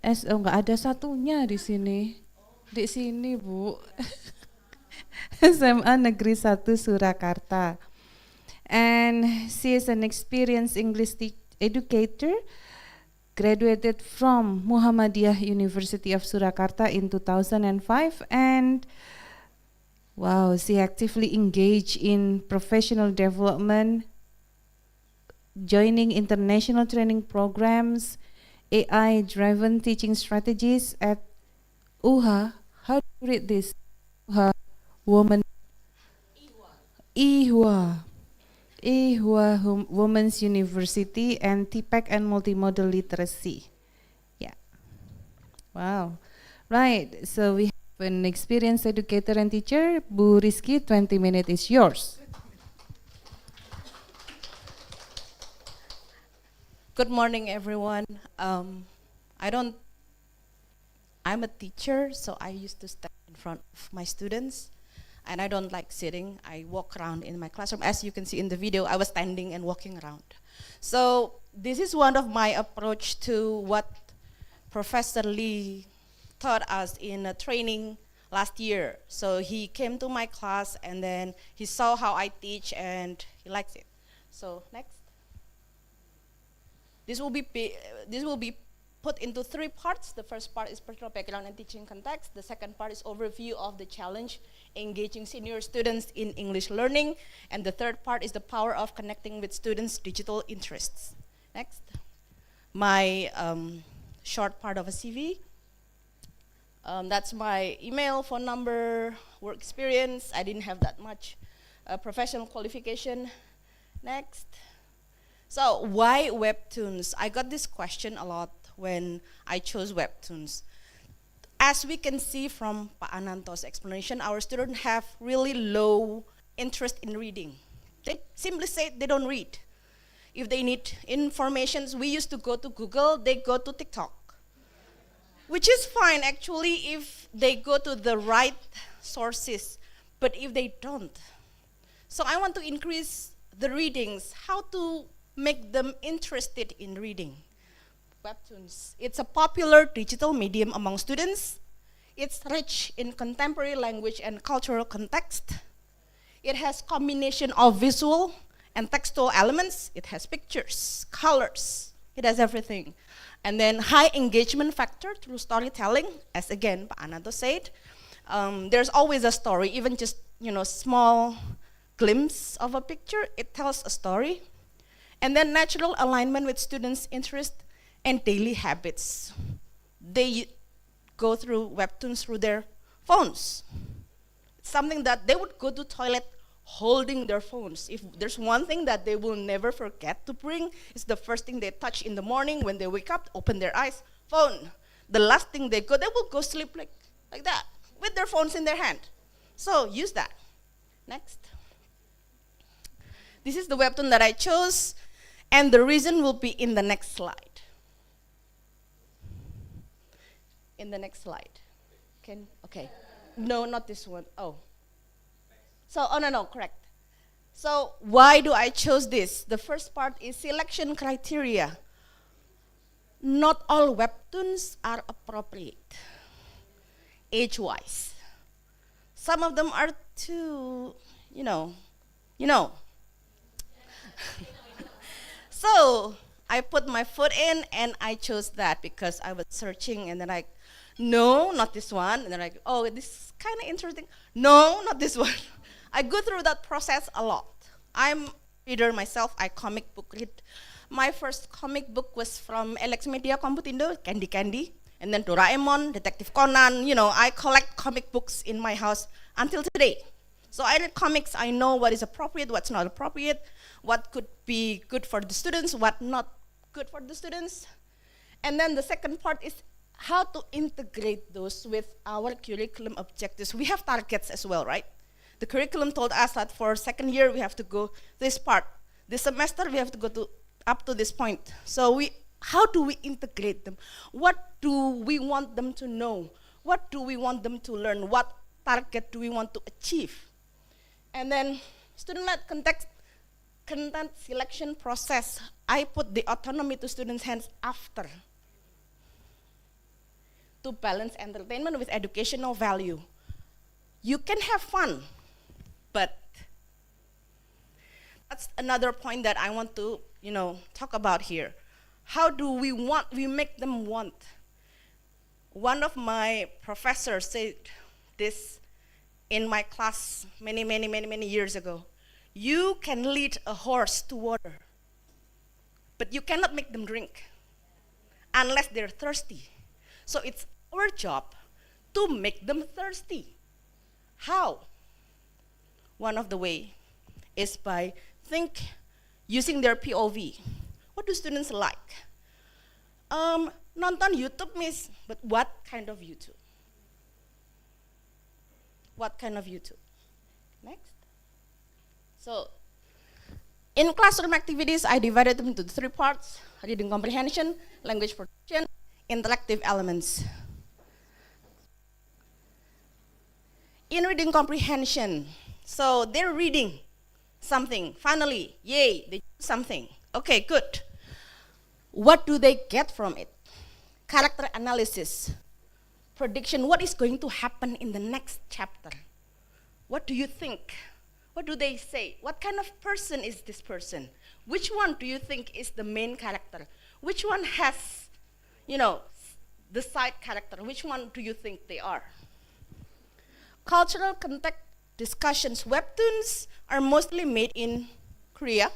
Nggak ada satunya di sini. Di sini Bu. SMA Negeri 1 Surakarta. And she is an experienced English educator, graduated from Muhammadiyah University of Surakarta in 2005, and wow, she actively engaged in professional development, joining international training programs, AI-driven teaching strategies at UHA. How do you read this? UHA Women's University, and TPEC and Multimodal Literacy. Yeah. Wow. Right. So we have an experienced educator and teacher. Bu Rizky, 20 minutes is yours. Good morning, everyone. I'm a teacher, so I used to stand in front of my students, and I don't like sitting. I walk around in my classroom. As you can see in the video, I was standing and walking around. So this is one of my approach to what Professor Lee taught us in a training last year. So he came to my class, and then he saw how I teach, and he likes it. So next. This will be put into 3 parts. The first part is personal background and teaching context. The second part is overview of the challenge engaging senior students in English learning. And the third part is the power of connecting with students' digital interests. Next. My short part of a CV. That's my email, phone number, work experience. I didn't have that much professional qualification. Next. So why webtoons? I got this question a lot when I chose webtoons. As we can see from Pak Ananto's explanation, our students have really low interest in reading. They simply say they don't read. If they need information, we used to go to Google, they go to TikTok. Which is fine actually if they go to the right sources, but if they don't. So I want to increase the readings, how to make them interested in reading. Webtoons. It's a popular digital medium among students. It's rich in contemporary language and cultural context. It has combination of visual and textual elements. It has pictures, colors. It has everything. And then high engagement factor through storytelling, as again Pak Ananto said. There's always a story, even just small glimpse of a picture, it tells a story. And then natural alignment with students' interest and daily habits. They go through webtoons through their phones. It's something that they would go to toilet holding their phones. If there's one thing that they will never forget to bring, it's the first thing they touch in the morning when they wake up, open their eyes, phone. The last thing they will go sleep like that, with their phones in their hand. So use that. Next. This is the webtoon that I chose. And the reason will be in the next slide. In the next slide. Okay. No, not this one. Oh. So, no, correct. So, why do I choose this? The first part is selection criteria. Not all webtoons are appropriate, age-wise. Some of them are too, you know. So, I put my foot in and I chose that because I was searching and then no, not this one. And then oh, this is kind of interesting. No, not this one. I go through that process a lot. I'm a reader myself. I comic book read. My first comic book was from LX Media Computindo, Candy. And then Doraemon, Detective Conan. I collect comic books in my house until today. So I read comics. I know what is appropriate, what's not appropriate, what could be good for the students, what not good for the students. And then the second part is how to integrate those with our curriculum objectives. We have targets as well, right? The curriculum told us that for second year, we have to go this part. This semester, we have to go up to this point. So how do we integrate them? What do we want them to know? What do we want them to learn? What target do we want to achieve? And then student-led content selection process, I put the autonomy to students' hands after to balance entertainment with educational value. You can have fun, but that's another point that I want to, talk about here. How do we make them want? One of my professors said this in my class many years ago. You can lead a horse to water, but you cannot make them drink unless they're thirsty. So it's our job to make them thirsty. How? One of the way is by using their POV. What do students like? Nonton YouTube, miss, but what kind of YouTube? What kind of YouTube? Next. So, in classroom activities, I divided them into 3 parts: reading comprehension, language production, interactive elements. In reading comprehension, so they're reading something. Finally, yay, they do something. Okay, good. What do they get from it? Character analysis, prediction, what is going to happen in the next chapter? What do you think? What do they say? What kind of person is this person? Which one do you think is the main character? Which one has, the side character? Which one do you think they are? Cultural context discussions. Webtoons are mostly made in Korea.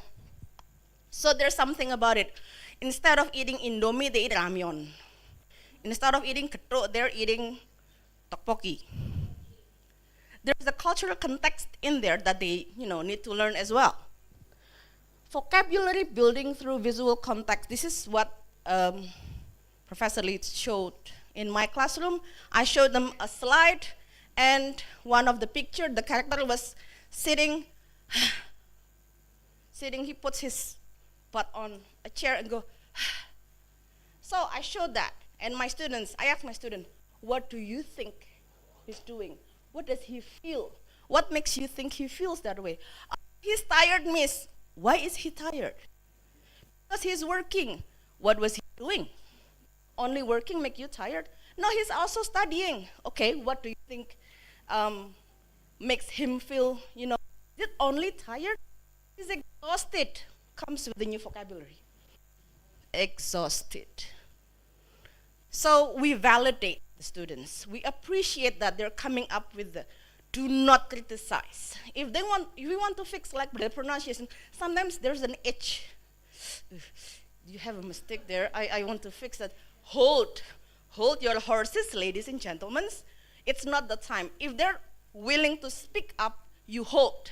So there's something about it. Instead of eating Indomie, they eat ramyeon. Instead of eating ketuk, they're eating tteokbokki. There's a cultural context in there that they, need to learn as well. Vocabulary building through visual context. This is what Professor Lee showed in my classroom. I showed them a slide, and one of the picture, the character was sitting, he puts his butt on a chair and go, so I showed that. And I asked my student, what do you think he's doing? What does he feel? What makes you think he feels that way? Oh, he's tired, miss. Why is he tired? Because he's working. What was he doing? Only working make you tired? No, he's also studying. Okay, what do you think makes him feel, is it only tired? He's exhausted. Comes with the new vocabulary. Exhausted. So we validate the students. We appreciate that they're coming up with the do not criticize. If we want to fix like the pronunciation, sometimes there's an H. You have a mistake there. I want to fix that. Hold your horses, ladies and gentlemen. It's not the time. If they're willing to speak up, you hold.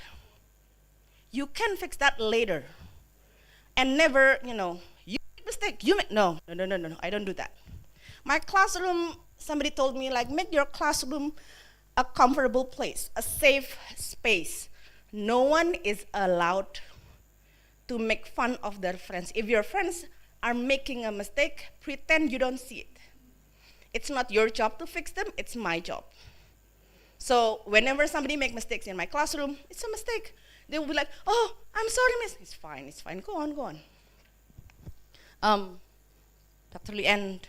You can fix that later. And never, you make mistake. No, I don't do that. My classroom, somebody told me, make your classroom a comfortable place, a safe space. No one is allowed to make fun of their friends. If your friends are making a mistake, pretend you don't see it. It's not your job to fix them, it's my job. So whenever somebody makes mistakes in my classroom, it's a mistake. They will be like, oh, I'm sorry, miss. It's fine, go on. Dr. Lee and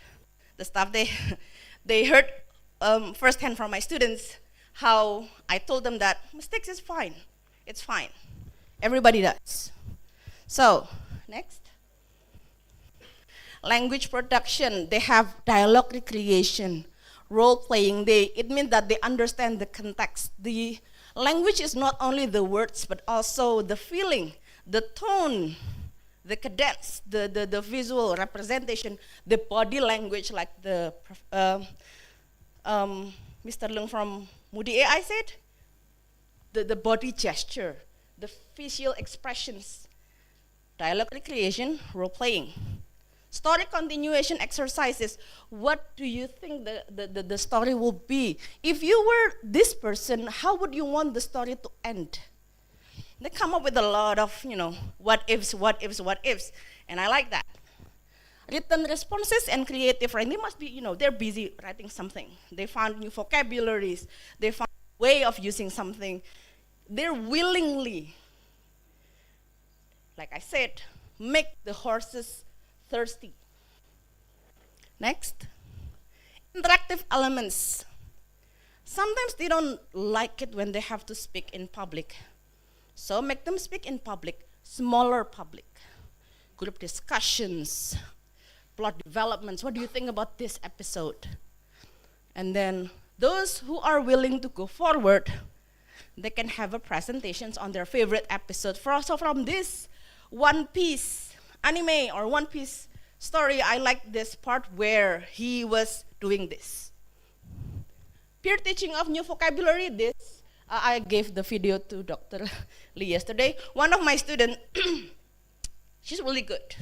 the staff, they heard firsthand from my students how I told them that mistakes is fine, it's fine. Everybody does. So, next. Language production, they have dialogue recreation, role playing. It means that they understand the context. The language is not only the words, but also the feeling, the tone, the cadence, the visual representation, the body language, like the Mr. Leung from moodie.ai said, the body gesture, the facial expressions, dialogue recreation, role playing. Story continuation exercises. What do you think the story will be? If you were this person, how would you want the story to end? They come up with a lot of, what ifs, and I like that. Written responses and creative writing, they must be, they're busy writing something. They found new vocabularies, they found a way of using something. They're willingly, like I said, make the horses thirsty. Next, interactive elements. Sometimes they don't like it when they have to speak in public. So make them speak in public, smaller public. Group discussions, plot developments. What do you think about this episode? And then those who are willing to go forward, they can have a presentations on their favorite episode. So from this One Piece anime or One Piece story, I like this part where he was doing this. Peer teaching of new vocabulary, I gave the video to Dr. Lee yesterday. One of my students, she's really good,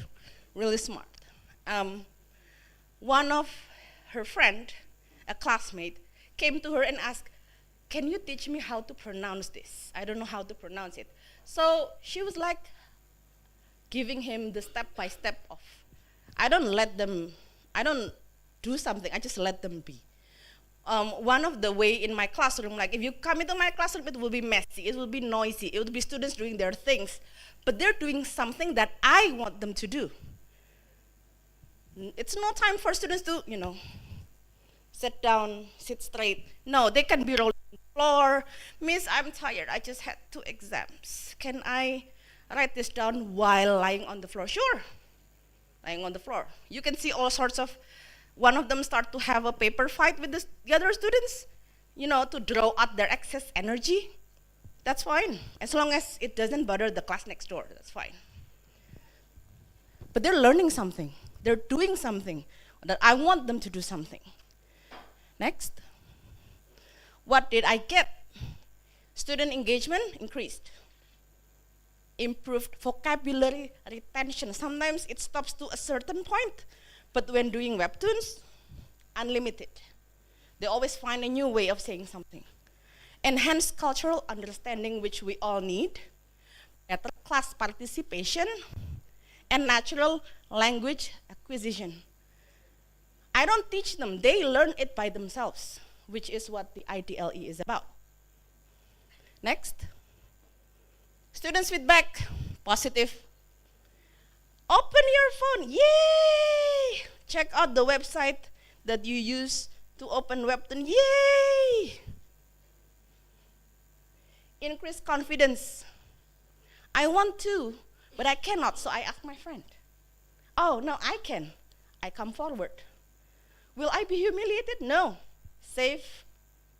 really smart. One of her friend, a classmate, came to her and asked, can you teach me how to pronounce this? I don't know how to pronounce it. So she was like, giving him the step-by-step of, I don't do something, I just let them be. One of the way in my classroom, like if you come into my classroom, it will be messy, it will be noisy, it will be students doing their things, but they're doing something that I want them to do. It's no time for students to, sit down, sit straight. No, they can be rolling on the floor. Miss, I'm tired, I just had 2 exams. Can I write this down while lying on the floor? Sure, lying on the floor. You can see all sorts of, one of them start to have a paper fight with the other students, to draw out their excess energy. That's fine, as long as it doesn't bother the class next door, that's fine. But they're learning something, they're doing something, that I want them to do something. Next, what did I get? Student engagement increased. Improved vocabulary retention. Sometimes it stops to a certain point, but when doing webtoons, unlimited. They always find a new way of saying something. Enhanced cultural understanding, which we all need. Better class participation, and natural language acquisition. I don't teach them, they learn it by themselves, which is what the IDLE is about. Next. Students' feedback, positive. Open your phone, yay! Check out the website that you use to open Webtoon, yay! Increase confidence. I want to, but I cannot, so I ask my friend. Oh, no, I can. I come forward. Will I be humiliated? No. Safe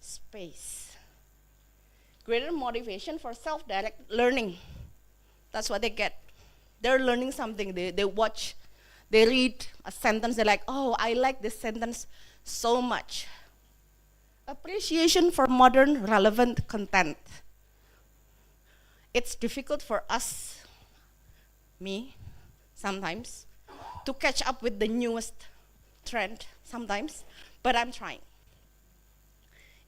space. Greater motivation for self-directed learning. That's what they get. They're learning something. They watch, they read a sentence, they're like, oh, I like this sentence so much. Appreciation for modern relevant content. It's difficult for us, me, sometimes, to catch up with the newest trend sometimes, but I'm trying.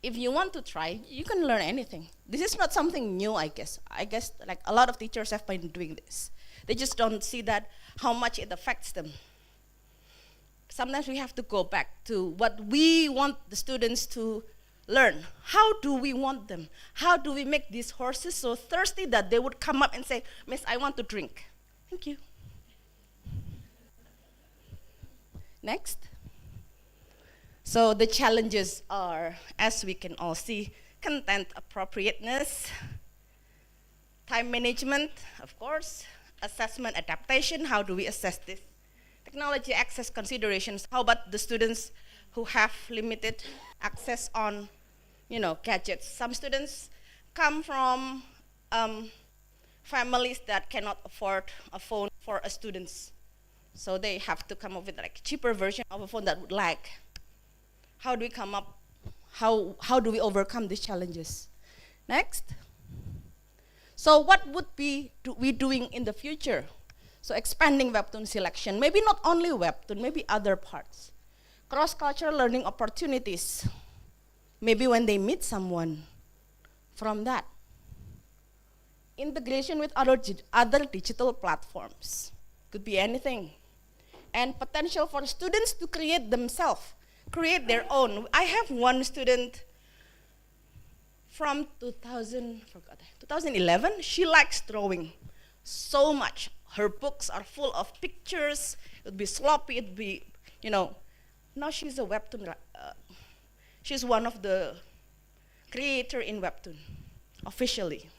If you want to try, you can learn anything. This is not something new, I guess. I guess like a lot of teachers have been doing this. They just don't see that how much it affects them. Sometimes we have to go back to what we want the students to learn. How do we want them? How do we make these horses so thirsty that they would come up and say, Miss, I want to drink. Thank you. Next. So the challenges are, as we can all see, content appropriateness, time management, of course, assessment adaptation, how do we assess this? Technology access considerations, how about the students who have limited access on, gadgets? Some students come from families that cannot afford a phone for a student. So they have to come up with like a cheaper version of a phone that would lag. How do we come up, how do we overcome these challenges? Next. So what would we doing in the future? So expanding webtoon selection, maybe not only webtoon, maybe other parts. Cross-cultural learning opportunities, maybe when they meet someone from that. Integration with other digital platforms, could be anything. And potential for students to create themselves, create their own. I have one student from 2011, she likes drawing so much. Her books are full of pictures, it would be sloppy, it would be, now she's a webtoon, she's one of the creator in webtoon, officially.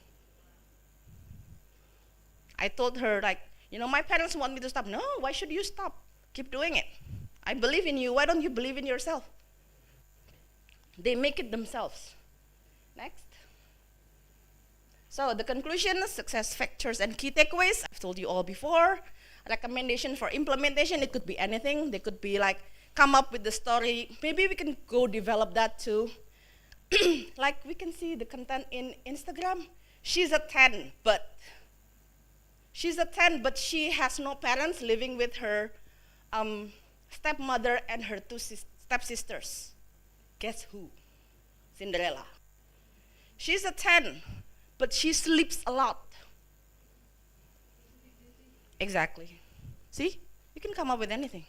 I told her my parents want me to stop. No, why should you stop? Keep doing it. I believe in you, why don't you believe in yourself? They make it themselves. Next. So the conclusion, success factors and key takeaways, I've told you all before. Recommendation for implementation, it could be anything. They could be come up with the story. Maybe we can go develop that too. We can see the content in Instagram. She's a 10, but she has no parents, living with her stepmother and her two stepsisters. Guess who? Cinderella. She's a 10, but she sleeps a lot. Exactly. See? You can come up with anything.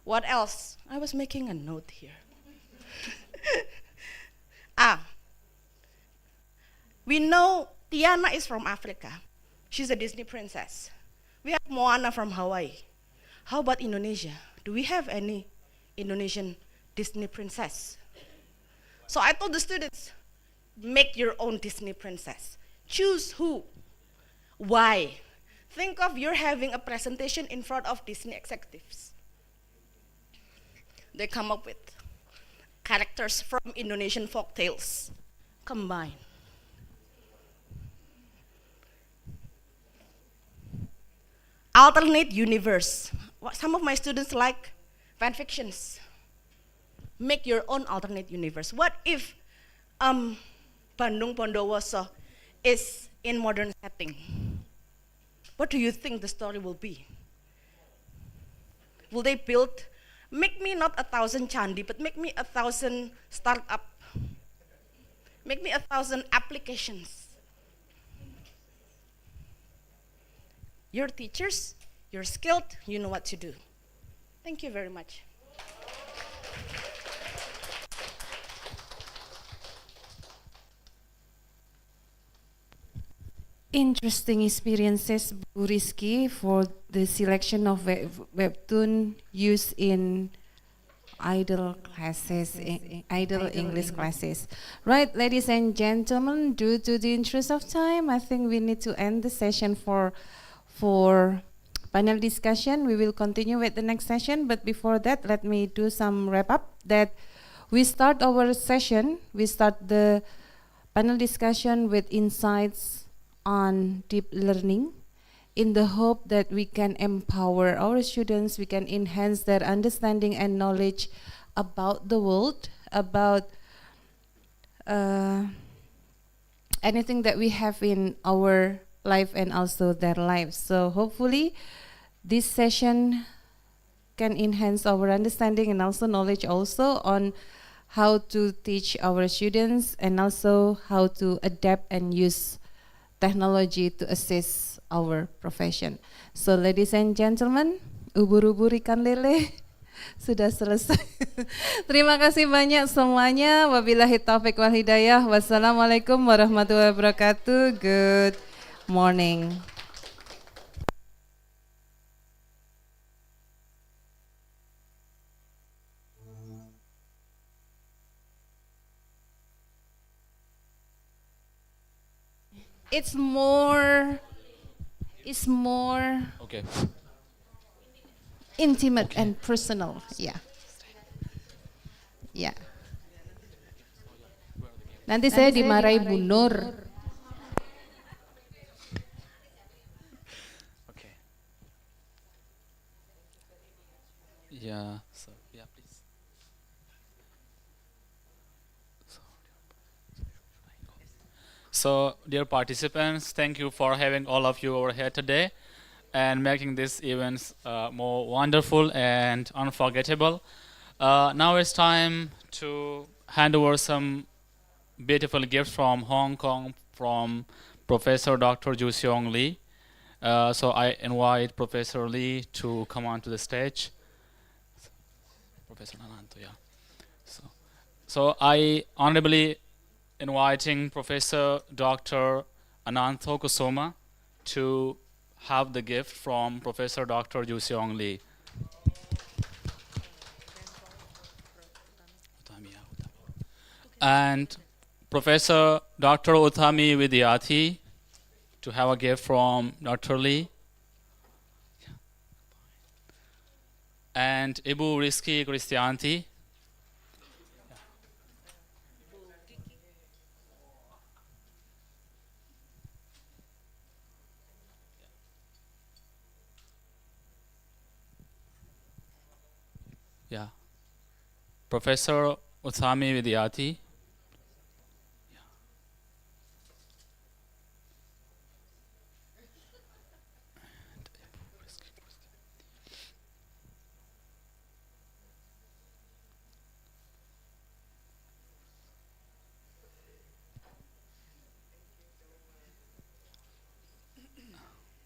What else? I was making a note here. We know Tiana is from Africa. She's a Disney princess. We have Moana from Hawaii. How about Indonesia? Do we have any Indonesian Disney princess? So I told the students, make your own Disney princess. Choose who. Why? Think of you're having a presentation in front of Disney executives. They come up with characters from Indonesian folk tales. Combine. Alternate universe. Some of my students like fan fictions. Make your own alternate universe. What if Bandung Bondowoso is in modern setting? What do you think the story will be? Will they build, make me not 1,000 Chandi, but make me 1,000 startup. Make me 1,000 applications. You're teachers, you're skilled, you know what to do. Thank you very much. Interesting experiences, Bu Rizky, for the selection of webtoon used in idle classes, idle English classes. Right, ladies and gentlemen, due to the interest of time, I think we need to end the session for panel discussion. We will continue with the next session, but before that, let me do some wrap up. That we start our session, we start the panel discussion with insights on deep learning, in the hope that we can empower our students, we can enhance their understanding and knowledge about the world, about anything that we have in our life and also their lives. So hopefully this session can enhance our understanding and also knowledge also on how to teach our students and also how to adapt and use technology to assist our profession. So ladies and gentlemen, ubur-ubur ikan lele sudah selesai. Terima kasih banyak semuanya. Wabillahi taufiq wal hidayah. Wassalamualaikum warahmatullahi wabarakatuh. Good morning. It's more Okay. intimate and personal. Yeah. Yeah. Nanti saya dimarahi Bu Nur. Okay. Yeah. So yeah, please. So, dear participants, thank you for having all of you over here today and making this event more wonderful and unforgettable. Now it's time to hand over some beautiful gifts from Hong Kong from Professor Dr. Seong Lee. So I invite Professor Lee to come onto the stage. Professor Ananto, yeah. So I honorably inviting Professor Dr. Ananto Kusuma to have the gift from Professor Dr. Seong Lee. And Professor Dr. Utami Widiati to have a gift from Dr. Lee. And Ibu Rizky Kritianti. Yeah. Professor Utami Widiati.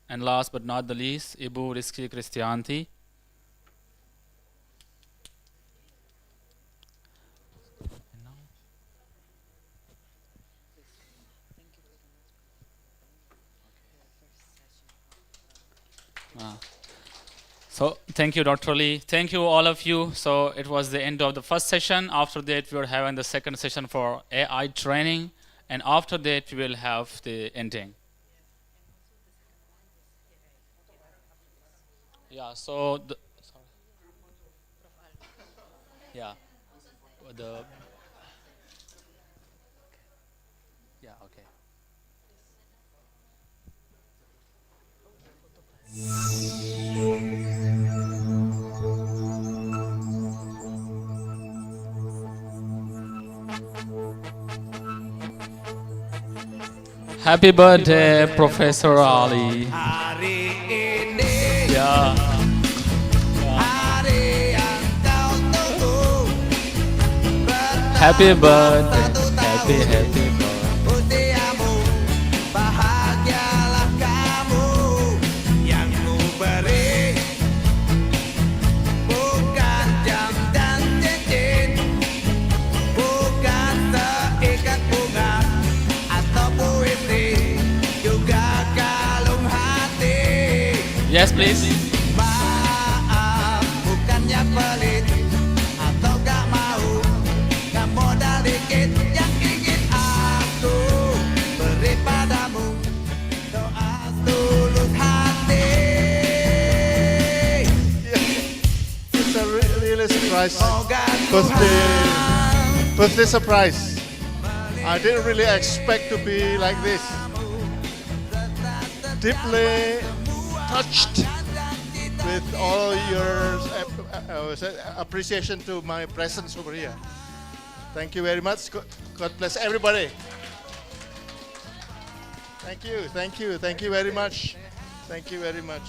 And last but not the least, Ibu Rizky Kritianti. So thank you, Dr. Lee. Thank you, all of you. So it was the end of the first session. After that, we are having the second session for AI training. And after that, we will have the ending. Yeah, so yeah, yeah, okay. Happy birthday, Professor Ali. Yeah. Happy birthday, happy birthday. Yes, please. Bukannya pelit atau gak mau, gak modal dikit yang ingin aku beri padamu doa tulus hati. It's a really surprise. Birthday surprise. I didn't really expect to be like this. Deeply touched with all your appreciation to my presence over here. Thank you very much. God bless everybody. Thank you, thank you, thank you very much. Thank you very much.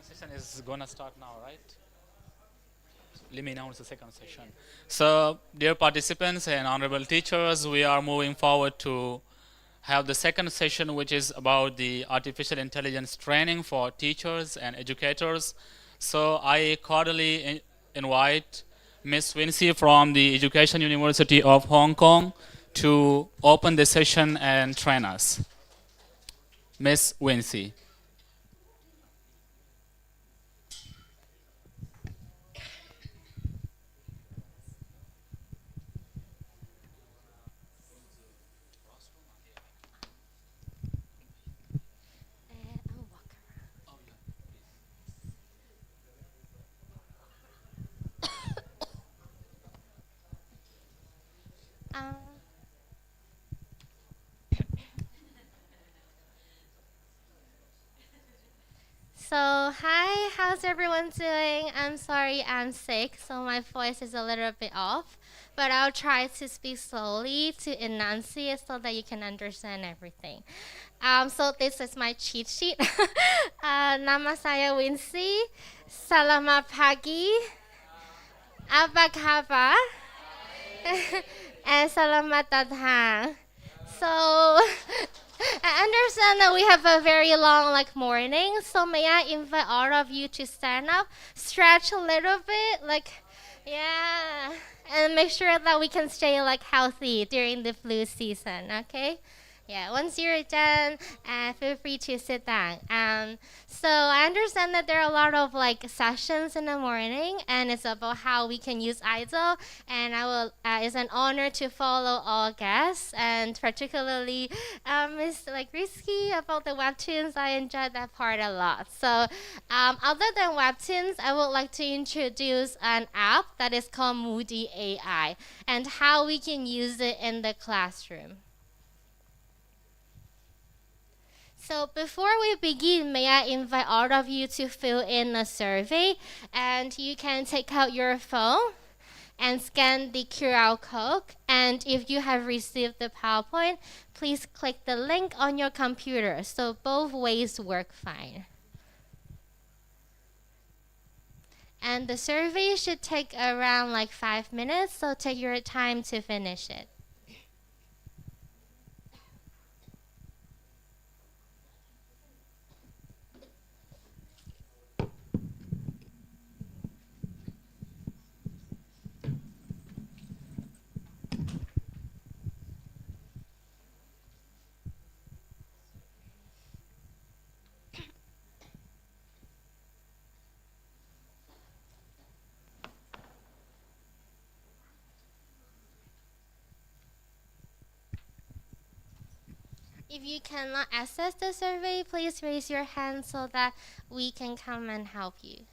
Session is gonna start now, right? Let me announce the second session. So, dear participants and honorable teachers, we are moving forward to have the second session, which is about the artificial intelligence training for teachers and educators. So, I cordially invite Ms. Winsy from the Education University of Hong Kong to open the session and train us. Ms. Winsy. So, hi, how's everyone doing? I'm sorry I'm sick, so my voice is a little bit off, but I'll try to speak slowly to enunciate so that you can understand everything. So this is my cheat sheet. Nama saya Winsy. Selamat pagi. Apa kabar? And selamat datang. So, I understand that we have a very long morning, so may I invite all of you to stand up, stretch a little bit, yeah, and make sure that we can stay healthy during the flu season, okay? Yeah, once you're done, feel free to sit down. So I understand that there are a lot of sessions in the morning, and it's about how we can use idle. And it's an honor to follow all guests, and particularly Miss Rizky about the webtoons. I enjoyed that part a lot. So other than webtoons, I would like to introduce an app that is called moodie.ai and how we can use it in the classroom. So before we begin, may I invite all of you to fill in a survey, and you can take out your phone and scan the QR code, and if you have received the PowerPoint, please click the link on your computer, so both ways work fine. And the survey should take around 5 minutes, so take your time to finish it. If you cannot access the survey, please raise your hand so that we can come and help you.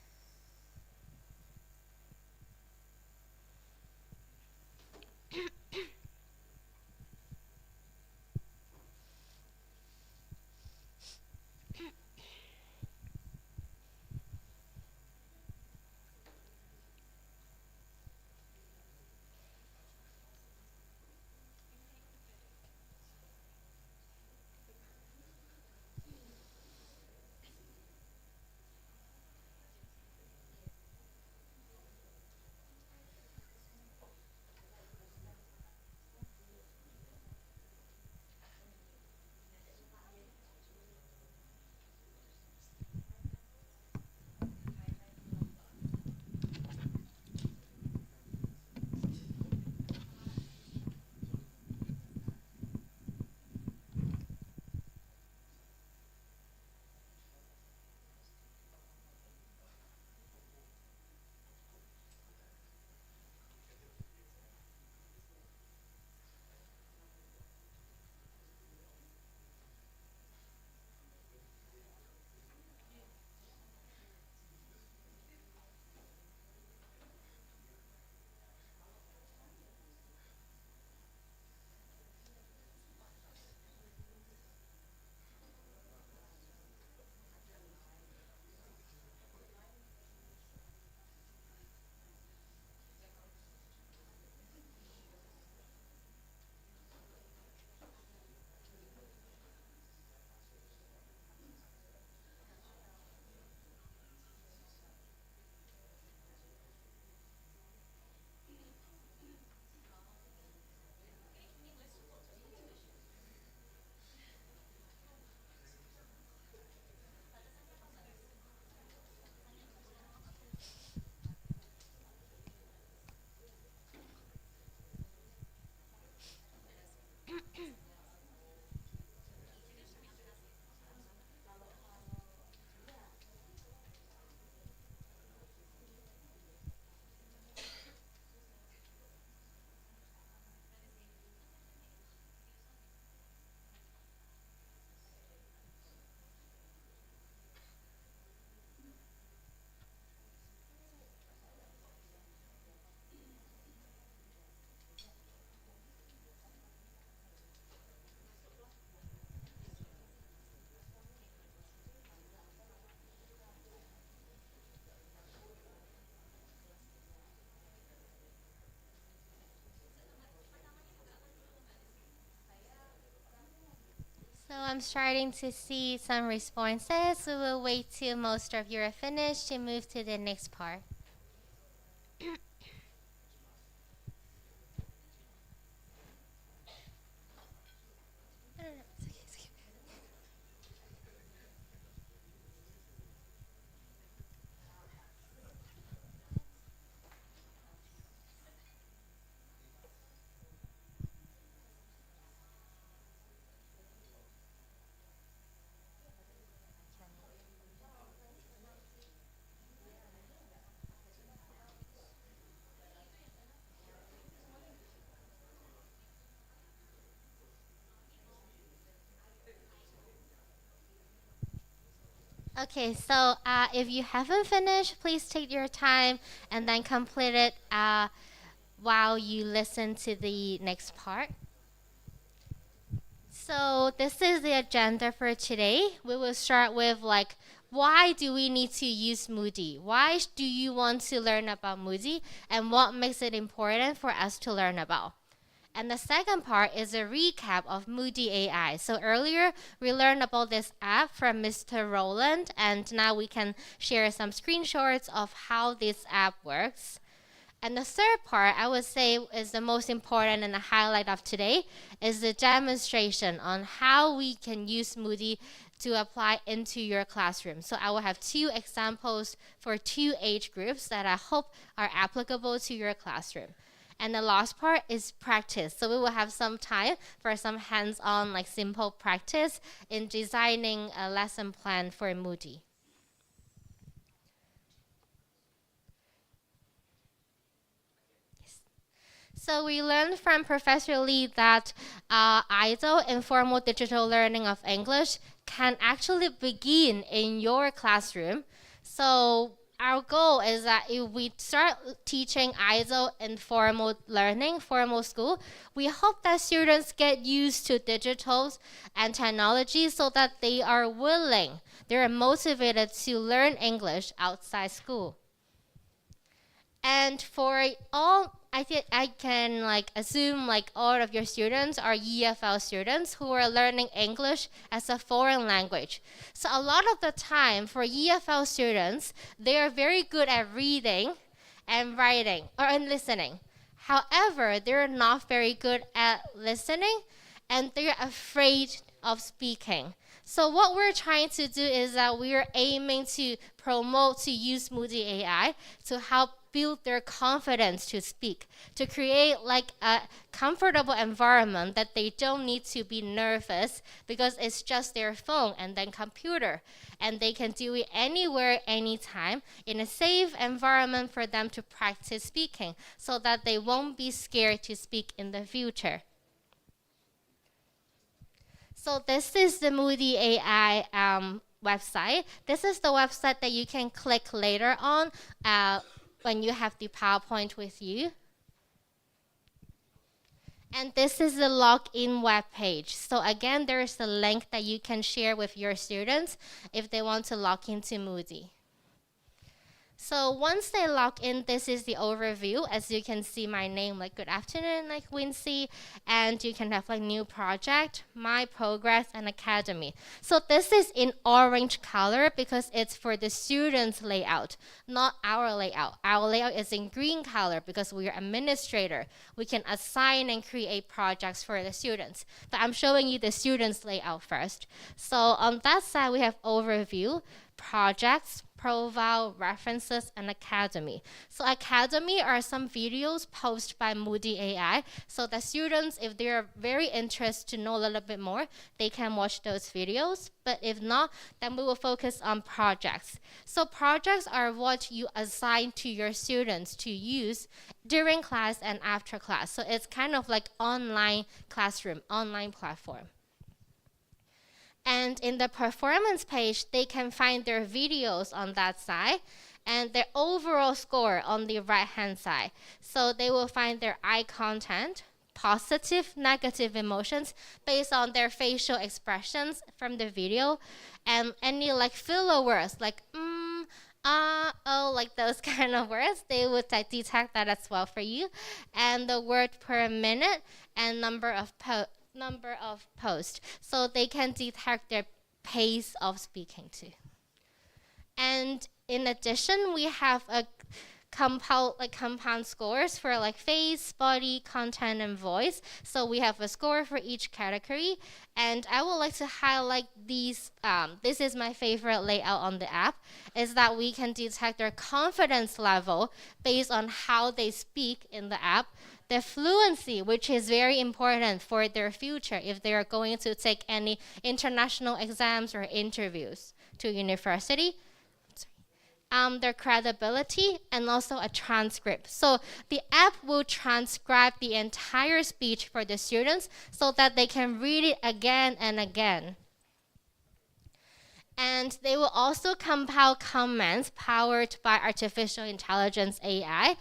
So I'm starting to see some responses. We will wait till most of you are finished to move to the next part. Okay, so if you haven't finished, please take your time and then complete it while you listen to the next part. So this is the agenda for today. We will start with like, why do we need to use Moodie? Why do you want to learn about Moodie? And what makes it important for us to learn about? And the second part is a recap of moodie.ai. So earlier, we learned about this app from Mr. Roland, and now we can share some screenshots of how this app works. And the third part, I would say, is the most important and the highlight of today, is the demonstration on how we can use Moodie to apply into your classroom. So I will have 2 examples for 2 age groups that I hope are applicable to your classroom. And the last part is practice. So we will have some time for some hands-on, like simple practice in designing a lesson plan for Moodie. So we learned from Professor Lee that IDLE, informal digital learning of English, can actually begin in your classroom. So our goal is that if we start teaching IDLE in formal learning, formal school, we hope that students get used to digitals and technology so that they are willing, they are motivated to learn English outside school. And for all, I think I can like assume like all of your students are EFL students who are learning English as a foreign language. So a lot of the time for EFL students, they are very good at reading and writing or in listening. However, they're not very good at listening and they're afraid of speaking. So what we're trying to do is that we're aiming to promote to use moodie.ai to help build their confidence to speak, to create like a comfortable environment that they don't need to be nervous because it's just their phone and then computer. And they can do it anywhere, anytime, in a safe environment for them to practice speaking so that they won't be scared to speak in the future. So this is the moodie.ai website. This is the website that you can click later on when you have the PowerPoint with you. And this is the login web page. So again, there is a link that you can share with your students if they want to log into Moodie. So once they log in, this is the overview. As you can see my name, like good afternoon, like Winsy, and you can have like new project, my progress, and academy. So this is in orange color because it's for the students' layout, not our layout. Our layout is in green color because we are administrator. We can assign and create projects for the students. But I'm showing you the students' layout first. So on that side, we have overview, projects, profile, references, and academy. So academy are some videos posted by moodie.ai. So the students, if they're very interested to know a little bit more, they can watch those videos. But if not, then we will focus on projects. So projects are what you assign to your students to use during class and after class. So it's kind of like online classroom, online platform. And in the performance page, they can find their videos on that side and their overall score on the right-hand side. So they will find their eye contact, positive, negative emotions based on their facial expressions from the video, and any like filler words like oh, like those kind of words, they would detect that as well for you. And the word per minute and number of number of posts, so they can detect their pace of speaking too. And in addition, we have a compound scores for like face, body, content, and voice. So we have a score for each category. And I would like to highlight these. This is my favorite layout on the app, is that we can detect their confidence level based on how they speak in the app. Their fluency, which is very important for their future if they are going to take any international exams or interviews to university. Their credibility, and also a transcript. So the app will transcribe the entire speech for the students so that they can read it again and again. And they will also compile comments powered by artificial intelligence AI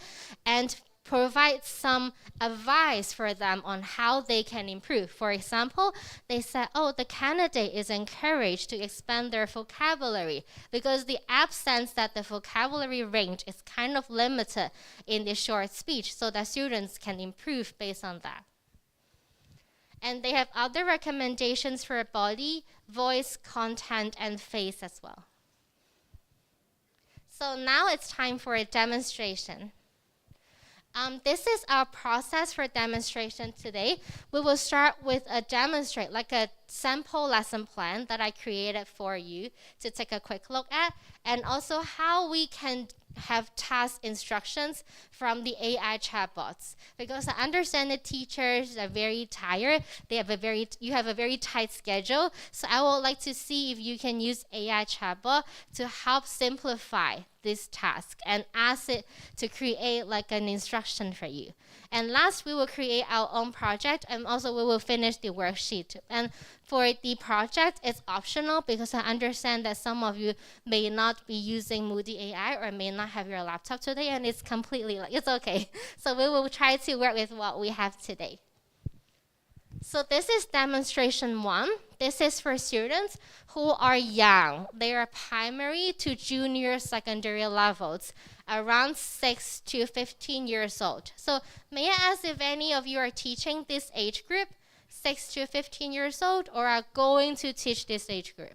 and provide some advice for them on how they can improve. For example, they said, oh, the candidate is encouraged to expand their vocabulary because the app sense that the vocabulary range is kind of limited in the short speech, so that students can improve based on that. And they have other recommendations for body, voice, content, and face as well. So now it's time for a demonstration. This is our process for demonstration today. We will start with a demonstrate, like a sample lesson plan that I created for you to take a quick look at, and also how we can have task instructions from the AI chatbots. Because I understand the teachers are very tired. You have a very tight schedule. So I would like to see if you can use AI chatbot to help simplify this task and ask it to create like an instruction for you. And last, we will create our own project, and also we will finish the worksheet. And for the project, it's optional because I understand that some of you may not be using moodie.ai or may not have your laptop today, and it's completely, it's okay. So we will try to work with what we have today. So this is demonstration 1. This is for students who are young. They are primary to junior secondary levels, around 6 to 15 years old. So may I ask if any of you are teaching this age group, 6 to 15 years old, or are going to teach this age group?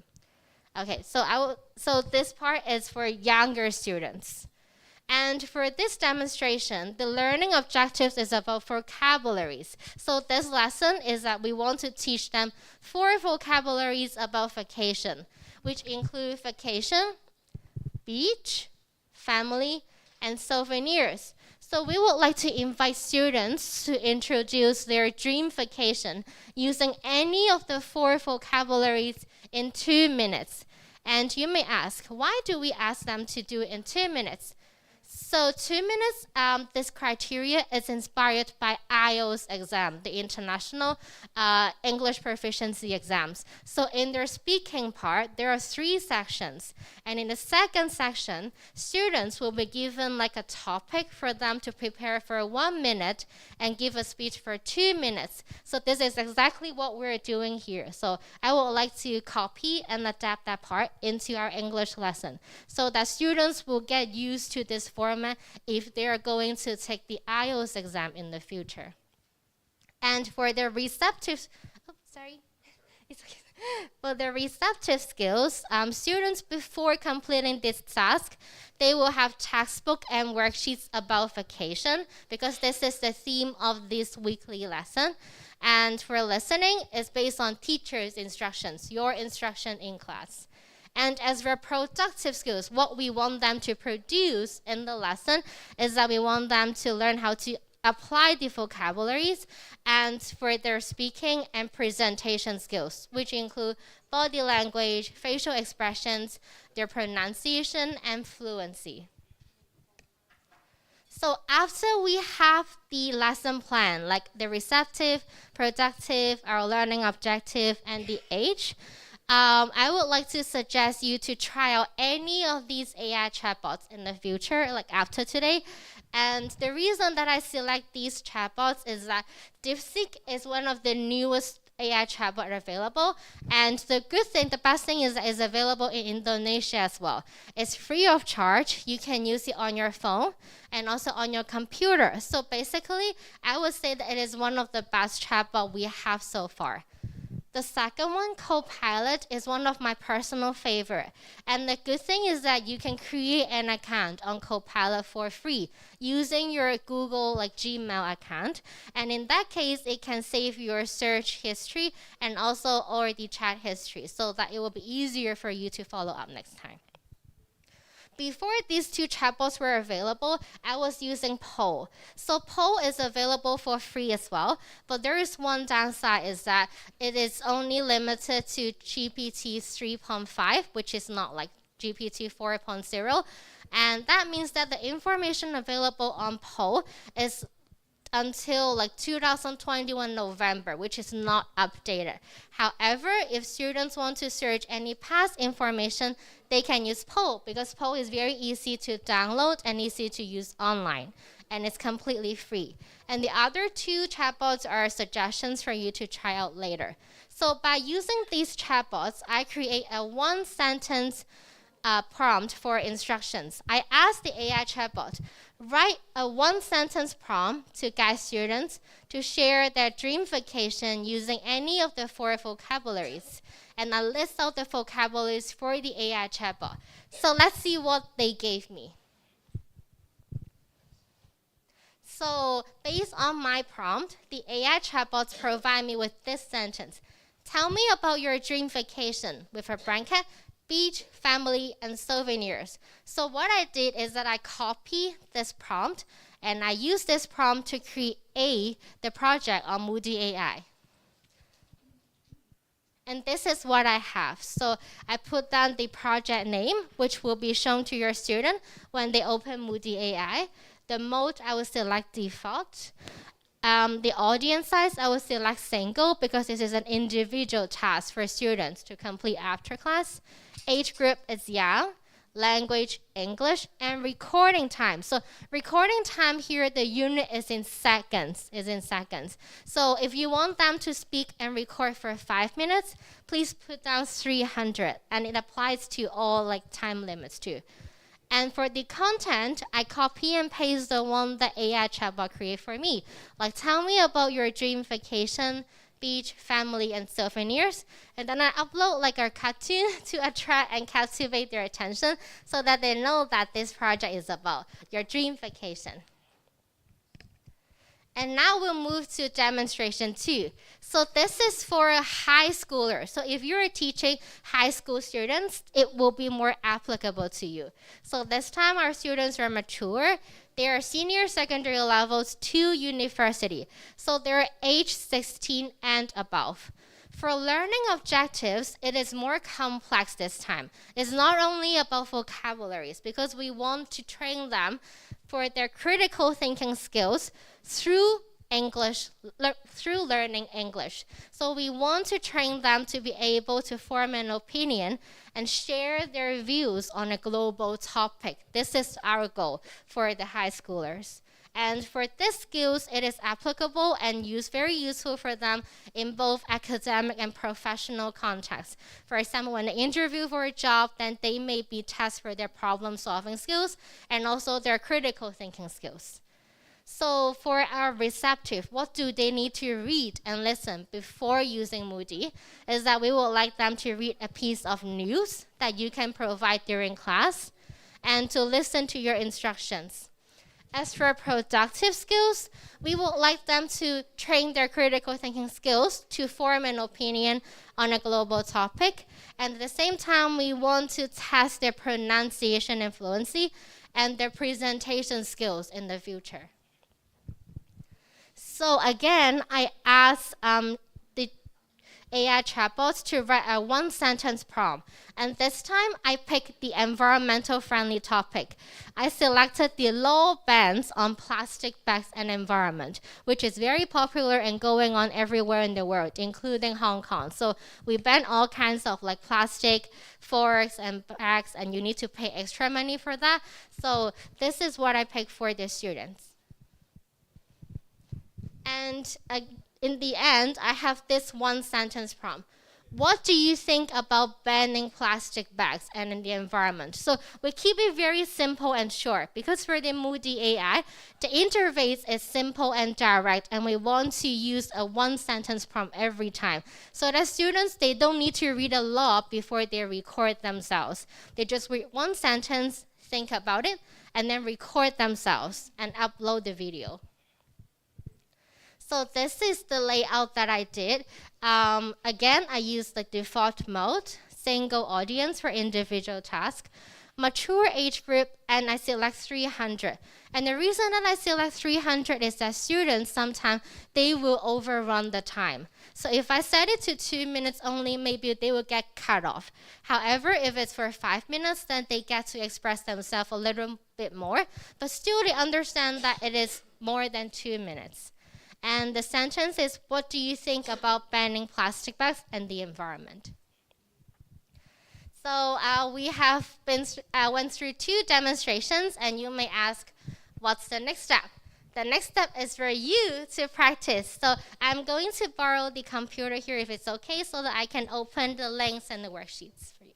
Okay, so this part is for younger students. And for this demonstration, the learning objectives is about vocabularies. So this lesson is that we want to teach them 4 vocabularies about vacation, which include vacation, beach, family, and souvenirs. So we would like to invite students to introduce their dream vacation using any of the 4 vocabularies in 2 minutes. And you may ask, why do we ask them to do it in 2 minutes? So 2 minutes, this criteria is inspired by IELTS exam, the International English Proficiency Exams. So in their speaking part, there are 3 sections. And in the second section, students will be given like a topic for them to prepare for 1 minute and give a speech for 2 minutes. So this is exactly what we're doing here. So I would like to copy and adapt that part into our English lesson so that students will get used to this format if they are going to take the IELTS exam in the future. And for the receptive, for the receptive skills, students before completing this task, they will have textbook and worksheets about vacation because this is the theme of this weekly lesson. And for listening, it's based on teacher's instructions, your instruction in class. And as reproductive skills, what we want them to produce in the lesson is that we want them to learn how to apply the vocabularies and for their speaking and presentation skills, which include body language, facial expressions, their pronunciation, and fluency. So after we have the lesson plan, like the receptive, productive, our learning objective, and the age, I would like to suggest you to try out any of these AI chatbots in the future, like after today. And the reason that I select these chatbots is that DeepSeek is one of the newest AI chatbot available. And the good thing, the best thing is that it's available in Indonesia as well. It's free of charge. You can use it on your phone and also on your computer. So basically, I would say that it is one of the best chatbot we have so far. The second one, Copilot, is one of my personal favorite. And the good thing is that you can create an account on Copilot for free using your Google Gmail account. And in that case, it can save your search history and also already chat history so that it will be easier for you to follow up next time. Before these two chatbots were available, I was using Poll. So Poll is available for free as well, but there is one downside is that it is only limited to GPT 3.5, which is not like GPT 4.0. And that means that the information available on Poll is until 2021 November, which is not updated. However, if students want to search any past information, they can use Poll because Poll is very easy to download and easy to use online, and it's completely free. And the other two chatbots are suggestions for you to try out later. So by using these chatbots, I create a one-sentence prompt for instructions. I asked the AI chatbot, write a one-sentence prompt to guide students to share their dream vacation using any of the 4 vocabularies. And I list out the vocabularies for the AI chatbot. So let's see what they gave me. So based on my prompt, the AI chatbots provide me with this sentence. Tell me about your dream vacation with a blanket, beach, family, and souvenirs. So what I did is that I copy this prompt and I use this prompt to create the project on moodie.ai. And this is what I have. So I put down the project name, which will be shown to your student when they open moodie.ai. The mode, I will select default. The audience size, I will select single because this is an individual task for students to complete after class. Age group is young, language, English, and recording time. So recording time here, the unit is in seconds, So if you want them to speak and record for 5 minutes, please put down 300, and it applies to all time limits too. And for the content, I copy and paste the one that AI chatbot created for me. Tell me about your dream vacation, beach, family, and souvenirs. And then I upload a cartoon to attract and captivate their attention so that they know that this project is about your dream vacation. And now we'll move to demonstration 2. So this is for a high schooler. So if you're teaching high school students, it will be more applicable to you. So this time our students are mature. They are senior secondary levels to university. So they're age 16 and above. For learning objectives, it is more complex this time. It's not only about vocabularies because we want to train them for their critical thinking skills through learning English. So we want to train them to be able to form an opinion and share their views on a global topic. This is our goal for the high schoolers. And for these skills, it is applicable and very useful for them in both academic and professional contexts. For example, when they interview for a job, then they may be tested for their problem-solving skills and also their critical thinking skills. So for our receptive, what do they need to read and listen before using Moodie? Is that we would like them to read a piece of news that you can provide during class and to listen to your instructions. As for productive skills, we would like them to train their critical thinking skills to form an opinion on a global topic. And at the same time, we want to test their pronunciation and fluency and their presentation skills in the future. So again, I asked the AI chatbots to write a one-sentence prompt. And this time, I picked the environmental-friendly topic. I selected the law bans on plastic bags and environment, which is very popular and going on everywhere in the world, including Hong Kong. So we ban all kinds of plastic forks and bags, and you need to pay extra money for that. So this is what I picked for the students. And in the end, I have this one sentence prompt. What do you think about banning plastic bags and in the environment? So we keep it very simple and short because for the moodie.ai, the interface is simple and direct, and we want to use a one sentence prompt every time. So that students, they don't need to read a lot before they record themselves. They just read one sentence, think about it, and then record themselves and upload the video. So this is the layout that I did. Again, I used the default mode, single audience for individual task, mature age group, and I select 300. And the reason that I select 300 is that students, sometimes they will overrun the time. So if I set it to 2 minutes only, maybe they will get cut off. However, if it's for 5 minutes, then they get to express themselves a little bit more, but still they understand that it is more than 2 minutes. And the sentence is, what do you think about banning plastic bags and the environment? So we have went through 2 demonstrations, and you may ask, what's the next step? The next step is for you to practice. So I'm going to borrow the computer here if it's okay, so that I can open the links and the worksheets for you.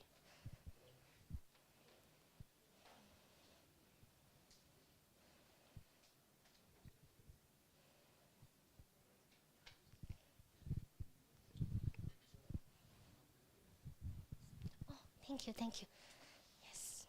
Thank you, thank you. Yes.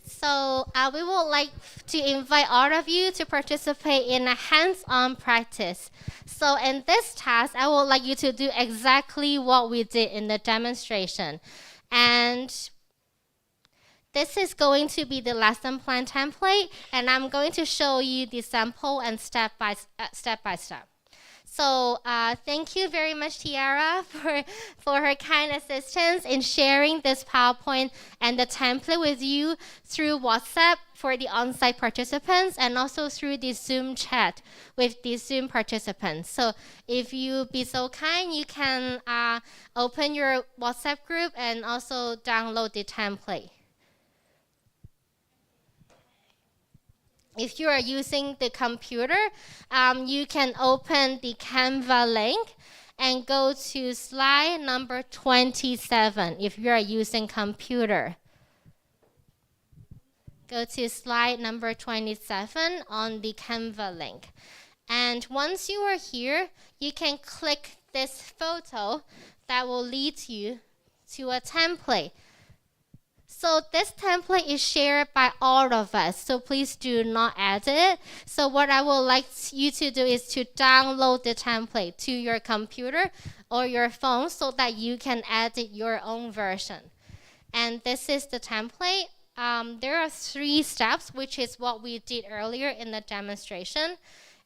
So we would like to invite all of you to participate in a hands-on practice. So in this task, I would like you to do exactly what we did in the demonstration. And this is going to be the lesson plan template, and I'm going to show you the sample and step by step. So thank you very much, Tiara, for her kind assistance in sharing this PowerPoint and the template with you through WhatsApp for the on-site participants, and also through the Zoom chat with the Zoom participants. So if you be so kind, you can open your WhatsApp group and also download the template. If you are using the computer, you can open the Canva link and go to slide number 27 if you are using computer. Go to slide number 27 on the Canva link. And once you are here, you can click this photo that will lead you to a template. So this template is shared by all of us, so please do not edit it. So what I would like you to do is to download the template to your computer or your phone so that you can edit your own version. And this is the template. There are 3 steps, which is what we did earlier in the demonstration.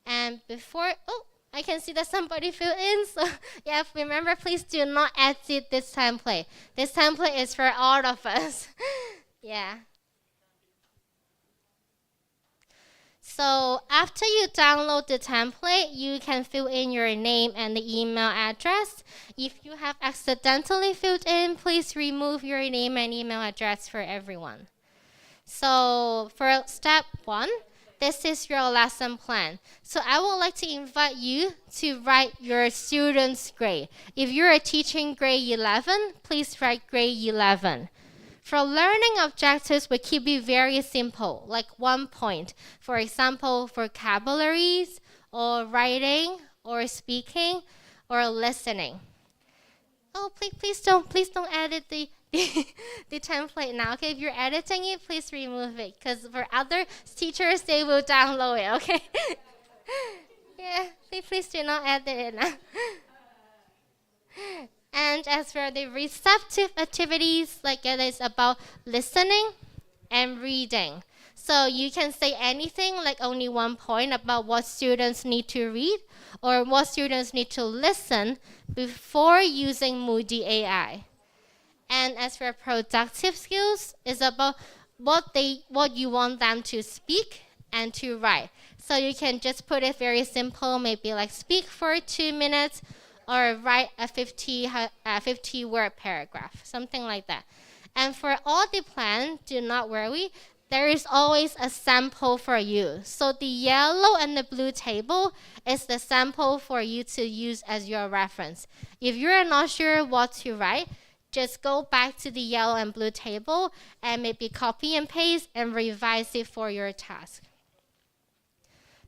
And before, I can see that somebody filled in. So yeah, remember, please do not edit this template. This template is for all of us. Yeah. So after you download the template, you can fill in your name and the email address. If you have accidentally filled in, please remove your name and email address for everyone. So for step 1, this is your lesson plan. So I would like to invite you to write your student's grade. If you're teaching grade 11, please write grade 11. For learning objectives, we keep it very simple, like 1 point. For example, vocabularies, or writing, or speaking, or listening. Oh, please don't edit the template now. Okay, if you're editing it, please remove it, because for other teachers, they will download it. Okay. Yeah, please do not edit it now. And as for the receptive activities, like it is about listening and reading. So you can say anything, like only 1 point about what students need to read or what students need to listen before using moodie.ai. And as for productive skills, it's about what you want them to speak and to write. So you can just put it very simple, maybe like speak for 2 minutes, or write a 50-word paragraph, something like that. And for all the plan, do not worry, there is always a sample for you. So the yellow and the blue table is the sample for you to use as your reference. If you're not sure what to write, just go back to the yellow and blue table and maybe copy and paste and revise it for your task.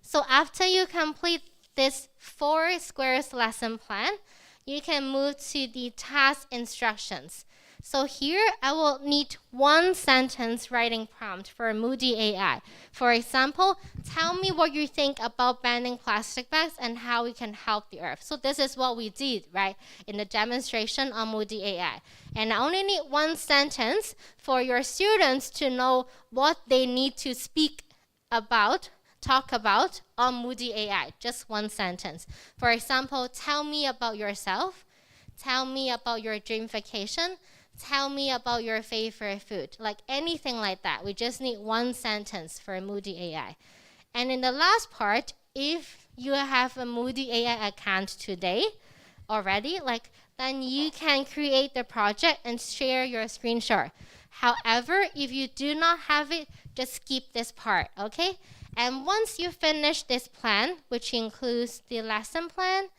So after you complete this 4 squares lesson plan, you can move to the task instructions. So here I will need 1 sentence writing prompt for moodie.ai. For example, tell me what you think about banning plastic bags and how we can help the earth. So this is what we did, right, in the demonstration on moodie.ai. And I only need 1 sentence for your students to know what they need to talk about on moodie.ai, just 1 sentence. For example, tell me about yourself, tell me about your dream vacation, tell me about your favorite food, like anything like that. We just need 1 sentence for moodie.ai. And in the last part, if you have a moodie.ai account today already, then you can create the project and share your screenshot. However, if you do not have it, just skip this part, okay? And once you finish this plan, which includes the lesson plan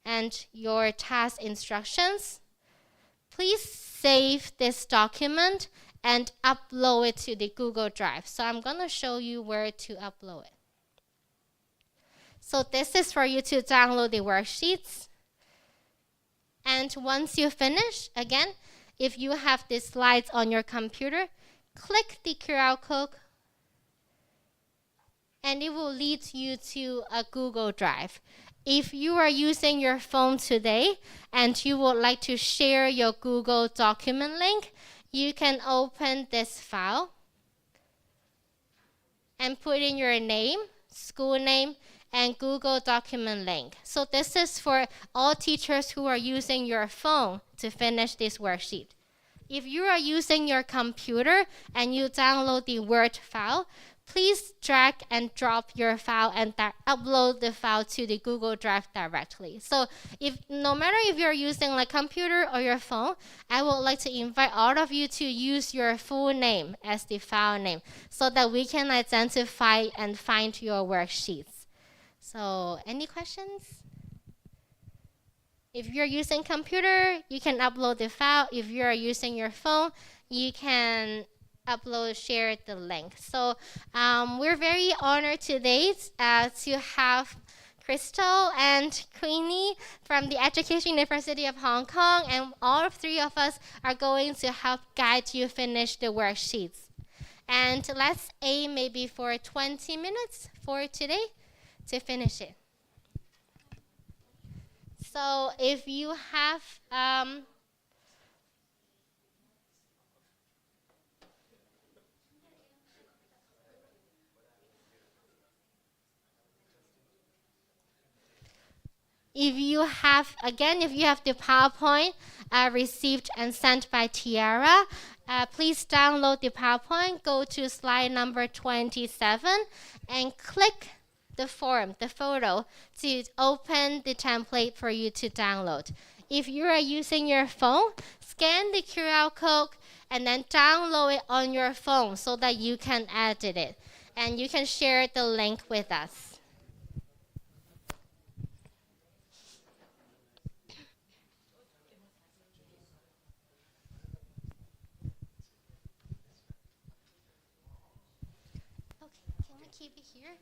and your task instructions, please save this document and upload it to the Google Drive. So I'm going to show you where to upload it. So this is for you to download the worksheets. And once you finish, again, if you have the slides on your computer, click the QR code and it will lead you to a Google Drive. If you are using your phone today and you would like to share your Google document link, you can open this file and put in your name, school name, and Google document link. So this is for all teachers who are using your phone to finish this worksheet. If you are using your computer and you download the Word file, please drag and drop your file and upload the file to the Google Drive directly. So no matter if you're using like computer or your phone, I would like to invite all of you to use your full name as the file name so that we can identify and find your worksheets. So any questions? If you're using computer, you can upload the file. If you're using your phone, you can share the link. So we're very honored today to have Crystal and Queenie from the Education University of Hong Kong, and all 3 of us are going to help guide you finish the worksheets. And let's aim maybe for 20 minutes for today to finish it. So if you have if you have the PowerPoint received and sent by Tiara, please download the PowerPoint, go to slide number 27, and click the photo, to open the template for you to download. If you are using your phone, scan the QR code and then download it on your phone so that you can edit it. and you can share the link with us. Okay, can we keep it here?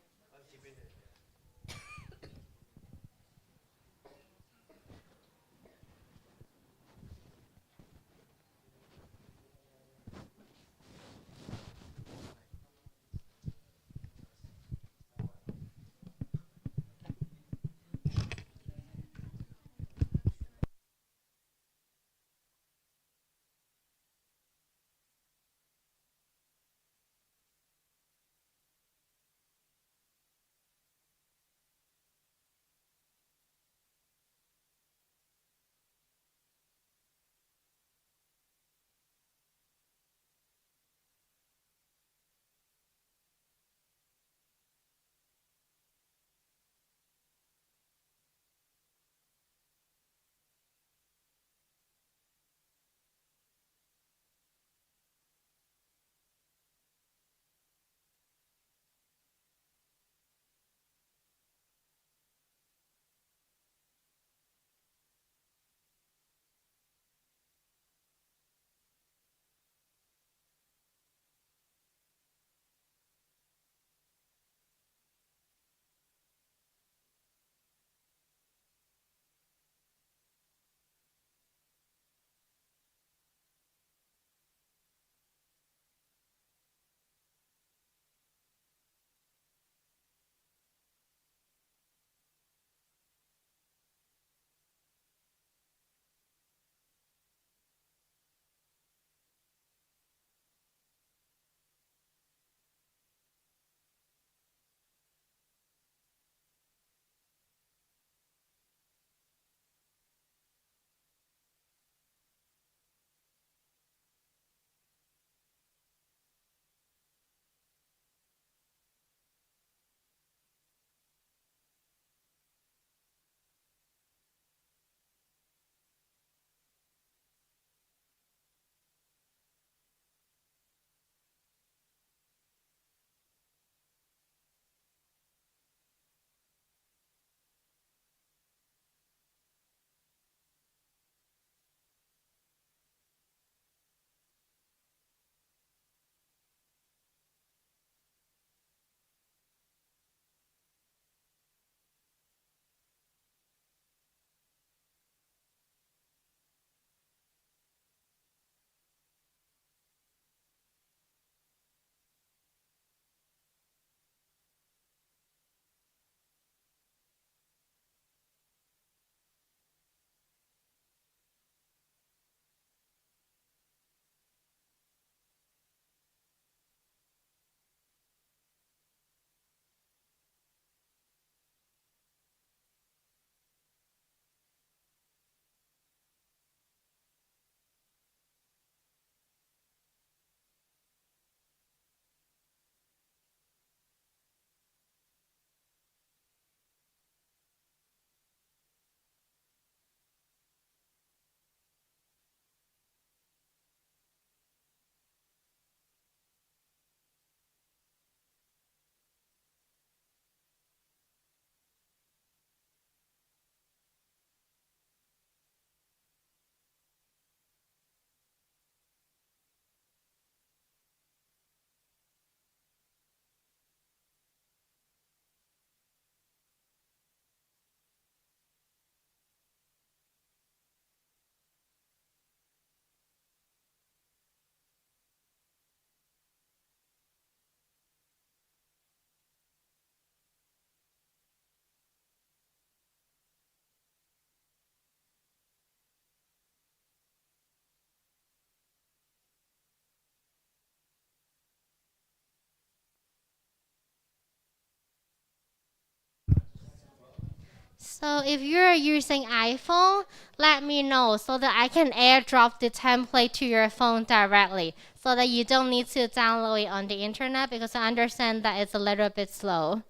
So if you're using iPhone, let me know so that I can airdrop the template to your phone directly so that you don't need to download it on the internet because I understand that it's a little bit slow.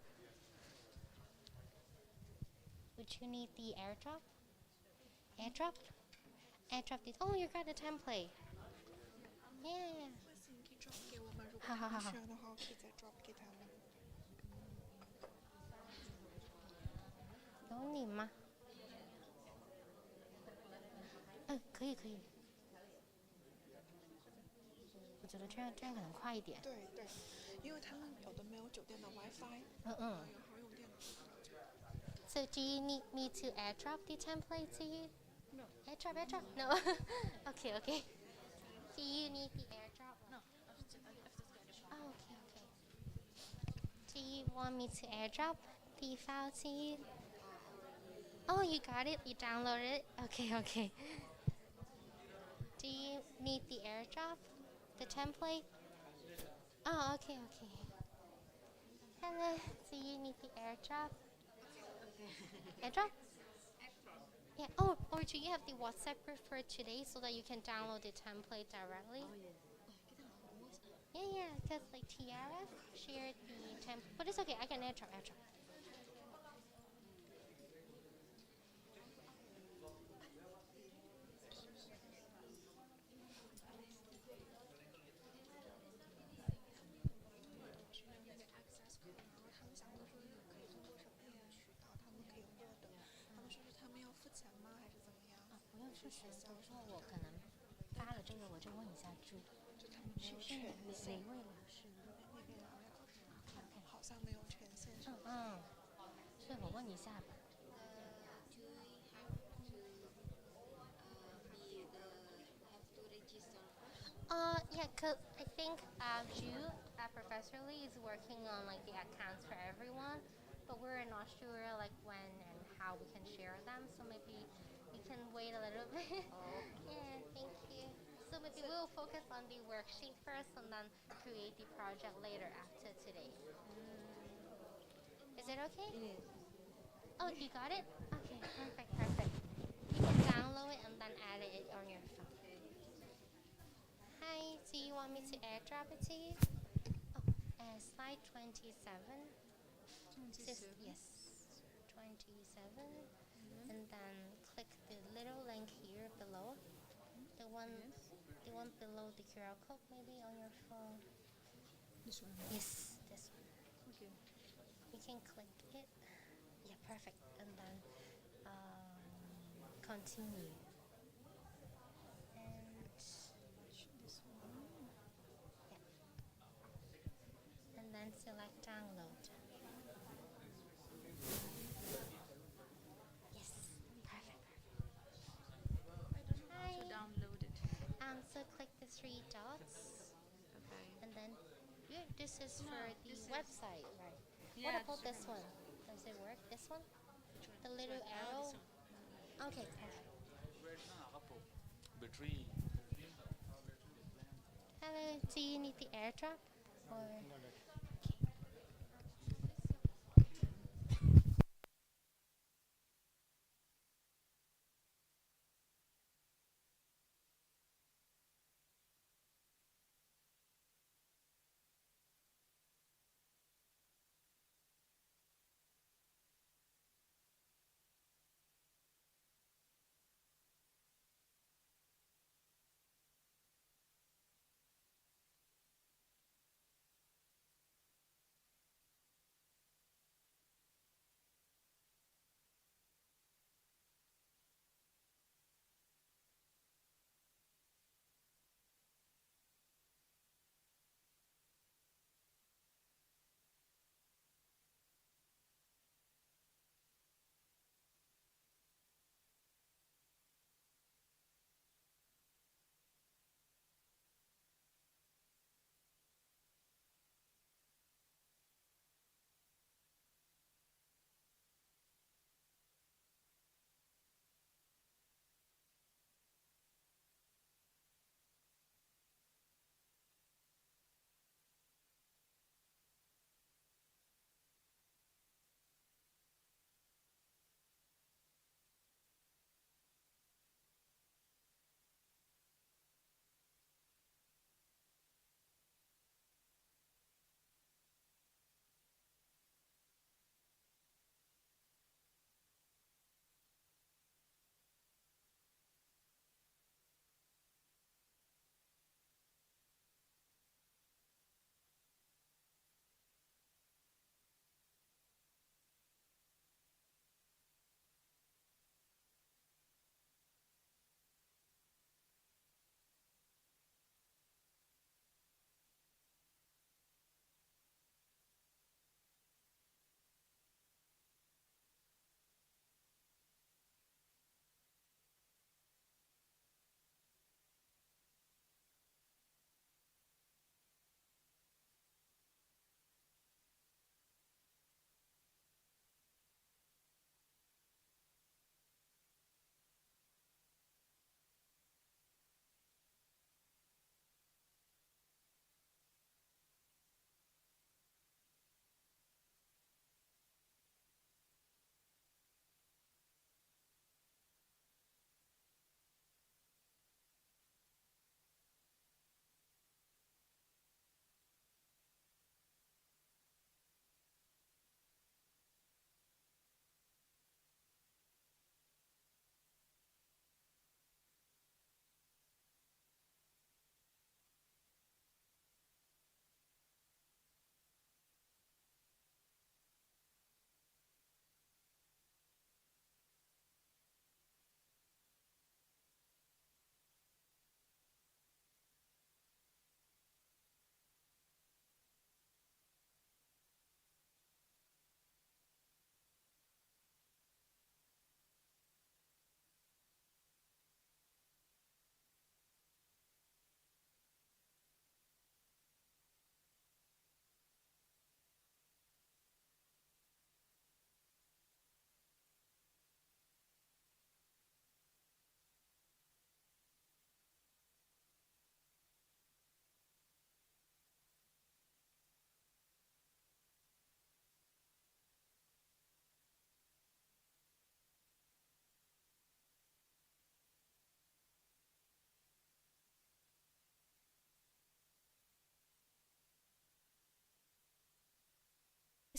Would you need the airdrop? Airdrop? Airdrop this. Oh, you got the template. Yeah. 好好好好。有你吗？可以可以。我觉得这样可能快一点。对对，因为他们有的没有酒店的 WiFi。好用电脑。So do you need me to airdrop the template to you? No. Airdrop. No. Okay. Do you need the airdrop? No. Oh, okay. Do you want me to airdrop the file to you? Oh, you got it? You downloaded it? Okay. Do you need the airdrop? The template? Oh, okay. Hello, do you need the airdrop? Airdrop? Yeah. Oh, or do you have the WhatsApp group for today so that you can download the template directly? Yeah, because like TRF shared the template, but it's okay. I can airdrop. Yeah, cause I think Ju, Professor Lee is working on like the accounts for everyone, but we're not sure like when and how we can share them. So maybe we can wait a little bit. Yeah, thank you. So maybe we'll focus on the worksheet first and then create the project later after today. Is it okay? Oh, you got it? Okay, perfect. You can download it and then add it on your phone. Hi, do you want me to airdrop it to you? Oh, slide 27. Yes, 27. And then click the little link here below. The one below the QR code maybe on your phone. This one? Yes, this one. Okay. You can click it. Yeah, perfect. And then continue. And this one. Yeah. And then select download. Yes, perfect. I don't know how to download it. So click the three dots. Okay. And then this is for the website, right? Yeah, What about this one? Does it work? This one? The little arrow? Okay, perfect. Battery. Hello, do you need the airdrop? Or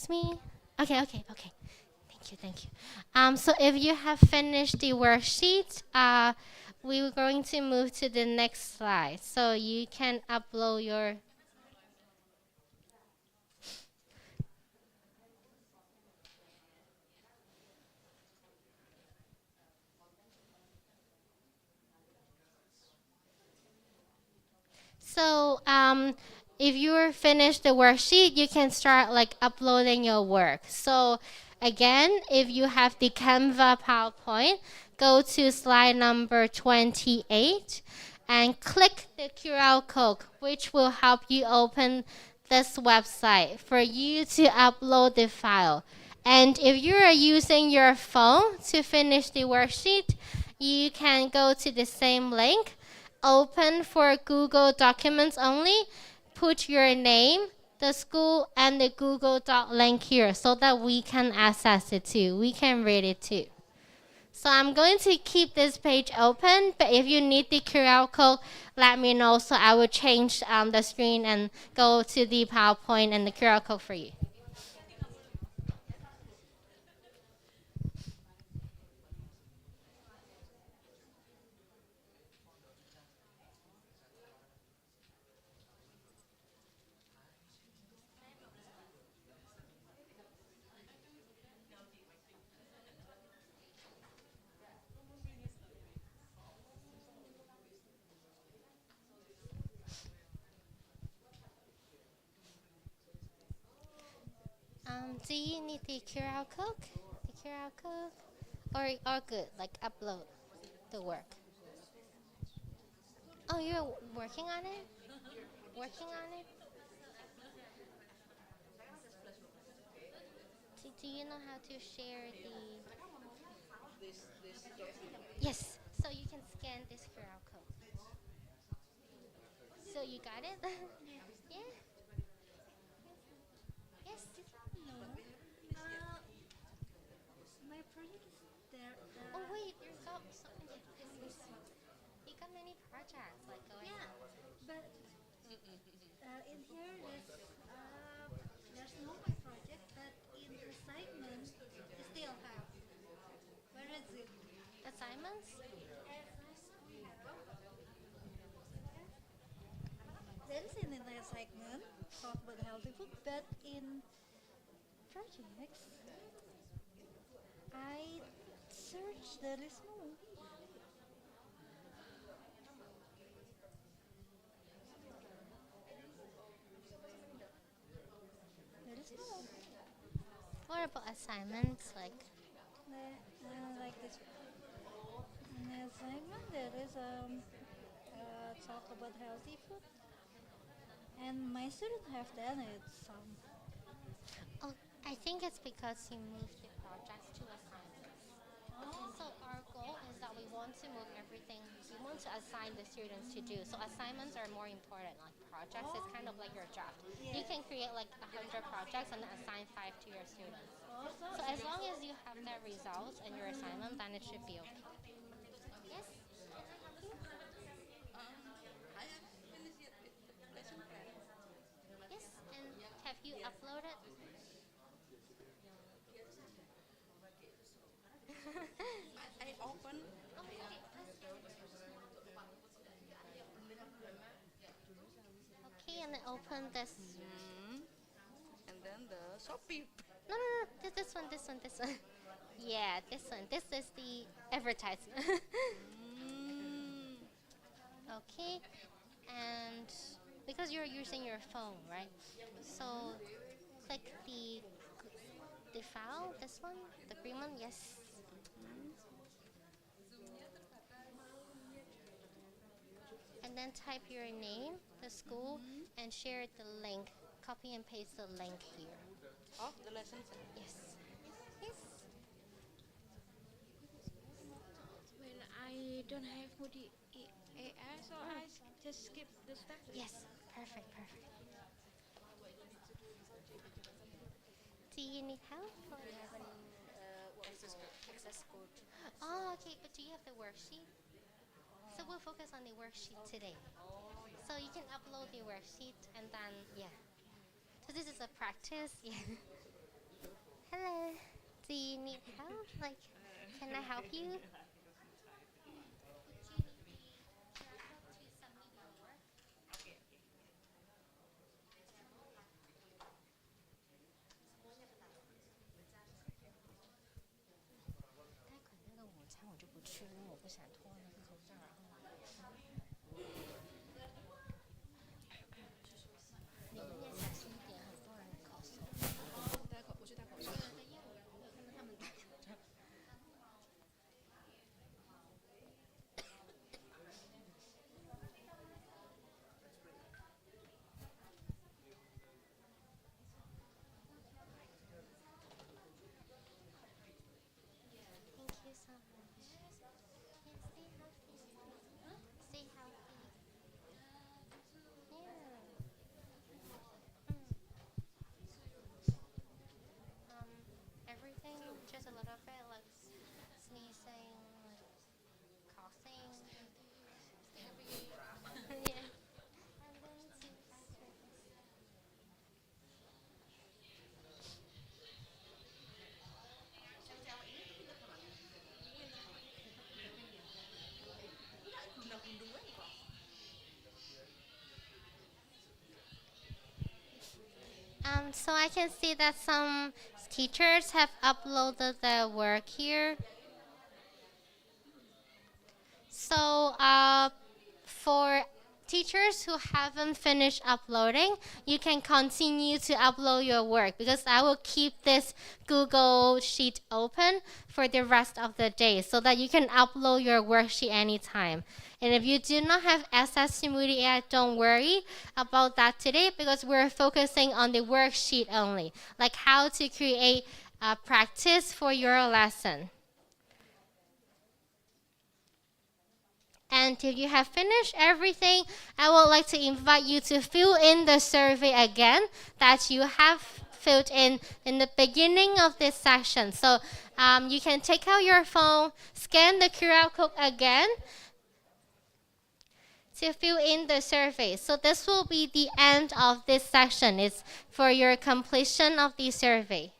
it's me. Okay. Thank you. So if you have finished the worksheet, we're going to move to the next slide. So you can upload your. So if you're finished the worksheet, you can start like uploading your work. So again, if you have the Canva PowerPoint, go to slide number 28 and click the QR code, which will help you open this website for you to upload the file. And if you are using your phone to finish the worksheet, you can go to the same link, open for Google Documents only, put your name, the school, and the Google Doc link here so that we can access it too. We can read it too. So I'm going to keep this page open, but if you need the QR code, let me know so I will change the screen and go to the PowerPoint and the QR code for you. Do you need the QR code? The QR code? Or good, like upload the work. Oh, you're working on it? Working on it? Do you know how to share the... Yes, so you can scan this QR code. So you got it? Yeah? Yes? My project is there. Oh wait, you got something. You got many projects like going on. But in here there's no my project, but in assignment still have. Where is it? Assignments? There is an assignment talk about healthy food, but in projects I search there is no. There is no. What about assignments? Like this. In the assignment there is talk about healthy food, and my students have done it some. Oh, I think it's because you moved the projects to assignments. So our goal is that we want to move everything. We want to assign the students to do. So assignments are more important. Like projects is kind of like your job. You can create like 100 projects and then assign 5 to your students. So as long as you have that results in your assignment, then it should be okay. Yes? Yes, and have you uploaded? I open. Okay, and then open this. And then the Shopee. No. This one. Yeah, this one. This is the advertisement. Okay, and because you're using your phone, right? So click the file. This one, the green one. Yes. And then type your name, the school, and share the link. Copy and paste the link here. Of the lesson. Yes. When I don't have moodie.ai, so I just skip the step. Yes, perfect. Do you need help? Or do you have any access code? Oh, okay, but do you have the worksheet? So we'll focus on the worksheet today. So you can upload the worksheet and then, yeah. So this is a practice. Yeah. Hello. Do you need help? Like, can I help you? Thank you so much. Yeah, stay healthy. Stay healthy. Yeah. Everything just a little bit like sneezing, like coughing. Yeah. And then two factors. So I can see that some teachers have uploaded their work here. So for teachers who haven't finished uploading, you can continue to upload your work because I will keep this Google Sheet open for the rest of the day so that you can upload your worksheet anytime. And if you do not have access to Moodie.ai, don't worry about that today because we're focusing on the worksheet only, like how to create a practice for your lesson. And if you have finished everything, I would like to invite you to fill in the survey again that you have filled in the beginning of this session. So you can take out your phone, scan the QR code again to fill in the survey. So this will be the end of this session. It's for your completion of the survey.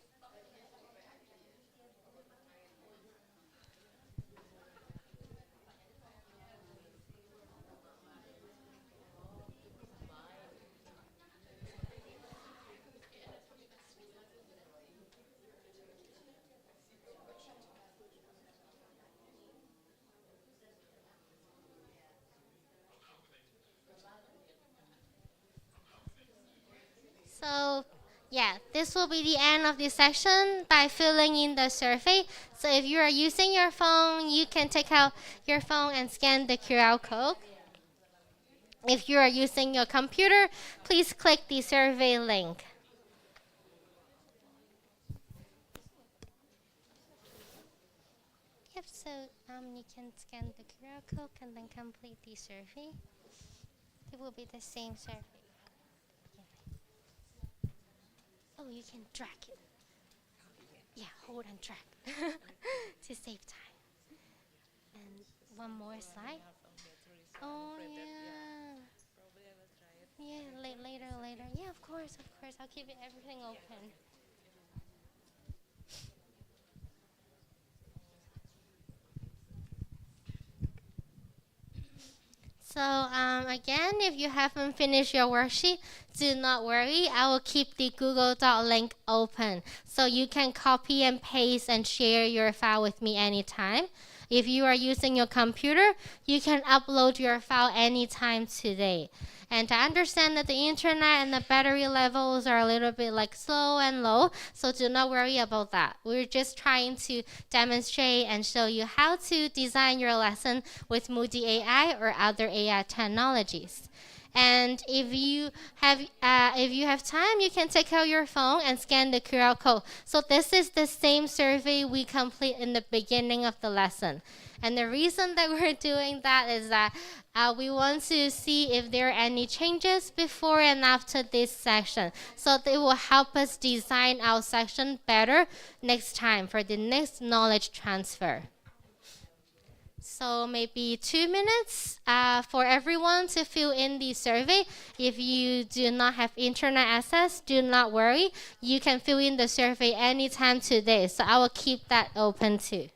So yeah, this will be the end of this section by filling in the survey. So if you are using your phone, you can take out your phone and scan the QR code. If you are using your computer, please click the survey link. Yep, so you can scan the QR code and then complete the survey. It will be the same survey. Oh, you can drag it. Yeah, hold and drag to save time. And one more slide. Oh, yeah. Yeah, later. Yeah, of course. I'll keep everything open. So again, if you haven't finished your worksheet, do not worry. I will keep the Google Doc link open. So you can copy and paste and share your file with me anytime. If you are using your computer, you can upload your file anytime today. And I understand that the internet and the battery levels are a little bit like slow and low, so do not worry about that. We're just trying to demonstrate and show you how to design your lesson with Moodie.ai or other AI technologies. And if you have time, you can take out your phone and scan the QR code. So this is the same survey we complete in the beginning of the lesson. And the reason that we're doing that is that we want to see if there are any changes before and after this section. So they will help us design our section better next time for the next knowledge transfer. So maybe 2 minutes for everyone to fill in the survey. If you do not have internet access, do not worry. You can fill in the survey anytime today. So I will keep that open too.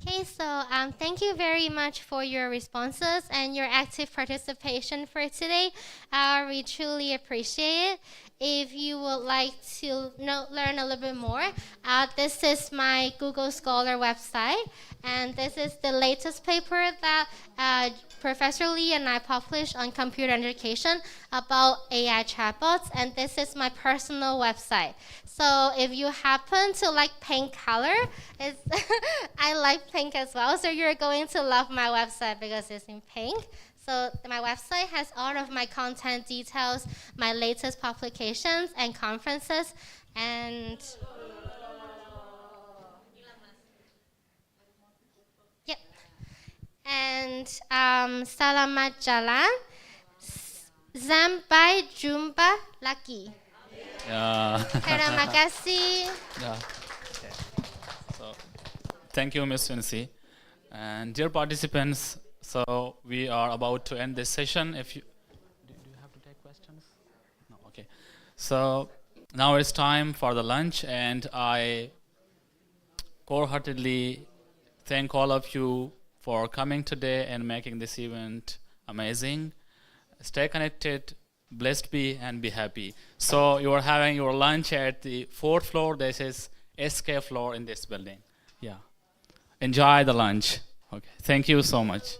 Okay, so thank you very much for your responses and your active participation for today. We truly appreciate it. If you would like to learn a little bit more, this is my Google Scholar website, and this is the latest paper that Professor Lee and I published on computer education about AI chatbots, and this is my personal website. So if you happen to like pink color, I like pink as well, so you're going to love my website because it's in pink. So my website has all of my content details, my latest publications and conferences, and yep. And selamat jalan, sampai jumpa lagi. Terima kasih. Yeah. So, thank you, Ms. Winsy. And dear participants, so we are about to end this session. If you do you have to take questions? No, okay. So now it's time for the lunch, and I wholeheartedly thank all of you for coming today and making this event amazing. Stay connected, blessed be, and be happy. So you are having your lunch at the 4th floor. This is SK floor in this building. Yeah. Enjoy the lunch. Okay. Thank you so much.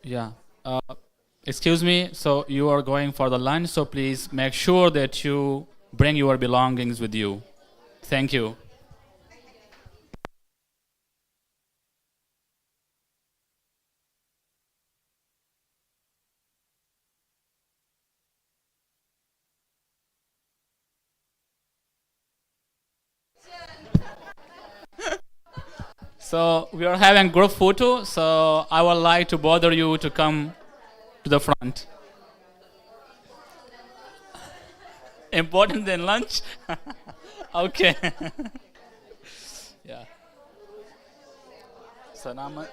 Yeah. Excuse me. So you are going for the lunch. So please make sure that you bring your belongings with you. Thank you. So we are having group photo. So I would like to bother you to come to the front. Important than lunch? Okay. Yeah. Selamat.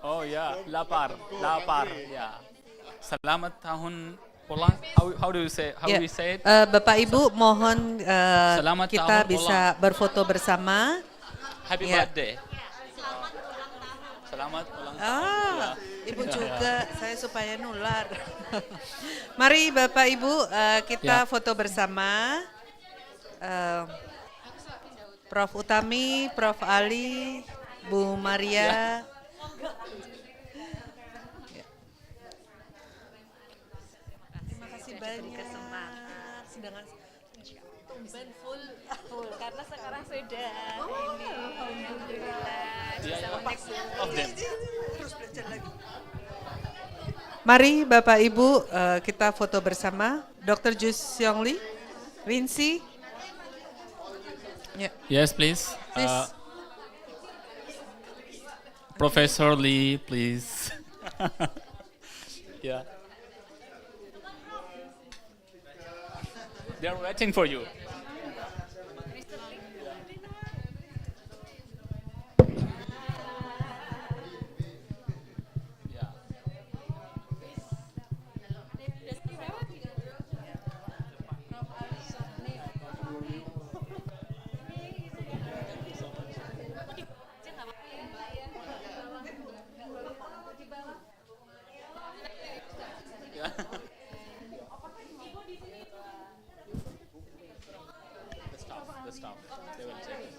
Oh yeah, lapar, yeah. Selamat tahun ulang. How do you say? How do we say it? Bapak Ibu mohon Selamat kita tahun bisa ulang. berfoto bersama. Happy birthday. Selamat ulang tahun. Ya. Ibu juga, saya supaya nular. Mari Bapak Ibu kita foto bersama. Prof Utami, Prof Ali, Bu Maria. Terima kasih banyak. Full karena sekarang sudah ini alhamdulillah bisa Of them. Terus belajar lagi. Mari Bapak Ibu kita foto bersama Dr. Seong Winsy. Yeah. Yes, please. Please. Professor Lee, please. Yeah. They are waiting for you. The staff. They will check it.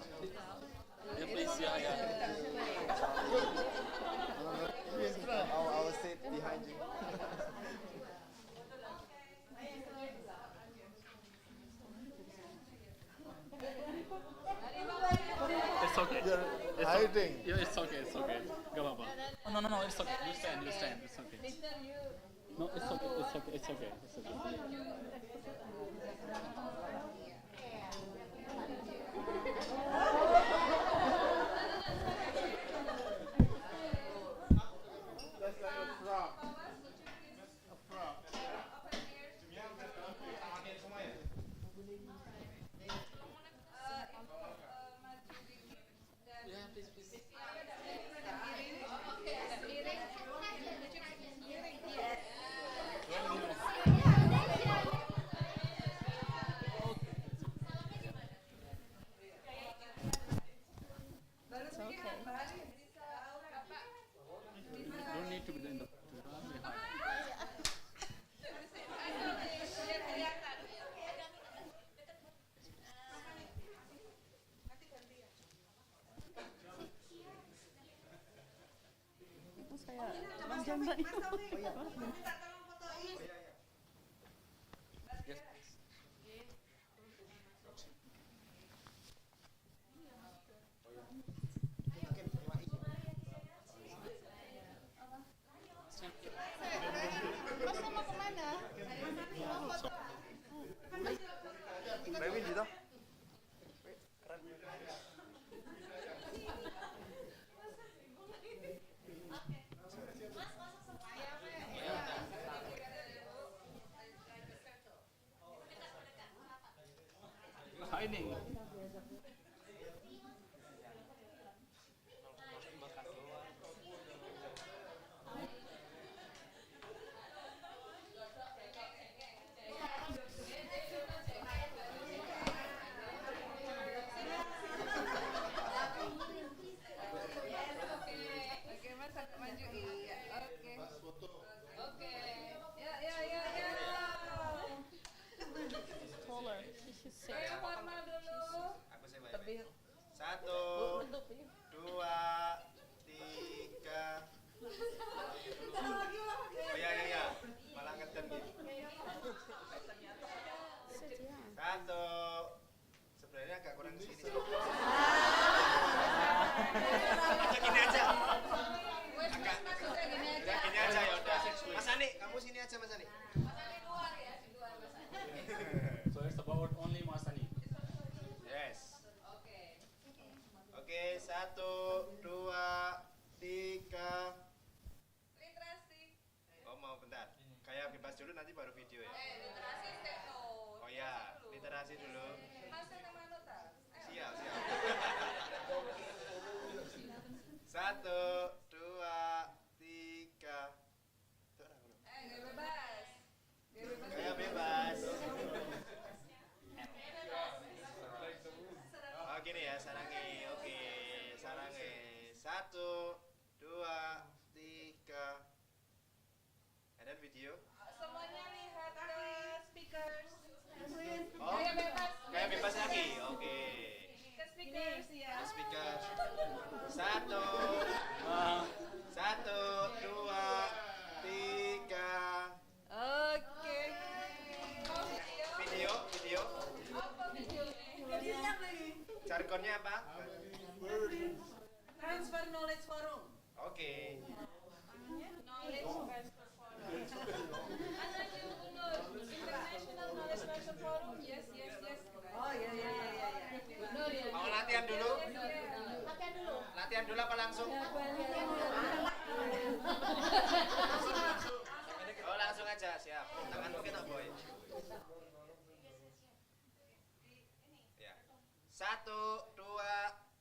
Yeah, please. Yeah. I will sit behind you. It's okay. You're hiding. Yeah, it's okay. Gak apa-apa. Oh, no. It's okay. You stand. It's okay. No, it's okay. Don't need to be in the hiding. Satu, dua, tiga. Oh ya, malah ngeten gitu. Satu, sebenarnya agak kurang sini. Gini aja. Gini aja ya udah. Mas Ani, kamu sini aja Mas Ani. So it's about only Masani. Yes. Oke, satu, dua, tiga. literasi Oh mau bentar. Kayak bebas dulu nanti baru video ya. literasi tekno Oh ya, literasi dulu. masa nama nota Siap. Satu, dua, tiga. gak bebas Oh gini ya, sarangi. Oke, sarangi. Satu, dua, tiga. And then video. semuanya lihat ke speakers Oh, kayak bebas lagi. Oke. ke speakers ya Ke speaker. Satu, dua, tiga. oke Video. apa video Jargonnya apa? Transfer Knowledge Forum. Oke. International Knowledge Transfer Forum. Yes. Oh iya. Mau latihan dulu? Latihan dulu apa langsung? Oh langsung aja, siap. Tanganmu kena boy. Ya. 1, 2,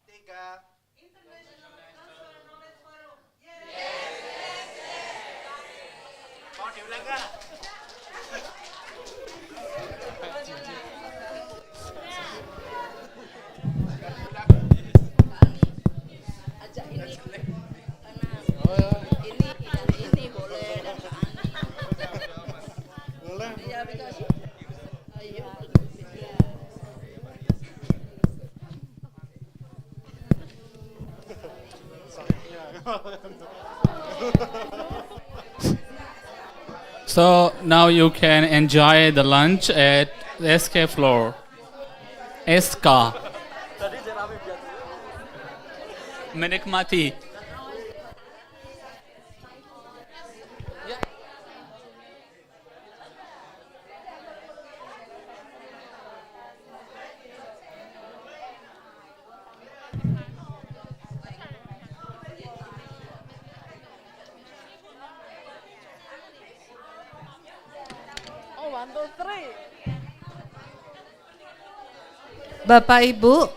3. Mau diulang nggak? Ajak ini ini boleh dan ke Ani. Boleh. Iya, because iya. So now you can enjoy the lunch at the SK floor. SK. Menikmati. Oh, 1, 2, 3. Bapak Ibu,